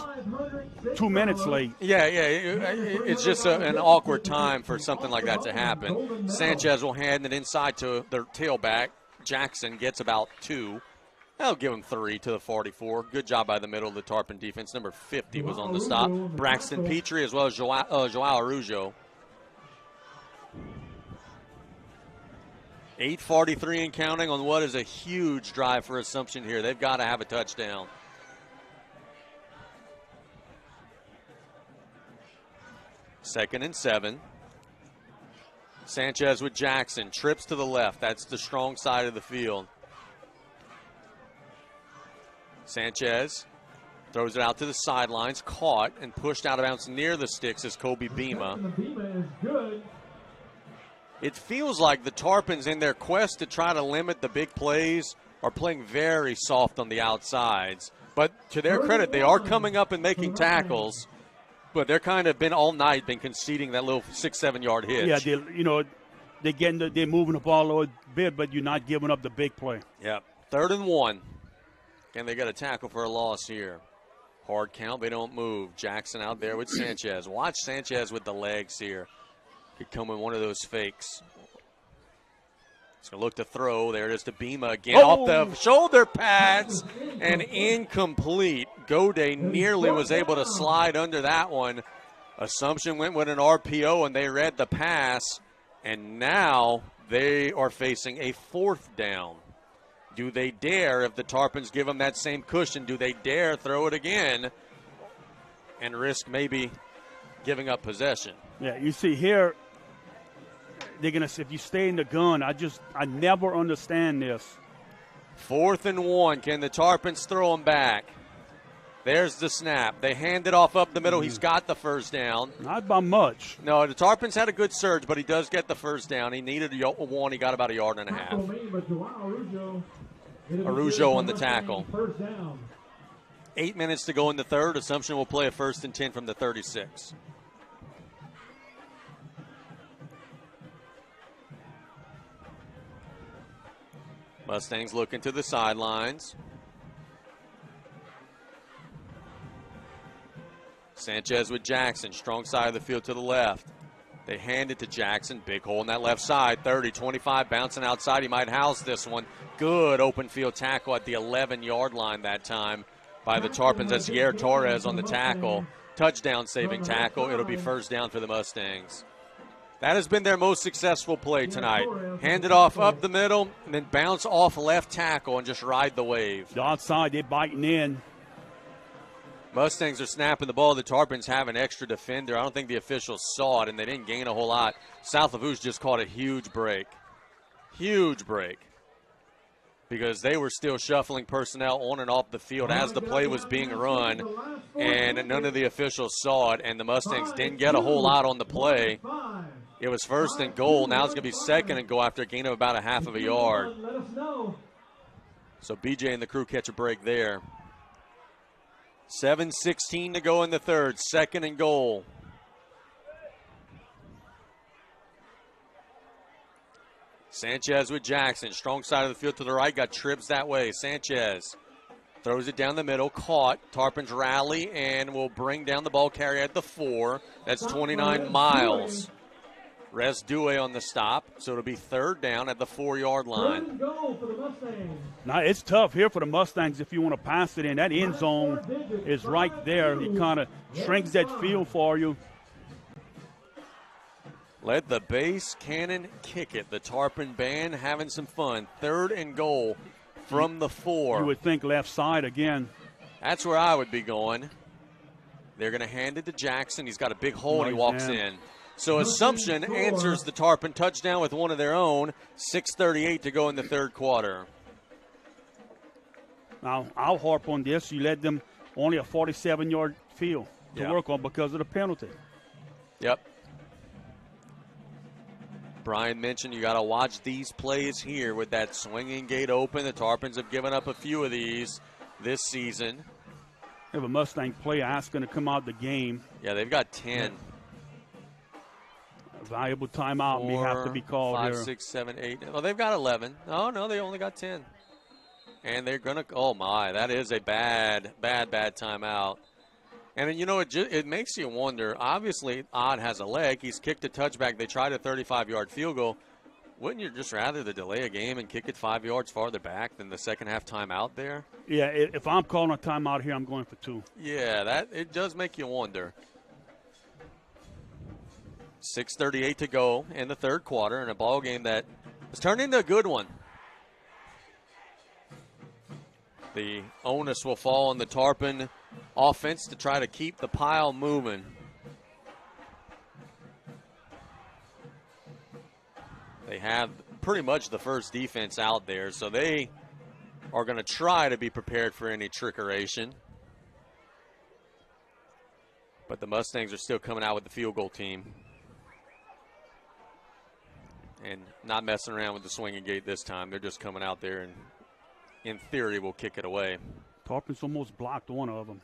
2 minutes late. Yeah, it's just an awkward time for something like that to happen. Sanchez will hand it inside to their tailback. Jackson gets about 2. They'll give him 3 to the 44. Good job by the middle of the Tarpon defense. Number 50 was on the stop. Braxton Petrie as well as Joao Arujo. 8:43 and counting on what is a huge drive for Assumption here. They've got to have a touchdown. Second and 7. Sanchez with Jackson. Trips to the left. That's the strong side of the field. Sanchez throws it out to the sidelines. Caught and pushed out of bounds near the sticks is Kobe Bima. Bima is good. It feels like the Tarpons, in their quest to try to limit the big plays, are playing very soft on the outsides. But to their credit, they are coming up and making tackles. But they're kind of been all night been conceding that little 6-7 yard hitch. Yeah, they're moving the ball a little bit, but you're not giving up the big play. Yep. 3rd and 1. And they got a tackle for a loss here. Hard count, they don't move. Jackson out there with Sanchez. Watch Sanchez with the legs here. Could come in one of those fakes. He's going to look to throw. There it is to Bima again. Off the shoulder pads and incomplete. Gode nearly was able to slide under that one. Assumption went with an RPO, and they read the pass. And now they are facing a 4th down. Do they dare, if the Tarpons give them that same cushion, do they dare throw it again and risk maybe giving up possession? Yeah, you see here, they're going to say, if you stay in the gun, I never understand this. 4th and 1. Can the Tarpons throw them back? There's the snap. They hand it off up the middle. He's got the first down. Not by much. No, the Tarpons had a good surge, but he does get the first down. He needed a 1. He got about 1.5 yards. Arujo on the tackle. 8 minutes to go in the third. Assumption will play a 1st and 10 from the 36. Mustangs looking to the sidelines. Sanchez with Jackson, strong side of the field to the left. They hand it to Jackson, big hole in that left side, 30, 25, bouncing outside. He might house this one. Good open field tackle at the 11-yard line that time by the Tarpons. That's Yair Torres on the tackle. Touchdown saving tackle. It'll be 1st down for the Mustangs. That has been their most successful play tonight. Hand it off up the middle and then bounce off left tackle and just ride the wave. The outside, they're biting in. Mustangs are snapping the ball. The Tarpons have an extra defender. I don't think the officials saw it, and they didn't gain a whole lot. South Lafourche just caught a huge break. Huge break. Because they were still shuffling personnel on and off the field as the play was being run, and none of the officials saw it, and the Mustangs didn't get a whole lot on the play. It was 1st and goal. Now it's going to be 2nd and goal after a gain of about 1/2 yard. So BJ and the crew catch a break there. 7:16 to go in the third. 2nd and goal. Sanchez with Jackson. Strong side of the field to the right. Got trips that way. Sanchez throws it down the middle. Caught. Tarpons rally and will bring down the ball carrier at the 4. That's 29 Miles. Resdue on the stop, so it'll be third down at the 4-yard line. Third and goal for the Mustangs. Now, it's tough here for the Mustangs if you want to pass it in. That end zone is right there. He kind of shrinks that field for you. Let the bass cannon kick it. The Tarpon band having some fun. Third and goal from the 4. You would think left side again. That's where I would be going. They're going to hand it to Jackson. He's got a big hole and he walks in. So Assumption answers the Tarpon touchdown with one of their own. 6:38 to go in the third quarter. Now, I'll harp on this. You led them only a 47-yard field to work on because of the penalty. Yep. Brian mentioned you got to watch these plays here with that swinging gate open. The Tarpons have given up a few of these this season. They have a Mustang player asking to come out of the game. Yeah, they've got 10. A valuable timeout may have to be called 5, here. 6, 7, 8. Oh, they've got 11. Oh, no, they only got 10. And they're going to, oh, my, that is a bad timeout. And then, you know, it makes you wonder. Obviously, Odd has a leg. He's kicked a touchback. They tried a 35-yard field goal. Wouldn't you just rather to delay a game and kick it 5 yards farther back than the second half timeout there? Yeah, if I'm calling a timeout here, I'm going for 2. Yeah, it does make you wonder. 6:38 to go in the third quarter in a ball game that has turned into a good one. The onus will fall on the Tarpon offense to try to keep the pile moving. They have pretty much the first defense out there, so they are going to try to be prepared for any trickeration. But the Mustangs are still coming out with the field goal team. And not messing around with the swinging gate this time. They're just coming out there and, in theory, will kick it away. Tarpon's almost blocked one of them.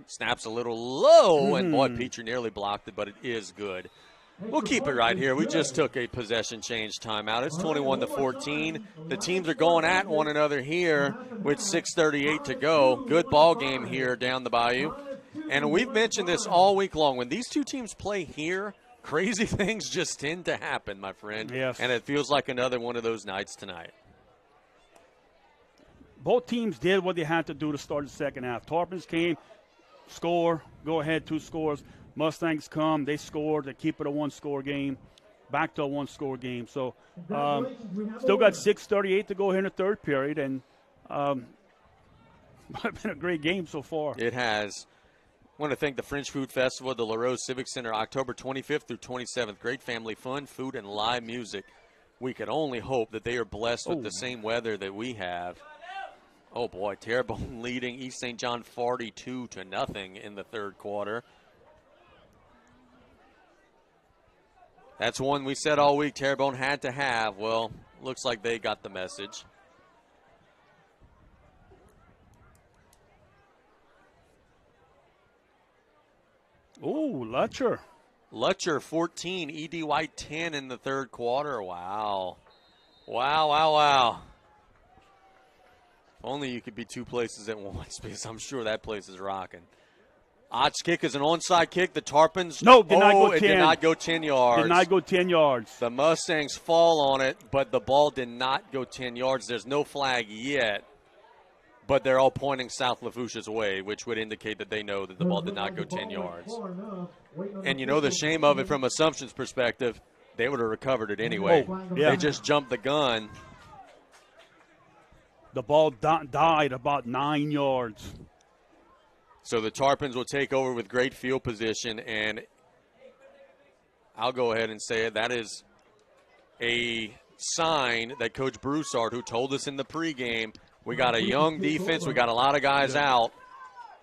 Snaps a little low, and boy, Petrie nearly blocked it, but it is good. We'll keep it right here. We just took a possession change timeout. It's 21-14. The teams are going at one another here with 6:38 to go. Good ball game here down the bayou. And we've mentioned this all week long. When these two teams play here, crazy things just tend to happen, my friend. Yes. And it feels like another one of those nights tonight. Both teams did what they had to do to start the second half. Tarpons came, score, go ahead, 2 scores. Mustangs come, they scored, they keep it a 1-score game, back to a 1-score game. So still got 6:38 to go here in the third period, and it's been a great game so far. It has. I want to thank the French Food Festival at the LaRose Civic Center, October 25th through 27th. Great family fun, food, and live music. We can only hope that they are blessed with the same weather that we have. Oh, boy, Terrebonne leading East St. John 42-0 in the third quarter. That's one we said all week Terrebonne had to have. Well, looks like they got the message. Oh, Lutcher. Lutcher 14, E.D. White 10 in the third quarter. Wow. Wow. If only you could be two places at once, because I'm sure that place is rocking. Odd's kick is an onside kick. The Tarpons. Did not go 10. It did not go 10 yards. Did not go 10 yards. The Mustangs fall on it, but the ball did not go 10 yards. There's no flag yet, but they're all pointing South Lafourche's way, which would indicate that they know that the ball did not go 10 yards. And you know the shame of it from Assumption's perspective, they would have recovered it anyway. They just jumped the gun. The ball died about 9 yards. So the Tarpons will take over with great field position, and I'll go ahead and say it. That is a sign that Coach Broussard, who told us in the pregame, we got a young defense, we got a lot of guys out.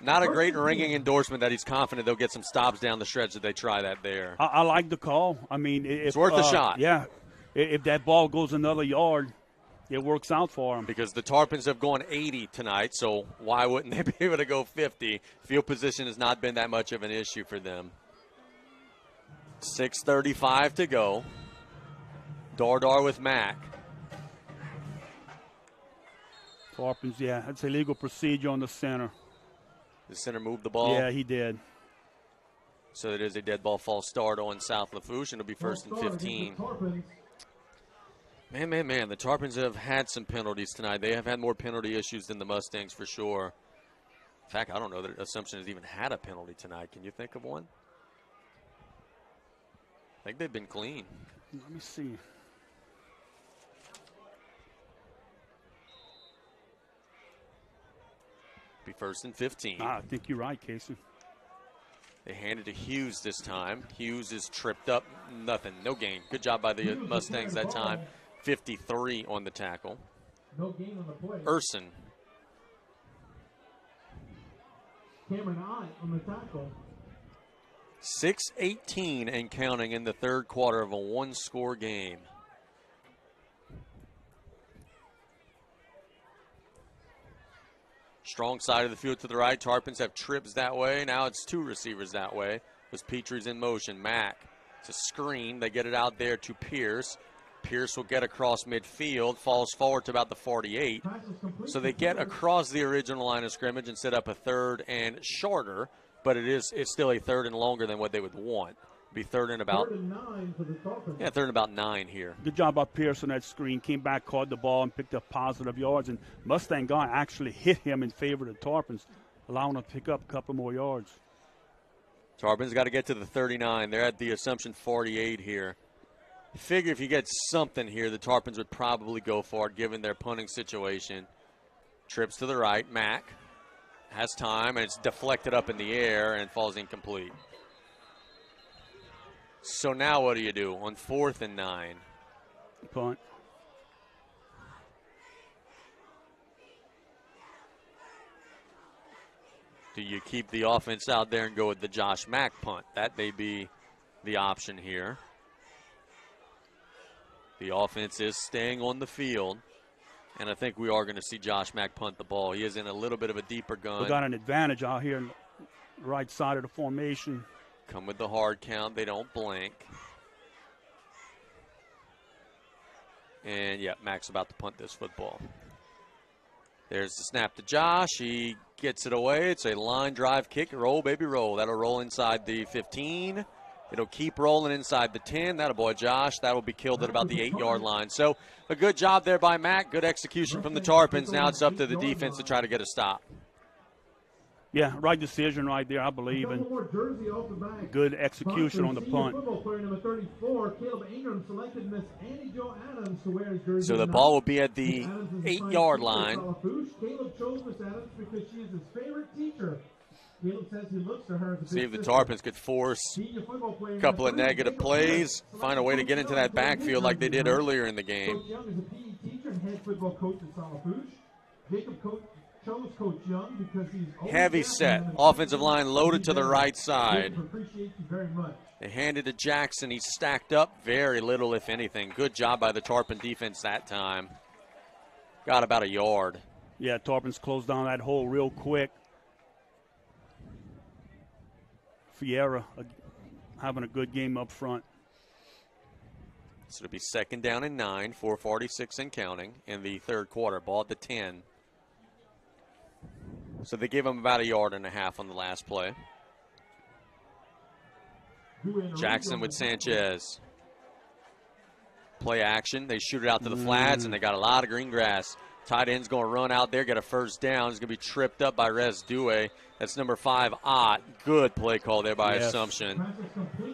Not a great ringing endorsement that he's confident they'll get some stops down the stretch if they try that there. I like the call. I mean, it's worth a shot. Yeah, if that ball goes another yard, it works out for them. Because the Tarpons have gone 80 tonight, so why wouldn't they be able to go 50? Field position has not been that much of an issue for them. 6:35 to go. Dardar with Mack. Tarpons, yeah, that's illegal procedure on the center. The center moved the ball? Yeah, he did. So it is a dead ball false start on South Lafourche, and it'll be first and 15. Man, the Tarpons have had some penalties tonight. They have had more penalty issues than the Mustangs for sure. In fact, I don't know that Assumption has even had a penalty tonight. Can you think of one? I think they've been clean. Let me see. Be first and 15. I think you're right, Casey. They hand it to Hughes this time. Hughes is tripped up. Nothing. No gain. Good job by the Mustangs that time. 53 on the tackle. No gain on the play. Urson. Cameron Ott on the tackle. 6:18 and counting in the third quarter of a one-score game. Strong side of the field to the right. Tarpons have trips that way. Now it's two receivers that way. As Petrie's in motion. Mack. It's a screen. They get it out there to Pierce. Pierce will get across midfield, falls forward to about the 48. So they get across the original line of scrimmage and set up a third and shorter, but it's still a third and longer than what they would want. Be third and about 9 for the Tarpons. third and about 9 here. Good job by Pierce on that screen. Came back, caught the ball, and picked up positive yards. And Mustang guy actually hit him in favor of the Tarpons, allowing him to pick up a couple more yards. Tarpons got to get to the 39. They're at the Assumption 48 here. Figure if you get something here, the Tarpons would probably go for it, given their punting situation. Trips to the right. Mack has time, and it's deflected up in the air and falls incomplete. So now what do you do on 4th and 9? Punt. Do you keep the offense out there and go with the Josh Mack punt? That may be the option here. The offense is staying on the field, and I think we are going to see Josh Mack punt the ball. He is in a little bit of a deeper gun. We got an advantage out here on the right side of the formation. Come with the hard count. They don't blink. And, yeah, Mack's about to punt this football. There's the snap to Josh. He gets it away. It's a line drive kick. Roll, baby, roll. That'll roll inside the 15. It'll keep rolling inside the 10. That'll boy Josh. That'll be killed at about the 8-yard line. So a good job there by Mack. Good execution from the Tarpons. Now it's up to the defense to try to get a stop. Yeah, right decision right there, I believe. And good execution on the punt. So the ball will be at the 8-yard line. Caleb chose Miss Adams because she is his favorite teacher. Caleb says he looks to her as a See if the Tarpons could force a couple of negative plays, find a way to get into that backfield like they did earlier in the game. Coach Young is a PE teacher and head football coach at Lafourche. Jacob chose Coach Young because he's heavy set. Offensive line loaded to the right side. Appreciate you very much. They handed to Jackson. He's stacked up very little, if anything. Good job by the Tarpon defense that time. Got about a yard. Yeah, Tarpons closed down that hole real quick. Fiera having a good game up front. So it'll be 2nd down and 9, 4:46 and counting in the third quarter. Ball at the 10. So they give him about a yard and a half on the last play. Jackson with Sanchez. Play action. They shoot it out to the flats, and they got a lot of green grass. Tight end's going to run out there, get a first down. He's going to be tripped up by Rez Due. That's number 5, Ott. Good play call there by Assumption.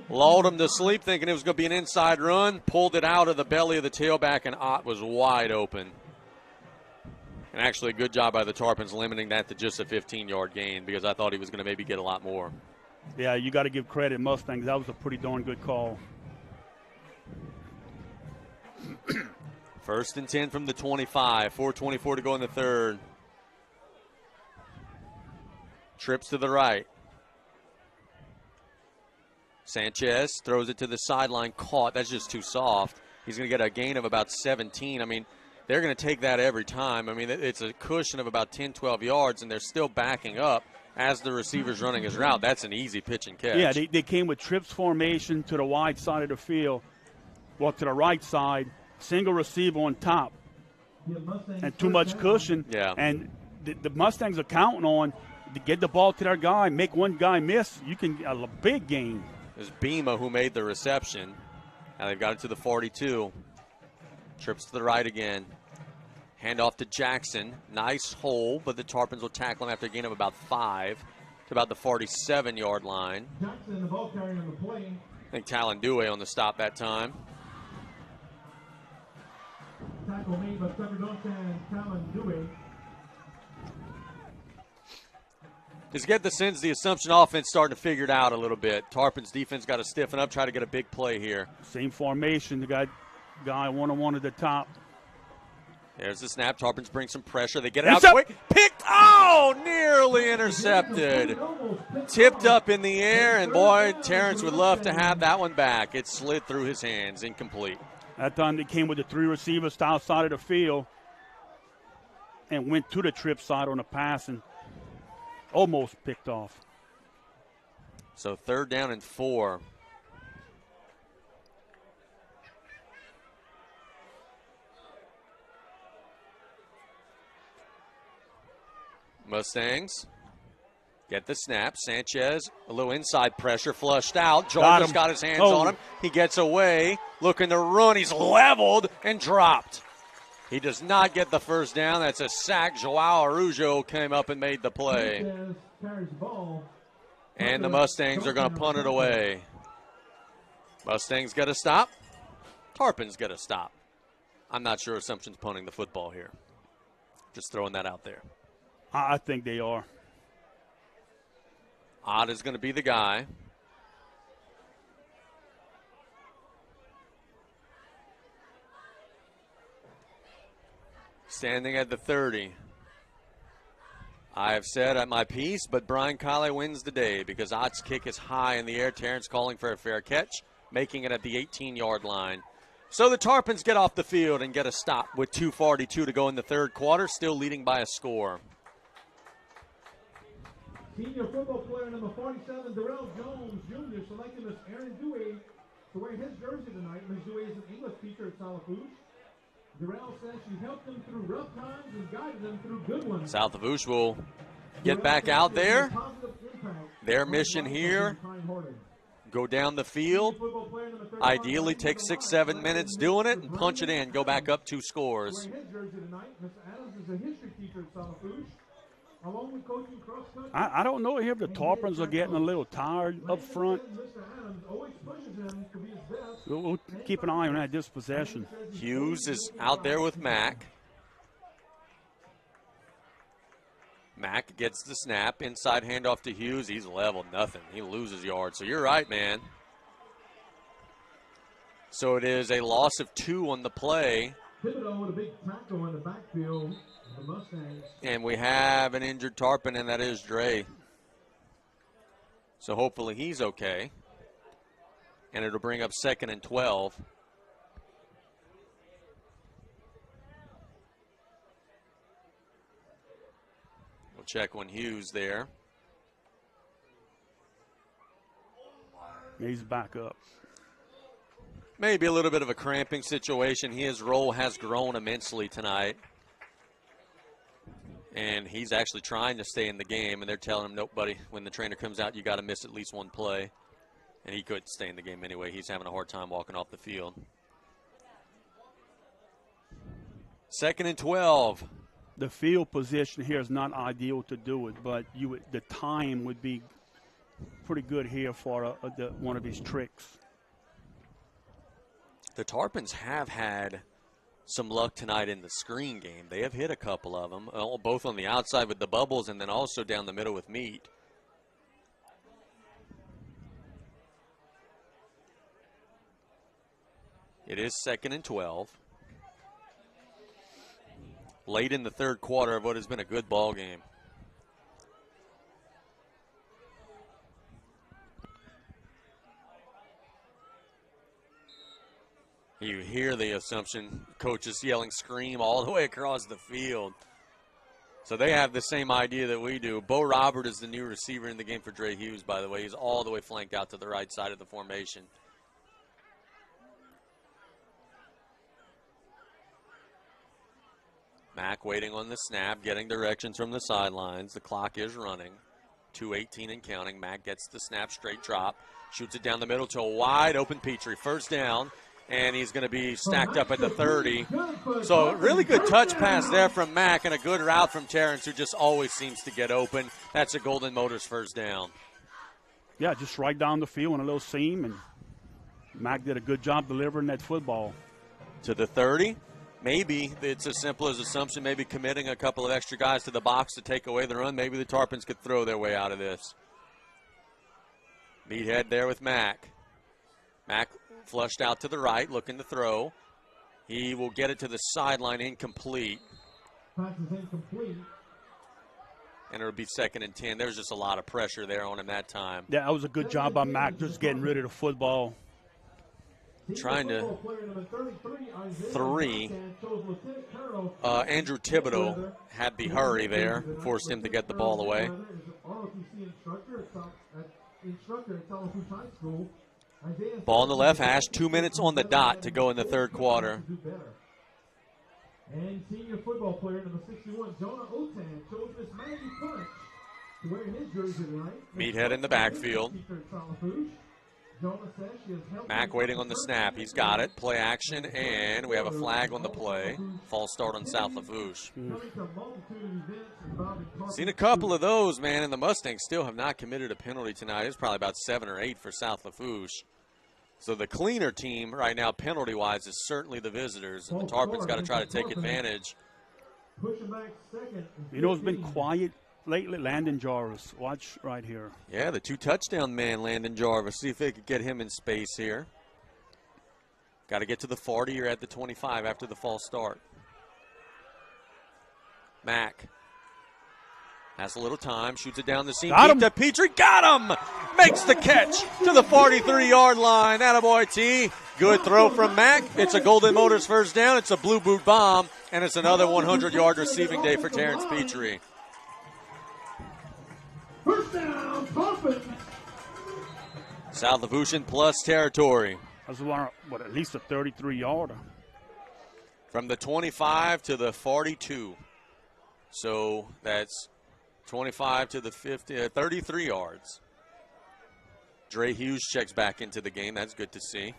Lulled him to sleep thinking it was going to be an inside run. Pulled it out of the belly of the tailback, and Ott was wide open. And actually a good job by the Tarpons limiting that to just a 15-yard gain because I thought he was going to maybe get a lot more. Yeah, you got to give credit Mustangs. That was a pretty darn good call. 1st and 10 from the 25. 4:24 to go in the third. Trips to the right. Sanchez throws it to the sideline. Caught. That's just too soft. He's going to get a gain of about 17. I mean, they're going to take that every time. I mean, it's a cushion of about 10, 12 yards, and they're still backing up as the receiver's running his route. That's an easy pitch and catch. Yeah, they came with trips formation to the wide side of the field. Well, to the right side. Single receiver on top and too much cushion. Yeah. And the Mustangs are counting on get the ball to their guy, make one guy miss, you can get a big gain. It was Bima who made the reception. Now they've got it to the 42. Trips to the right again. Hand off to Jackson. Nice hole, but the Tarpons will tackle him after a gain of about 5 to about the 47-yard line. Jackson, the ball carrier on the play. I think Talon Dewey on the stop that time. Tackle made by Trevor Duncan and Talon Dewey. Just get the sense the Assumption offense starting to figure it out a little bit. Tarpon's defense got to stiffen up, try to get a big play here. Same formation. The guy one-on-one at the top. There's the snap. Tarpons bring some pressure. They get it out quick. Picked. Oh, nearly intercepted. Tipped up in the air, and boy, Terrence would love to have that one back. It slid through his hands. Incomplete. That time they came with the 3 receivers to outside of the field and went to the trip side on a pass and almost picked off. So 3rd down and 4. Mustangs get the snap. Sanchez, a little inside pressure, flushed out. Jordan's got his hands on him. He gets away, looking to run. He's leveled and dropped. He does not get the first down. That's a sack. Joao Arujo came up and made the play. And the Mustangs are going to punt it away. Mustangs got to stop. Tarpons got to stop. I'm not sure Assumption's punting the football here. Just throwing that out there. I think they are. Ott is going to be the guy. Standing at the 30. I have said at my piece, but Brian Callais wins the day because Ott's kick is high in the air. Terrence calling for a fair catch, making it at the 18-yard line. So the Tarpons get off the field and get a stop with 2:42 to go in the 3rd quarter, still leading by a score. Senior football player number 47, Darrell Jones Jr., selected as Aaron Dewey to wear his jersey tonight. Ms. Dewey is an English teacher at Lafourche. Darrell says she helped them through rough times and guided them through good ones. South Lafourche will get back out there. Their mission here, go down the field, ideally take 6-7 minutes doing it and punch it in, go back up 2 scores. I don't know if the Tarpons are getting a little tired up front. We'll keep an eye on that dispossession. Hughes is out there with Mack. Mack gets the snap. Inside handoff to Hughes. He's leveled. Nothing. He loses yards. So you're right, man. So it is a loss of 2 on the play. Thibodeau with a big tackle in the backfield. The Mustangs. And we have an injured Tarpon, and that is Dre. So hopefully he's okay. And it'll bring up 2nd and 12. We'll check on Hughes there. He's back up. Maybe a little bit of a cramping situation. His role has grown immensely tonight. And he's actually trying to stay in the game, and they're telling him, nope, buddy, when the trainer comes out, you got to miss at least 1 play. And he couldn't stay in the game anyway. He's having a hard time walking off the field. 2nd and 12. The field position here is not ideal to do it, but the time would be pretty good here for one of his tricks. The Tarpons have had some luck tonight in the screen game. They have hit a couple of them, both on the outside with the bubbles and then also down the middle with meat. It is 2nd and 12. Late in the 3rd quarter of what has been a good ball game. You hear the Assumption coaches yelling scream all the way across the field. So they have the same idea that we do. Bo Robert is the new receiver in the game for Dre Hughes, by the way. He's all the way flanked out to the right side of the formation. Mack waiting on the snap, getting directions from the sidelines. The clock is running. 2:18 and counting. Mack gets the snap, straight drop, shoots it down the middle to a wide open Petrie. First down, and he's going to be stacked up at the 30. So really good touch pass there from Mack and a good route from Terrence, who just always seems to get open. That's a Golden Motors first down. Yeah, just right down the field in a little seam, and Mack did a good job delivering that football. To the 30. Maybe it's as simple as assumption, maybe committing a couple of extra guys to the box to take away the run. Maybe the Tarpons could throw their way out of this. Meathead there with Mack. Mack flushed out to the right, looking to throw. He will get it to the sideline, incomplete. Pass is incomplete. And it'll be 2nd and 10. There's just a lot of pressure there on him that time. Yeah, that was a good job by Mack, just getting rid of the football. Trying to Andrew Thibodeau had the hurry there, forced him to get the ball away. Ball on the left hash, 2 minutes on the dot to go in the third quarter. And senior football player number 61, Jonah Otan, shows this mighty punch to wear his jersey tonight. Meathead in the backfield. Mack waiting on the snap. He's got it. Play action, and we have a flag on the play. False start on South Lafourche. Seen a couple of those, man, and the Mustangs still have not committed a penalty tonight. It's probably about 7 or 8 for South Lafourche. So the cleaner team right now, penalty-wise, is certainly the visitors. And the Tarpons got to try to take advantage. You know, it's been quiet lately. Landon Jarvis, watch right here. Yeah, the 2-touchdown man, Landon Jarvis. See if they could get him in space here. Got to get to the 40 or at the 25 after the false start. Mack has a little time, shoots it down the seam. Got him. To Petrie, got him! Makes the catch to the 43-yard line. Attaboy T. Good throw from Mack. It's a Golden Motors first down. It's a blue boot bomb, and it's another 100-yard receiving day for Terrence Petrie. First down, Tarpons. South Lafourche plus territory. That's at least a 33-yarder. From the 25 to the 42. So that's 25 to the 50, 33 yards. Dre Hughes checks back into the game. That's good to see.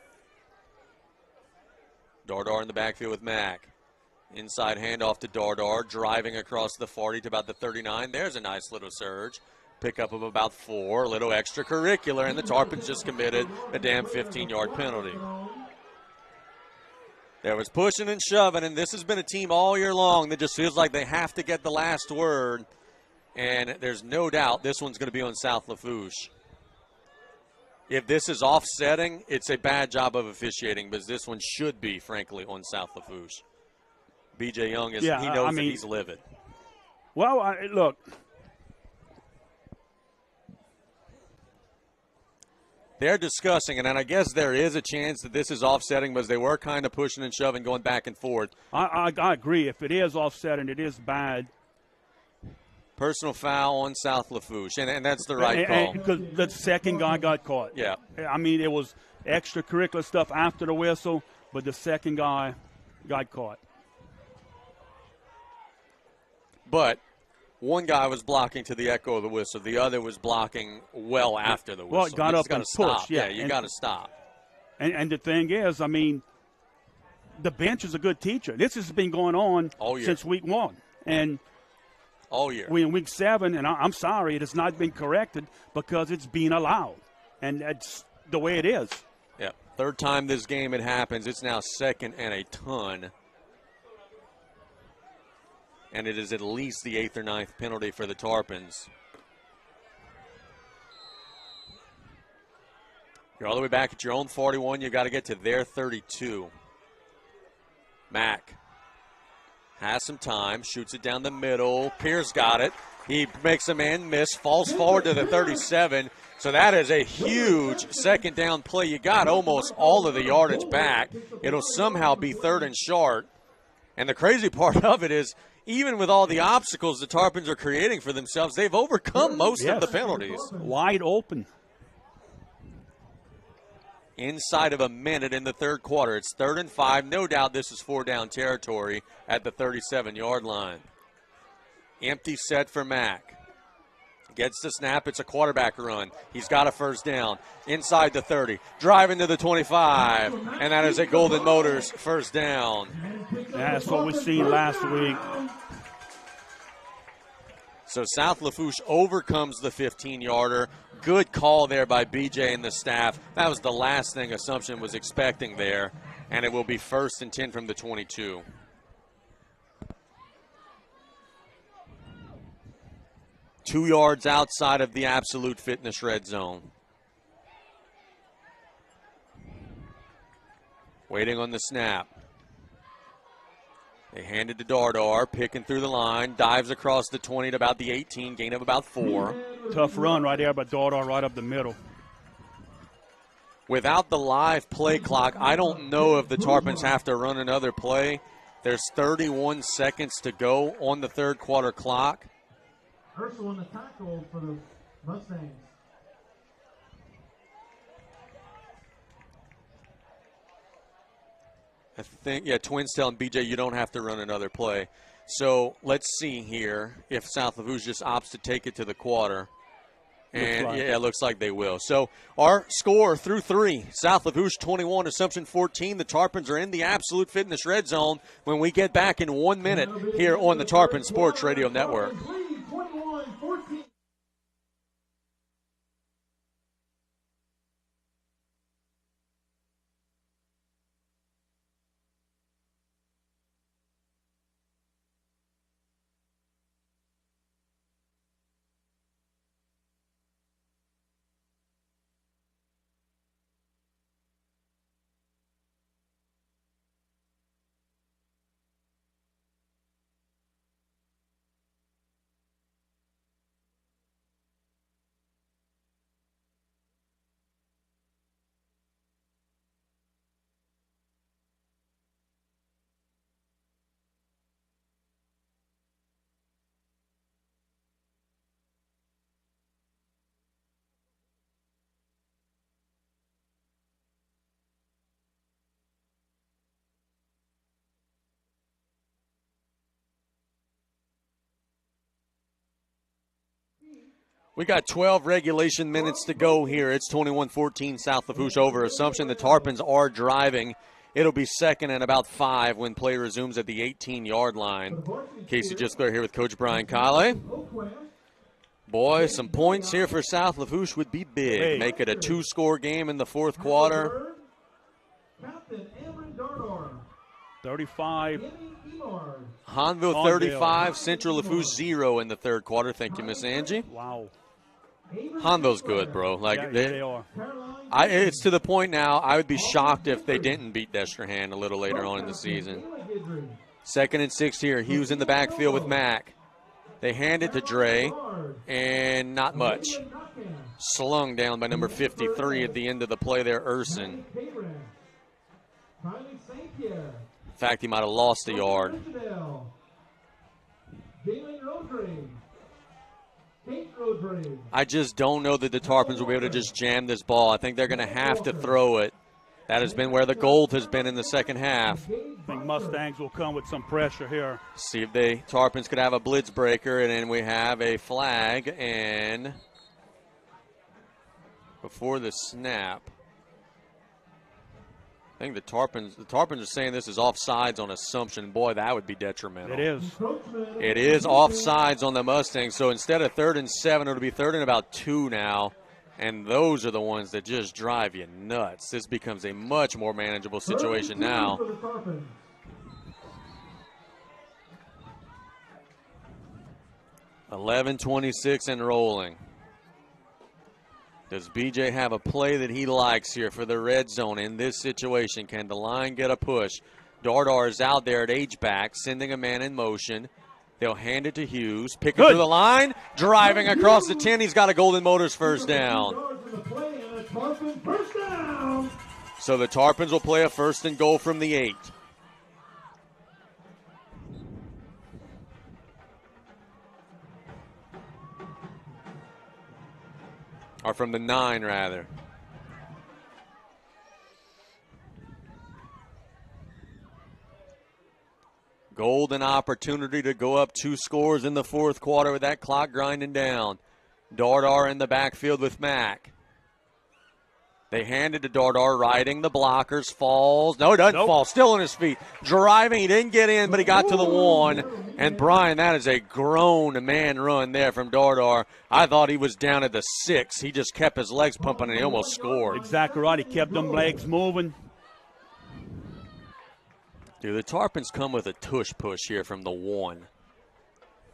Dardar in the backfield with Mack. Inside handoff to Dardar, driving across the 40 to about the 39. There's a nice little surge. Pickup of about 4, a little extracurricular, and the Tarpons just committed a damn 15-yard penalty. There was pushing and shoving, and this has been a team all year long that just feels like they have to get the last word. And there's no doubt this one's going to be on South Lafourche. If this is offsetting, it's a bad job of officiating, because this one should be, frankly, on South Lafourche. B.J. Young, he knows that he's livid. Well, look. They're discussing, and I guess there is a chance that this is offsetting, because they were kind of pushing and shoving, going back and forth. I agree. If it is offsetting, it is bad. Personal foul on South Lafourche, and that's the right call. Because the second guy got caught. Yeah. I mean, it was extracurricular stuff after the whistle, but the second guy got caught. But one guy was blocking to the echo of the whistle. The other was blocking well after the whistle. Well, it got up and pushed. Yeah, you got to stop. And the thing is, I mean, the bench is a good teacher. This has been going on since week 1. And all year. We in week 7, and I'm sorry, it has not been corrected because it's being allowed. And that's the way it is. Yeah. Third time this game it happens. It's now 2nd and a ton. And it is at least the 8th or 9th penalty for the Tarpons. You're all the way back at your own 41. You got to get to their 32. Mack has some time, shoots it down the middle. Pierce got it. He makes a man miss, falls forward to the 37. So that is a huge second down play. You got almost all of the yardage back. It'll somehow be 3rd and short. And the crazy part of it is, even with all the obstacles the Tarpons are creating for themselves, they've overcome most of the penalties. Wide open. inside of a minute in the third quarter. It's 3rd and 5. No doubt this is 4-down territory at the 37-yard line. Empty set for Mack. Gets the snap. It's a quarterback run. He's got a first down. Inside the 30. Driving to the 25. And that is a Golden Motors first down. That's what we seen last week. So South Lafourche overcomes the 15-yarder. Good call there by BJ and the staff. That was the last thing Assumption was expecting there. And it will be 1st and 10 from the 22. Two yards outside of the Absolute Fitness red zone. Waiting on the snap. They hand it to Dardar, picking through the line, dives across the 20 to about the 18, gain of about 4. Tough run right there by Dardar right up the middle. Without the live play clock, I don't know if the Tarpons have to run another play. There's 31 seconds to go on the third quarter clock. Herschel on the tackle for the Mustangs. I think, yeah, Twins telling BJ you don't have to run another play. So let's see here if South Lafourche just opts to take it to the quarter. And yeah, it looks like they will. So our score through 3, South Lafourche 21, Assumption 14. The Tarpons are in the Absolute Fitness red zone when we get back in 1 minute here on the Tarpon Sports Radio Network. 21-14. We got 12 regulation minutes to go here. It's 21-14 South Lafourche over Assumption. The Tarpons are driving. It'll be 2nd and about 5 when play resumes at the 18-yard line. Casey GIsclair here with Coach Brian Callais. Boy, some points here for South Lafourche would be big. Make it a 2-score game in the fourth quarter. Captain Aaron Dardar. 35. Hanville 35, Central Lafourche 0 in the third quarter. Thank you, Miss Angie. Wow. Hanville's good, bro. Like Yeah, they are. It's to the point now, I would be shocked if they didn't beat Destrehan a little later on in the season. 2nd and 6 here. Hughes in the backfield with Mack. They hand it to Dre, and not much. Slung down by number 53 at the end of the play there, Urson. In fact, he might have lost a yard. I just don't know that the Tarpons will be able to just jam this ball. I think they're going to have to throw it. That has been where the gold has been in the second half. I think Mustangs will come with some pressure here. See if the Tarpons could have a blitz breaker, and then we have a flag. And before the snap, I think the Tarpons are saying this is offsides on Assumption. Boy, that would be detrimental. It is. It is offsides on the Mustangs. So instead of 3rd and 7, it'll be 3rd and about 2 now. And those are the ones that just drive you nuts. This becomes a much more manageable situation now. 11:26 and rolling. Does BJ have a play that he likes here for the red zone in this situation? Can the line get a push? Dardar is out there at H-back, sending a man in motion. They'll hand it to Hughes, picking through the line, driving across the 10. He's got a Golden Motors first down. So the Tarpons will play a 1st and goal from the 8. Or from the 9, rather. Golden opportunity to go up 2 scores in the fourth quarter with that clock grinding down. Dardar in the backfield with Mack. They handed to Dardar, riding the blockers, falls. No, doesn't fall. Still on his feet. Driving. He didn't get in, but he got to the 1. And, Brian, that is a grown man run there from Dardar. I thought he was down at the 6. He just kept his legs pumping, and he almost scored. Exactly right. He kept them legs moving. Dude, the Tarpons come with a tush push here from the 1.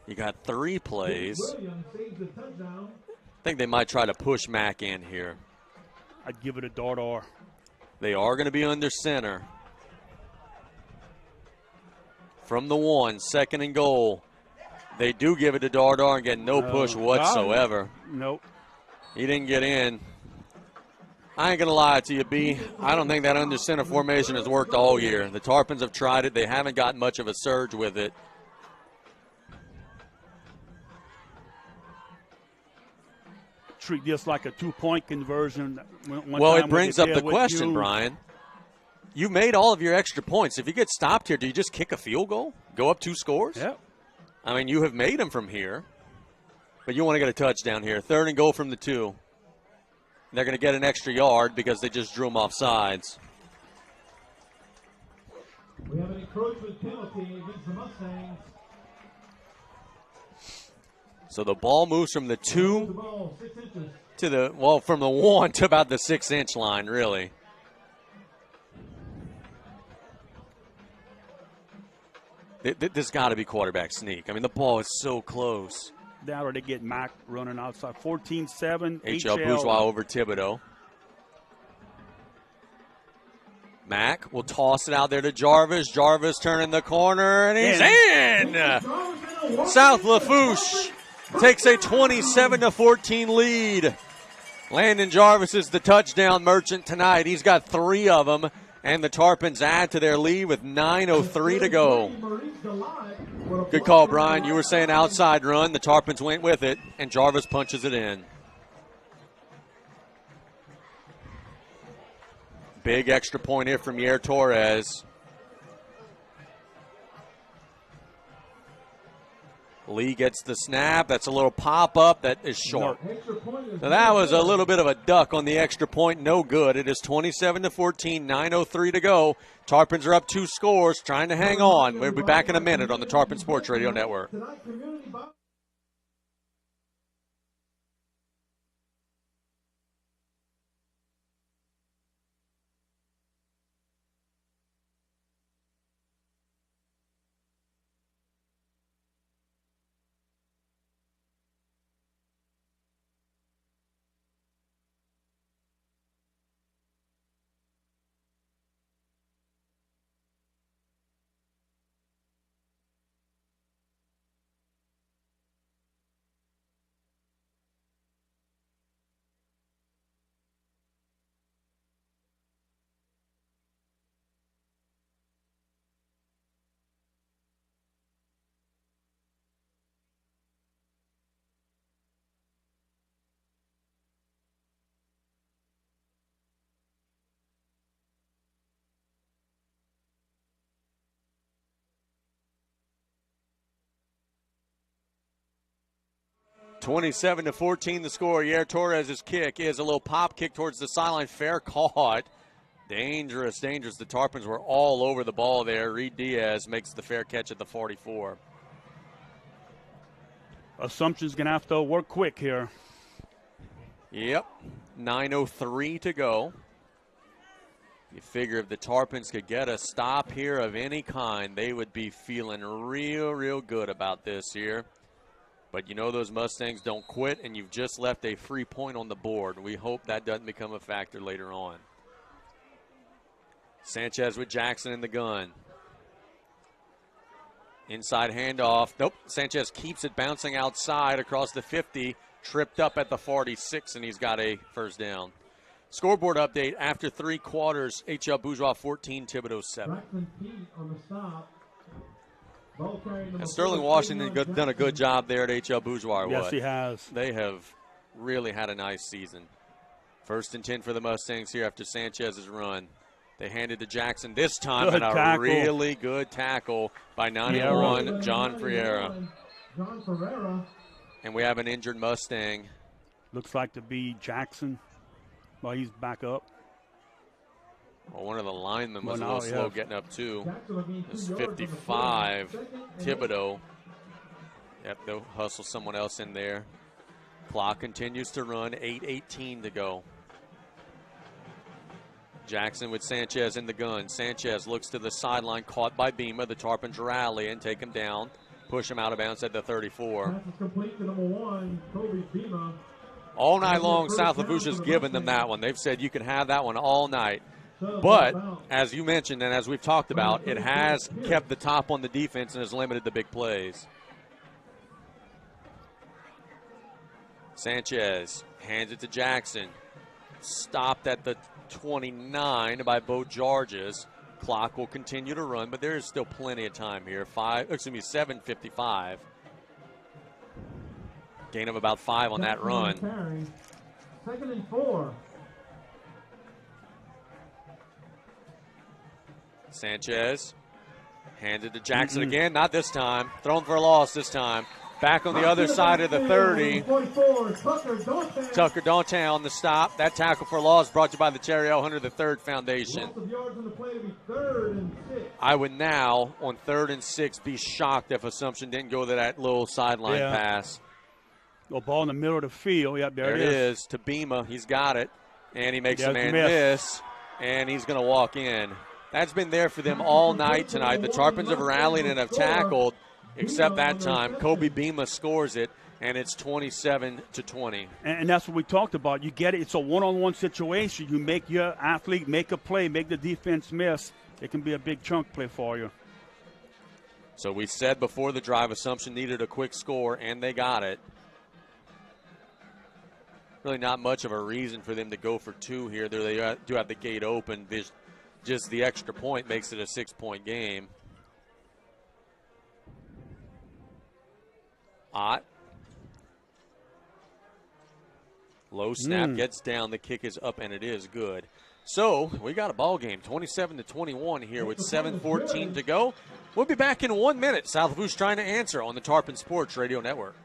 You got 3 plays. I think they might try to push Mack in here. I'd give it a Dardar. They are going to be under center. From the 1, 2nd and goal. They do give it to Dardar and get no push whatsoever. Nope. He didn't get in. I ain't going to lie to you, B. I don't think that under center formation has worked all year. The Tarpons have tried it. They haven't gotten much of a surge with it. Treat this like a 2-point conversion. Well, it brings up the question, Brian. You made all of your extra points. If you get stopped here, do you just kick a field goal? Go up 2 scores? Yep. I mean, you have made them from here. But you want to get a touchdown here. 3rd and goal from the 2. They're going to get an extra yard because they just drew them off sides. We have an encroachment penalty against the Mustangs. So the ball moves from the 2 The ball, 6 inches. to the, well, from the 1 to about the 6-inch line, really. This got to be quarterback sneak. I mean, the ball is so close. Now they get Mack running outside. 14-7. H.L. Bourgeois over Thibodeau. Mack will toss it out there to Jarvis. Jarvis turning the corner, and he's in! South Lafourche takes a 27-14 lead. Landon Jarvis is the touchdown merchant tonight. He's got 3 of them, and the Tarpons add to their lead with 9:03 to go. Good call, Brian. You were saying outside run. The Tarpons went with it, and Jarvis punches it in. Big extra point here from Yair Torres. Lee gets the snap. That's a little pop-up. That is short. So that was a little bit of a duck on the extra point. No good. It is 27-14, 9:03 to go. Tarpons are up 2 scores, trying to hang on. We'll be back in a minute on the Tarpon Sports Radio Network. (27-14) the score. Yair Torres' kick is a little pop kick towards the sideline. Fair caught. Dangerous, dangerous. The Tarpons were all over the ball there. Reed Diaz makes the fair catch at the 44. Assumption's going to have to work quick here. Yep. 9:03 to go. You figure if the Tarpons could get a stop here of any kind, they would be feeling real good about this here. But you know those Mustangs don't quit, and you've just left a free point on the board. We hope that doesn't become a factor later on. Sanchez with Jackson in the gun. Inside handoff. Nope. Sanchez keeps it bouncing outside across the 50. Tripped up at the 46, and he's got a first down. Scoreboard update after 3 quarters. H.L. Bourgeois 14, Thibodeau 7. And Sterling Washington done a good job there at H.L. Bourgeois. Yes, he has. They have really had a nice season. 1st and 10 for the Mustangs here after Sanchez's run. They handed to Jackson this time, Good and a tackle. really good tackle by 91, John Ferreira. John Ferreira. And we have an injured Mustang. Looks like to be Jackson. Well, he's back up. Well, one of the linemen was Well, a little now, slow yeah. getting up, too. Jackson will gain 2 It's yards on the 55, play. Second and Thibodeau. Yep, they'll hustle someone else in there. Clock continues to run, 8:18 to go. Jackson with Sanchez in the gun. Sanchez looks to the sideline, caught by Bima. The Tarpons rally and take him down. Push him out of bounds at the 34. Pass is complete to number 1, Kobe Bima. All night long, South Lafourche has given them that one. They've said you can have that one all night. But, as you mentioned and as we've talked about, it has kept the top on the defense and has limited the big plays. Sanchez hands it to Jackson. Stopped at the 29 by Bo Georges. Clock will continue to run, but there is still plenty of time here. 7:55. Gain of about 5 on that run. Carry. Second and 4. Sanchez handed to Jackson again. Not this time. Thrown for a loss this time. Back on the other side of the 30. 44, Tucker Dantin on the stop. That tackle for loss brought to you by the Terry L. Hunter III Foundation. Loss of yards on the play to be 3rd and 6. I would now, on 3rd and 6, be shocked if Assumption didn't go to that little sideline pass. Go ball in the middle of the field. Yep, There it is to Bima. He's got it. And he makes a man miss. And he's going to walk in. That's been there for them all night tonight. The Tarpons have rallied and have tackled, except that time. Kobe Bima scores it, and it's 27-20. And that's what we talked about. You get it. It's a one-on-one situation. You make your athlete make a play, make the defense miss. It can be a big chunk play for you. So we said before the drive, Assumption needed a quick score, and they got it. Really not much of a reason for them to go for 2 here. They do have the gate open. Just the extra point makes it a 6-point game. Ott. Low snap gets down. The kick is up, and it is good. So we got a ball game, 27-21 here with 7:14 to go. We'll be back in 1 minute. South Lafourche trying to answer on the Tarpon Sports Radio Network.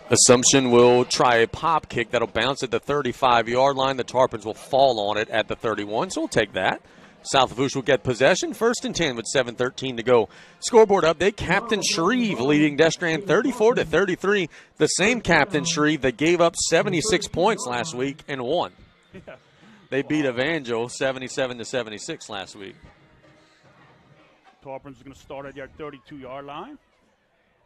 Assumption will try a pop kick that'll bounce at the 35-yard line. The Tarpons will fall on it at the 31, so we'll take that. South Lafourche will get possession. 1st and 10 with 7:13 to go. Scoreboard update, Captain Shreve leading Destran 34-33. The same Captain Shreve that gave up 76 points last week and won. They beat Evangel 77-76 last week. Tarpons are going to start at their 32-yard line.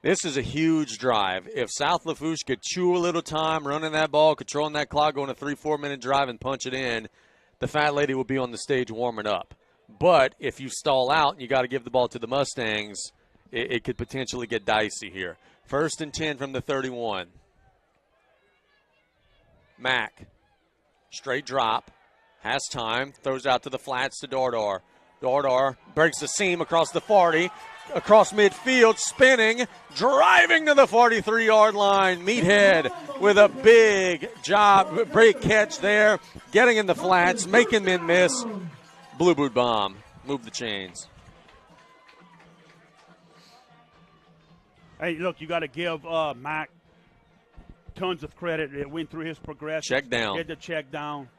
This is a huge drive. If South Lafourche could chew a little time running that ball, controlling that clock, going a 3-4 minute drive and punch it in, the fat lady will be on the stage warming up. But if you stall out and you got to give the ball to the Mustangs, it could potentially get dicey here. 1st and 10 from the 31. Mack, straight drop, has time, throws out to the flats to Dardar. Dardar breaks the seam across the 40, across midfield, spinning, driving to the 43-yard line. Meathead with a big job, break catch there, getting in the flats, making men miss. Blue boot bomb, move the chains. Hey, look, you got to give Mac tons of credit. It went through his progression. Check down. Get the check down.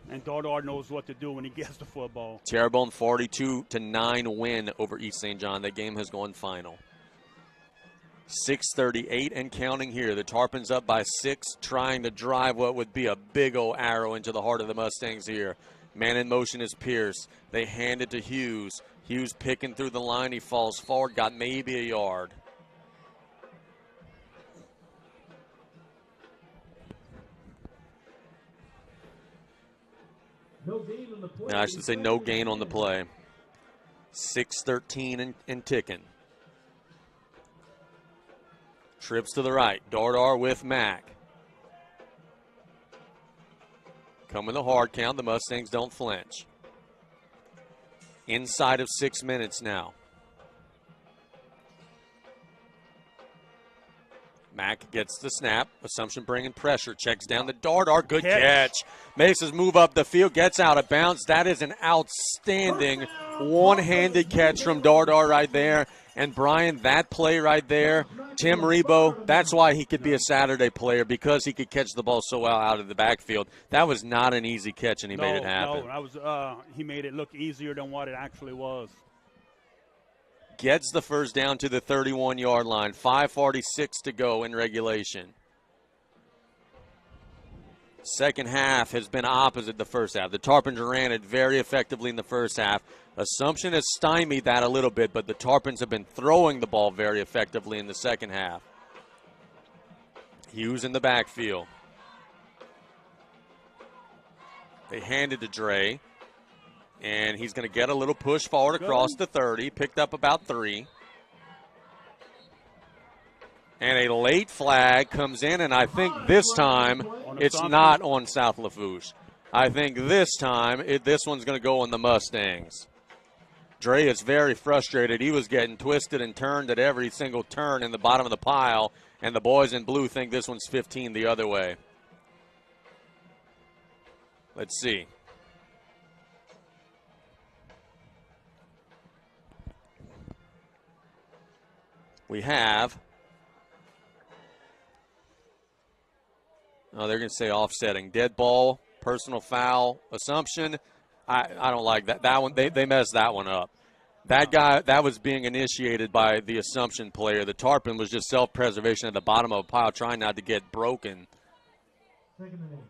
And Dardar knows what to do when he gets the football. Terrebonne 42-9 win over East St. John. That game has gone final. 6:38 and counting here. The Tarpons up by 6, trying to drive what would be a big old arrow into the heart of the Mustangs here. Man in motion is Pierce. They hand it to Hughes. Hughes picking through the line. He falls forward, got maybe a yard. No, I should say no gain on the play. 6:13 and ticking. Trips to the right. Dardar with Mack. Coming the hard count. The Mustangs don't flinch. Inside of 6 minutes now. Mack gets the snap. Assumption bringing pressure. Checks down the Dardar. Good catch. Makes his move up the field. Gets out of bounds. That is an outstanding one-handed catch from Dardar right there. And, Brian, that play right there, Tim Rebo, that's why he could be a Saturday player, because he could catch the ball so well out of the backfield. That was not an easy catch, and he made it happen. No, he made it look easier than what it actually was. Gets the first down to the 31-yard line. 5:46 to go in regulation. Second half has been opposite the first half. The Tarpons ran it very effectively in the first half. Assumption has stymied that a little bit, but the Tarpons have been throwing the ball very effectively in the second half. Hughes in the backfield. They hand it to Dre, and he's going to get a little push forward across the 30, picked up about 3. And a late flag comes in, and I think this time it's not on South Lafourche. I think this time this one's going to go on the Mustangs. Dre is very frustrated. He was getting twisted and turned at every single turn in the bottom of the pile, and the boys in blue think this one's 15 the other way. Let's see. We have... Oh, they're going to say offsetting. Dead ball, personal foul, Assumption. I don't like that. That one, they messed that one up. That guy, that was being initiated by the Assumption player. The Tarpon was just self-preservation at the bottom of a pile, trying not to get broken.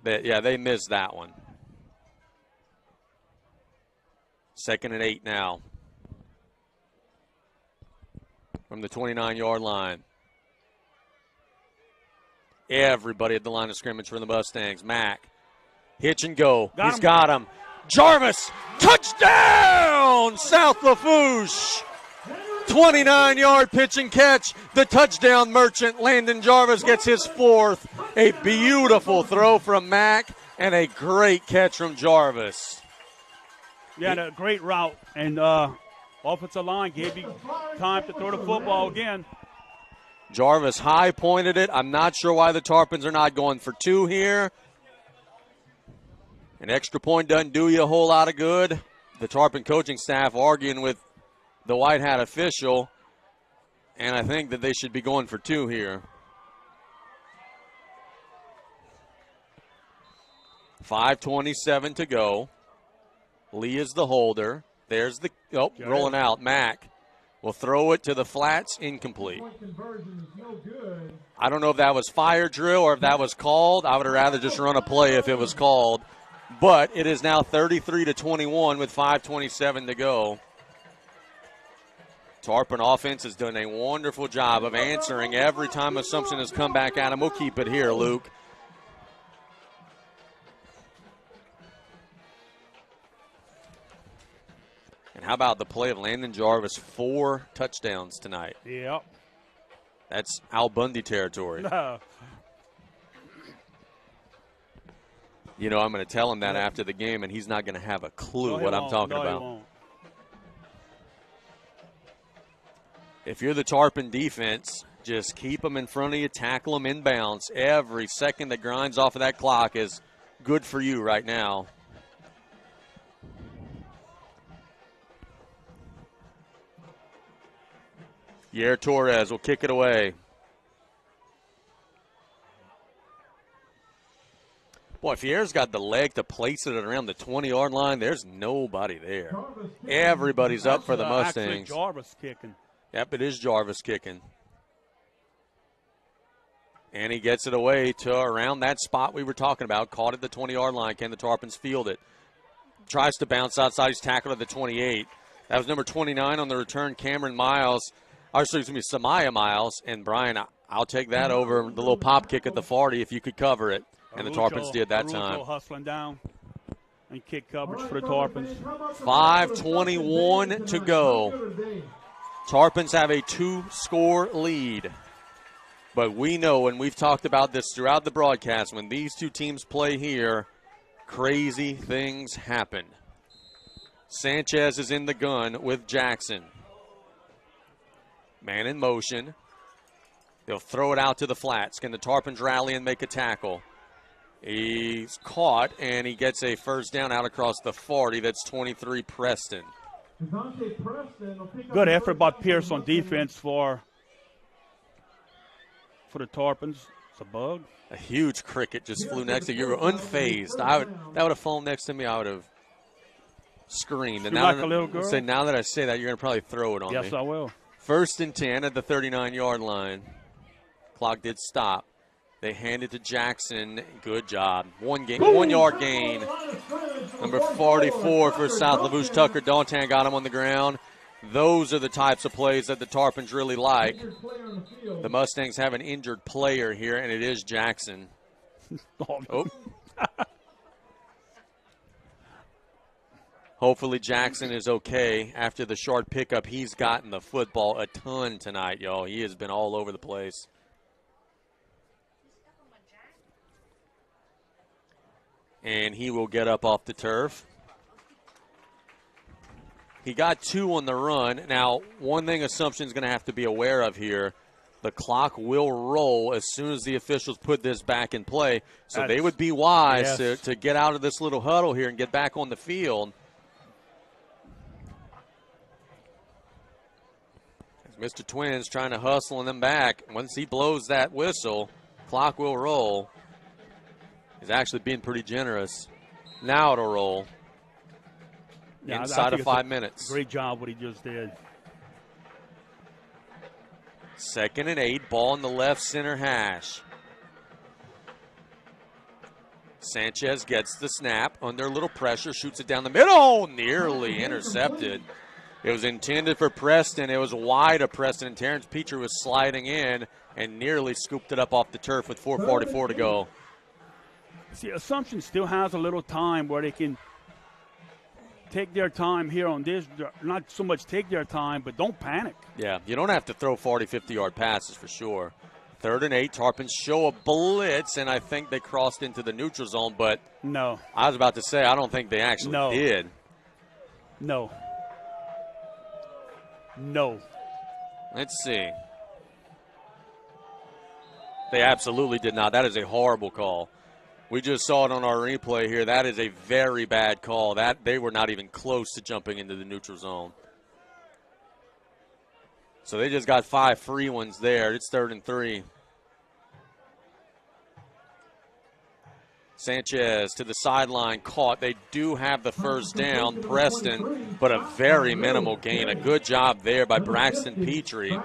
But, yeah, they missed that one. 2nd and 8 now. From the 29-yard line. Everybody at the line of scrimmage for the Mustangs. Mack, hitch and go. He's got him. Jarvis, touchdown! South Lafourche. 29-yard pitch and catch. The touchdown merchant, Landon Jarvis, gets his 4th. A beautiful throw from Mack and a great catch from Jarvis. Yeah, and a great route. And offensive line gave you time to throw the football again. Jarvis high pointed it. I'm not sure why the Tarpons are not going for 2 here. An extra point doesn't do you a whole lot of good. The Tarpon coaching staff arguing with the white hat official, and I think that they should be going for 2 here. 5:27 to go. Lee is the holder. There's the rolling out. Mack will throw it to the flats, incomplete. I don't know if that was fire drill or if that was called. I would have rather just run a play if it was called. But it is now 33-21 with 5:27 to go. Tarpon offense has done a wonderful job of answering every time Assumption has come back at him. We'll keep it here, Luke. And how about the play of Landon Jarvis? 4 touchdowns tonight. Yep. That's Al Bundy territory. You know, I'm going to tell him that after the game, and he's not going to have a clue what I'm talking about. He won't. If you're the Tarpon defense, just keep them in front of you, tackle them inbounds. Every second that grinds off of that clock is good for you right now. Yair Torres will kick it away. Boy, Boy, Fierre's got the leg to place it around the 20-yard line. There's nobody there. Everybody's up for the Mustangs. Actually, Jarvis kicking. Yep, it is Jarvis kicking. And he gets it away to around that spot we were talking about. Caught at the 20-yard line. Can the Tarpons field it? Tries to bounce outside. He's tackled at the 28. That was number 29 on the return, Cameron Miles. Or, excuse me, Samaya Miles. And, Brian, I'll take that over the little pop kick at the 40 if you could cover it. And the Tarpons did that time. Hustling down and kick coverage for the Tarpons. 5:21 to go. Tarpons have a 2-score lead. But we know, and we've talked about this throughout the broadcast, when these two teams play here, crazy things happen. Sanchez is in the gun with Jackson. Man in motion. They'll throw it out to the flats. Can the Tarpons rally and make a tackle? He's caught, and he gets a first down out across the 40. That's 23 Preston. Good effort by Pierce on defense for the Tarpons. It's a bug. A huge cricket just flew next to you. You were unfazed. That would have flown next to me. I would have screamed. And like a little girl? Now that I say that, you're going to probably throw it on me. Yes, I will. 1st and 10 at the 39-yard line. Clock did stop. They hand it to Jackson. Good job. 1-yard gain. Number 44 for South Lafourche. Tucker Dalton got him on the ground. Those are the types of plays that the Tarpons really like. The Mustangs have an injured player here, and it is Jackson. Oh. Hopefully Jackson is okay after the short pickup. He's gotten the football a ton tonight, y'all. He has been all over the place. And he will get up off the turf. He got 2 on the run. Now, one thing Assumption's going to have to be aware of here, the clock will roll as soon as the officials put this back in play. So they would be wise to get out of this little huddle here and get back on the field. As Mr. Twins trying to hustle them back. Once he blows that whistle, clock will roll. He's actually being pretty generous. Now it'll roll. Yeah, inside of 5 minutes. Great job what he just did. 2nd and 8, ball in the left center hash. Sanchez gets the snap under a little pressure, shoots it down the middle, nearly intercepted. It was intended for Preston. It was wide of Preston, and Terrence Petrie was sliding in and nearly scooped it up off the turf with 4:44 to go. See, Assumption still has a little time where they can take their time here on this. Not so much take their time, but don't panic. Yeah, you don't have to throw 40, 50-yard passes for sure. 3rd and 8, Tarpons show a blitz, and I think they crossed into the neutral zone, but no. I was about to say, I don't think they actually did. No. Let's see. They absolutely did not. That is a horrible call. We just saw it on our replay here. That is a very bad call. That they were not even close to jumping into the neutral zone. So they just got 5 free ones there. It's 3rd and 3. Sanchez to the sideline, caught. They do have the first down, Preston, but a very minimal gain. A good job there by Braxton Petrie.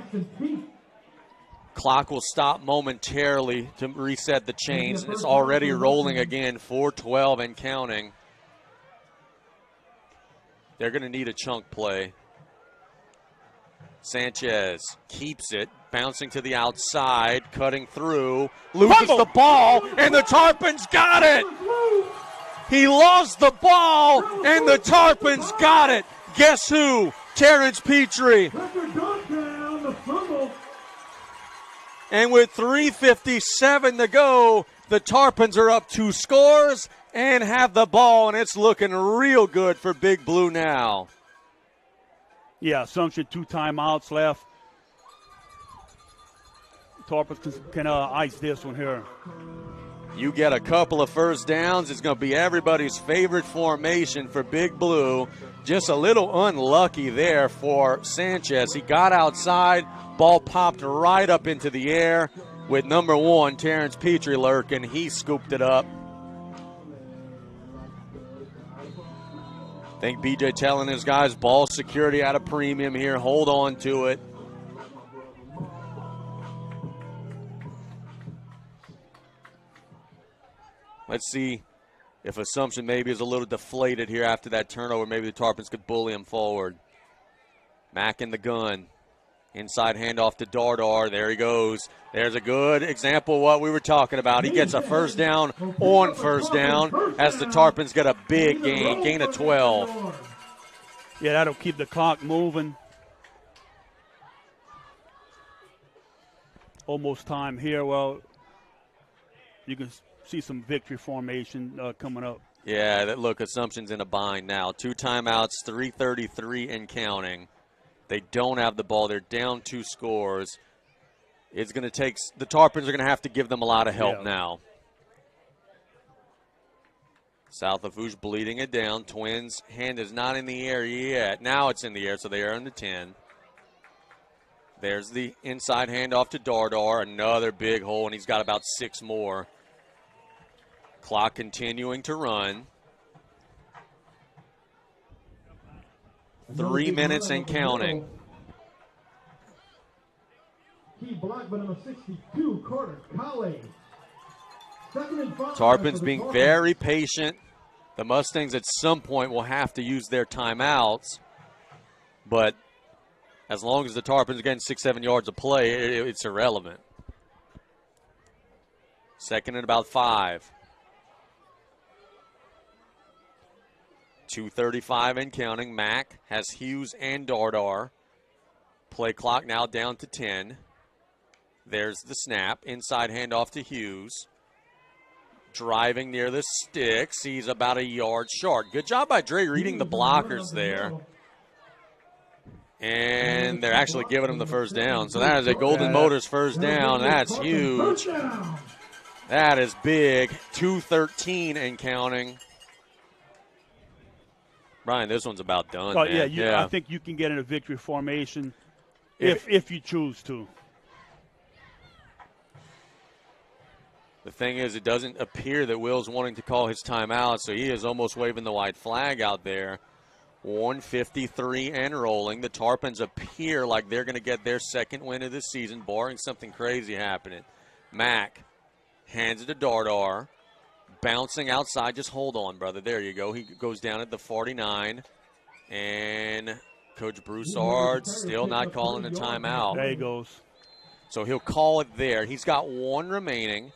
Clock will stop momentarily to reset the chains. It's already rolling again, 4:12 and counting. They're going to need a chunk play. Sanchez keeps it, bouncing to the outside, cutting through, loses the ball, and the Tarpons got it! He lost the ball, and the Tarpons got it! Guess who? Terrence Petrie. And with 3:57 to go, the Tarpons are up 2 scores and have the ball, and it's looking real good for Big Blue now. Yeah, Assumption 2 timeouts left. Tarpons can ice this one here. You get a couple of first downs. It's going to be everybody's favorite formation for Big Blue. Just a little unlucky there for Sanchez. He got outside. Ball popped right up into the air with number 1, Terrence Petrie lurking. He scooped it up. think BJ telling his guys ball security at a premium here. Hold on to it. Let's see if Assumption maybe is a little deflated here after that turnover. Maybe the Tarpons could bully him forward. Mack in the gun. Inside handoff to Dardar. There he goes. There's a good example of what we were talking about. He gets a first down on first down as the Tarpons get a big gain of 12. Yeah, that'll keep the clock moving. Almost time here. Well, you can see some victory formation coming up. Yeah, look, Assumption's in a bind now. 2 timeouts, 3:33 and counting. They don't have the ball. They're down 2 scores. It's going to take – the Tarpons are going to have to give them a lot of help now. South Lafourche bleeding it down. Twins' hand is not in the air yet. Now it's in the air, so they are in the 10. There's the inside handoff to Dardar. Another big hole, and he's got about 6 more. Clock continuing to run. 3 minutes and counting. Key block by number 62, Carter Callais. Tarpons being very patient. The Mustangs at some point will have to use their timeouts. But as long as the Tarpons are getting 6-7 yards of play, it's irrelevant. Second and about 5. 2:35 and counting. Mack has Hughes and Dardar. Play clock now down to 10. There's the snap. Inside handoff to Hughes. Driving near the sticks. He's about a yard short. Good job by Dre reading the blockers there. And they're actually giving him the first down. So that is a Golden Motors first down. That's huge. That is big. 2:13 and counting. Brian, this one's about done. Oh, man. yeah, I think you can get in a victory formation if you choose to. The thing is, it doesn't appear that Will's wanting to call his timeout, so he is almost waving the white flag out there. 1:53 and rolling. The Tarpons appear like they're going to get their second win of the season, barring something crazy happening. Mack hands it to Dardar. Bouncing outside. Just hold on, brother. There you go. He goes down at the 49. And Coach Broussard still not calling a timeout. There he goes. So he'll call it there. He's got 1 remaining.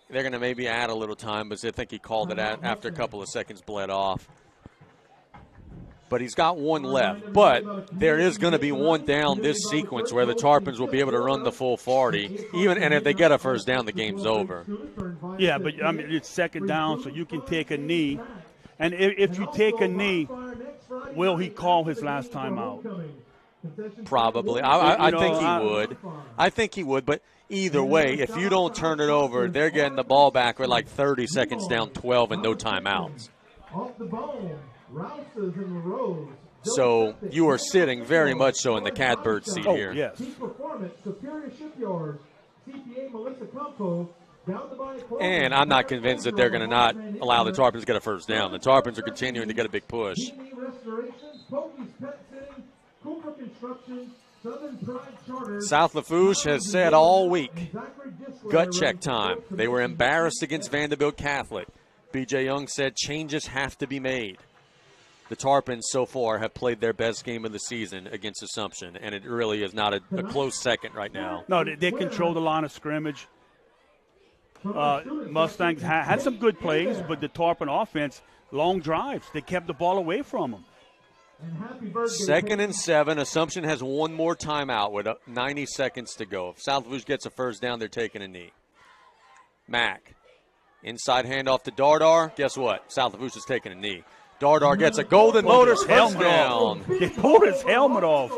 They're going to maybe add a little time, but I think he called it after a couple of seconds bled off. But he's got 1 left. But there is going to be 1 down this sequence where the Tarpons will be able to run the full 40. And if they get a first down, the game's over. Yeah, but I mean, it's second down, so you can take a knee. And if you take a knee, will he call his last time out? Probably. I think he would. I think he would, but either way, if you don't turn it over, they're getting the ball back with like 30 seconds down 12 and no timeouts. So you are sitting very much so in the catbird seat here. Yes. And I'm not convinced that they're going to not allow the Tarpons to get a first down. The Tarpons are continuing to get a big push. South Lafourche has said all week, gut check time. They were embarrassed against Vanderbilt Catholic. B.J. Young said changes have to be made. The Tarpons so far have played their best game of the season against Assumption, and it really is not a close second right now. No, they control the line of scrimmage. Mustangs had some good plays, but the Tarpon offense, long drives, they kept the ball away from them. 2nd and 7. Assumption has 1 more timeout with 90 seconds to go. If South Lafourche gets a first down, they're taking a knee. Mack, inside handoff to Dardar. Guess what? South Lafourche is taking a knee. Dardar gets a Golden Motors first down. They pulled his helmet off.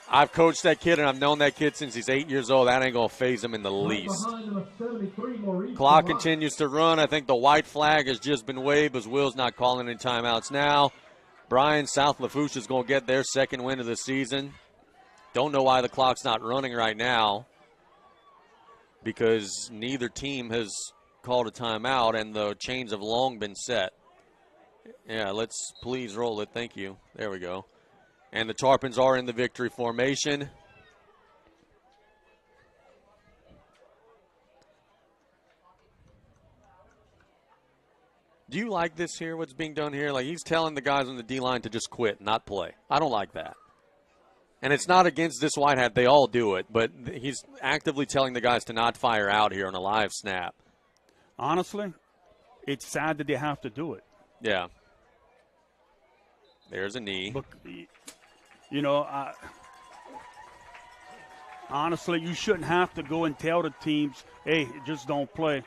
I've coached that kid, and I've known that kid since he's 8 years old. That ain't going to faze him in the least. Clock continues to run. I think the white flag has just been waved as Will's not calling any timeouts now. Brian, South Lafourche is going to get their second win of the season. Don't know why the clock's not running right now because neither team has called a timeout, and the chains have long been set. Yeah, let's please roll it. Thank you. There we go. And the Tarpons are in the victory formation. Do you like this here, what's being done here? Like, he's telling the guys on the D-line to just quit, not play. I don't like that. And it's not against this white hat. They all do it. But he's actively telling the guys to not fire out here on a live snap. Honestly, it's sad that they have to do it. Yeah. There's a knee. But, you know, honestly, you shouldn't have to go and tell the teams, hey, just don't play.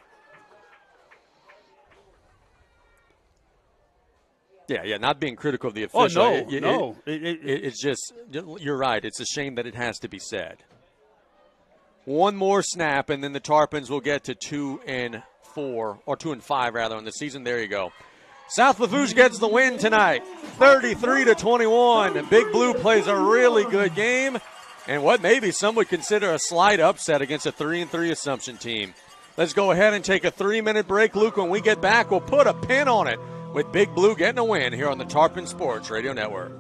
Yeah, not being critical of the official. Oh, no. It's just, you're right. It's a shame that it has to be said. One more snap, and then the Tarpons will get to 2-4, or 2-5 rather, on the season. There you go. South Lafourche gets the win tonight, 33-21. Big Blue plays a really good game, and what maybe some would consider a slight upset against a 3-3 Assumption team. Let's go ahead and take a 3-minute break, Luke. When we get back, we'll put a pin on it with Big Blue getting a win here on the Tarpon Sports Radio Network.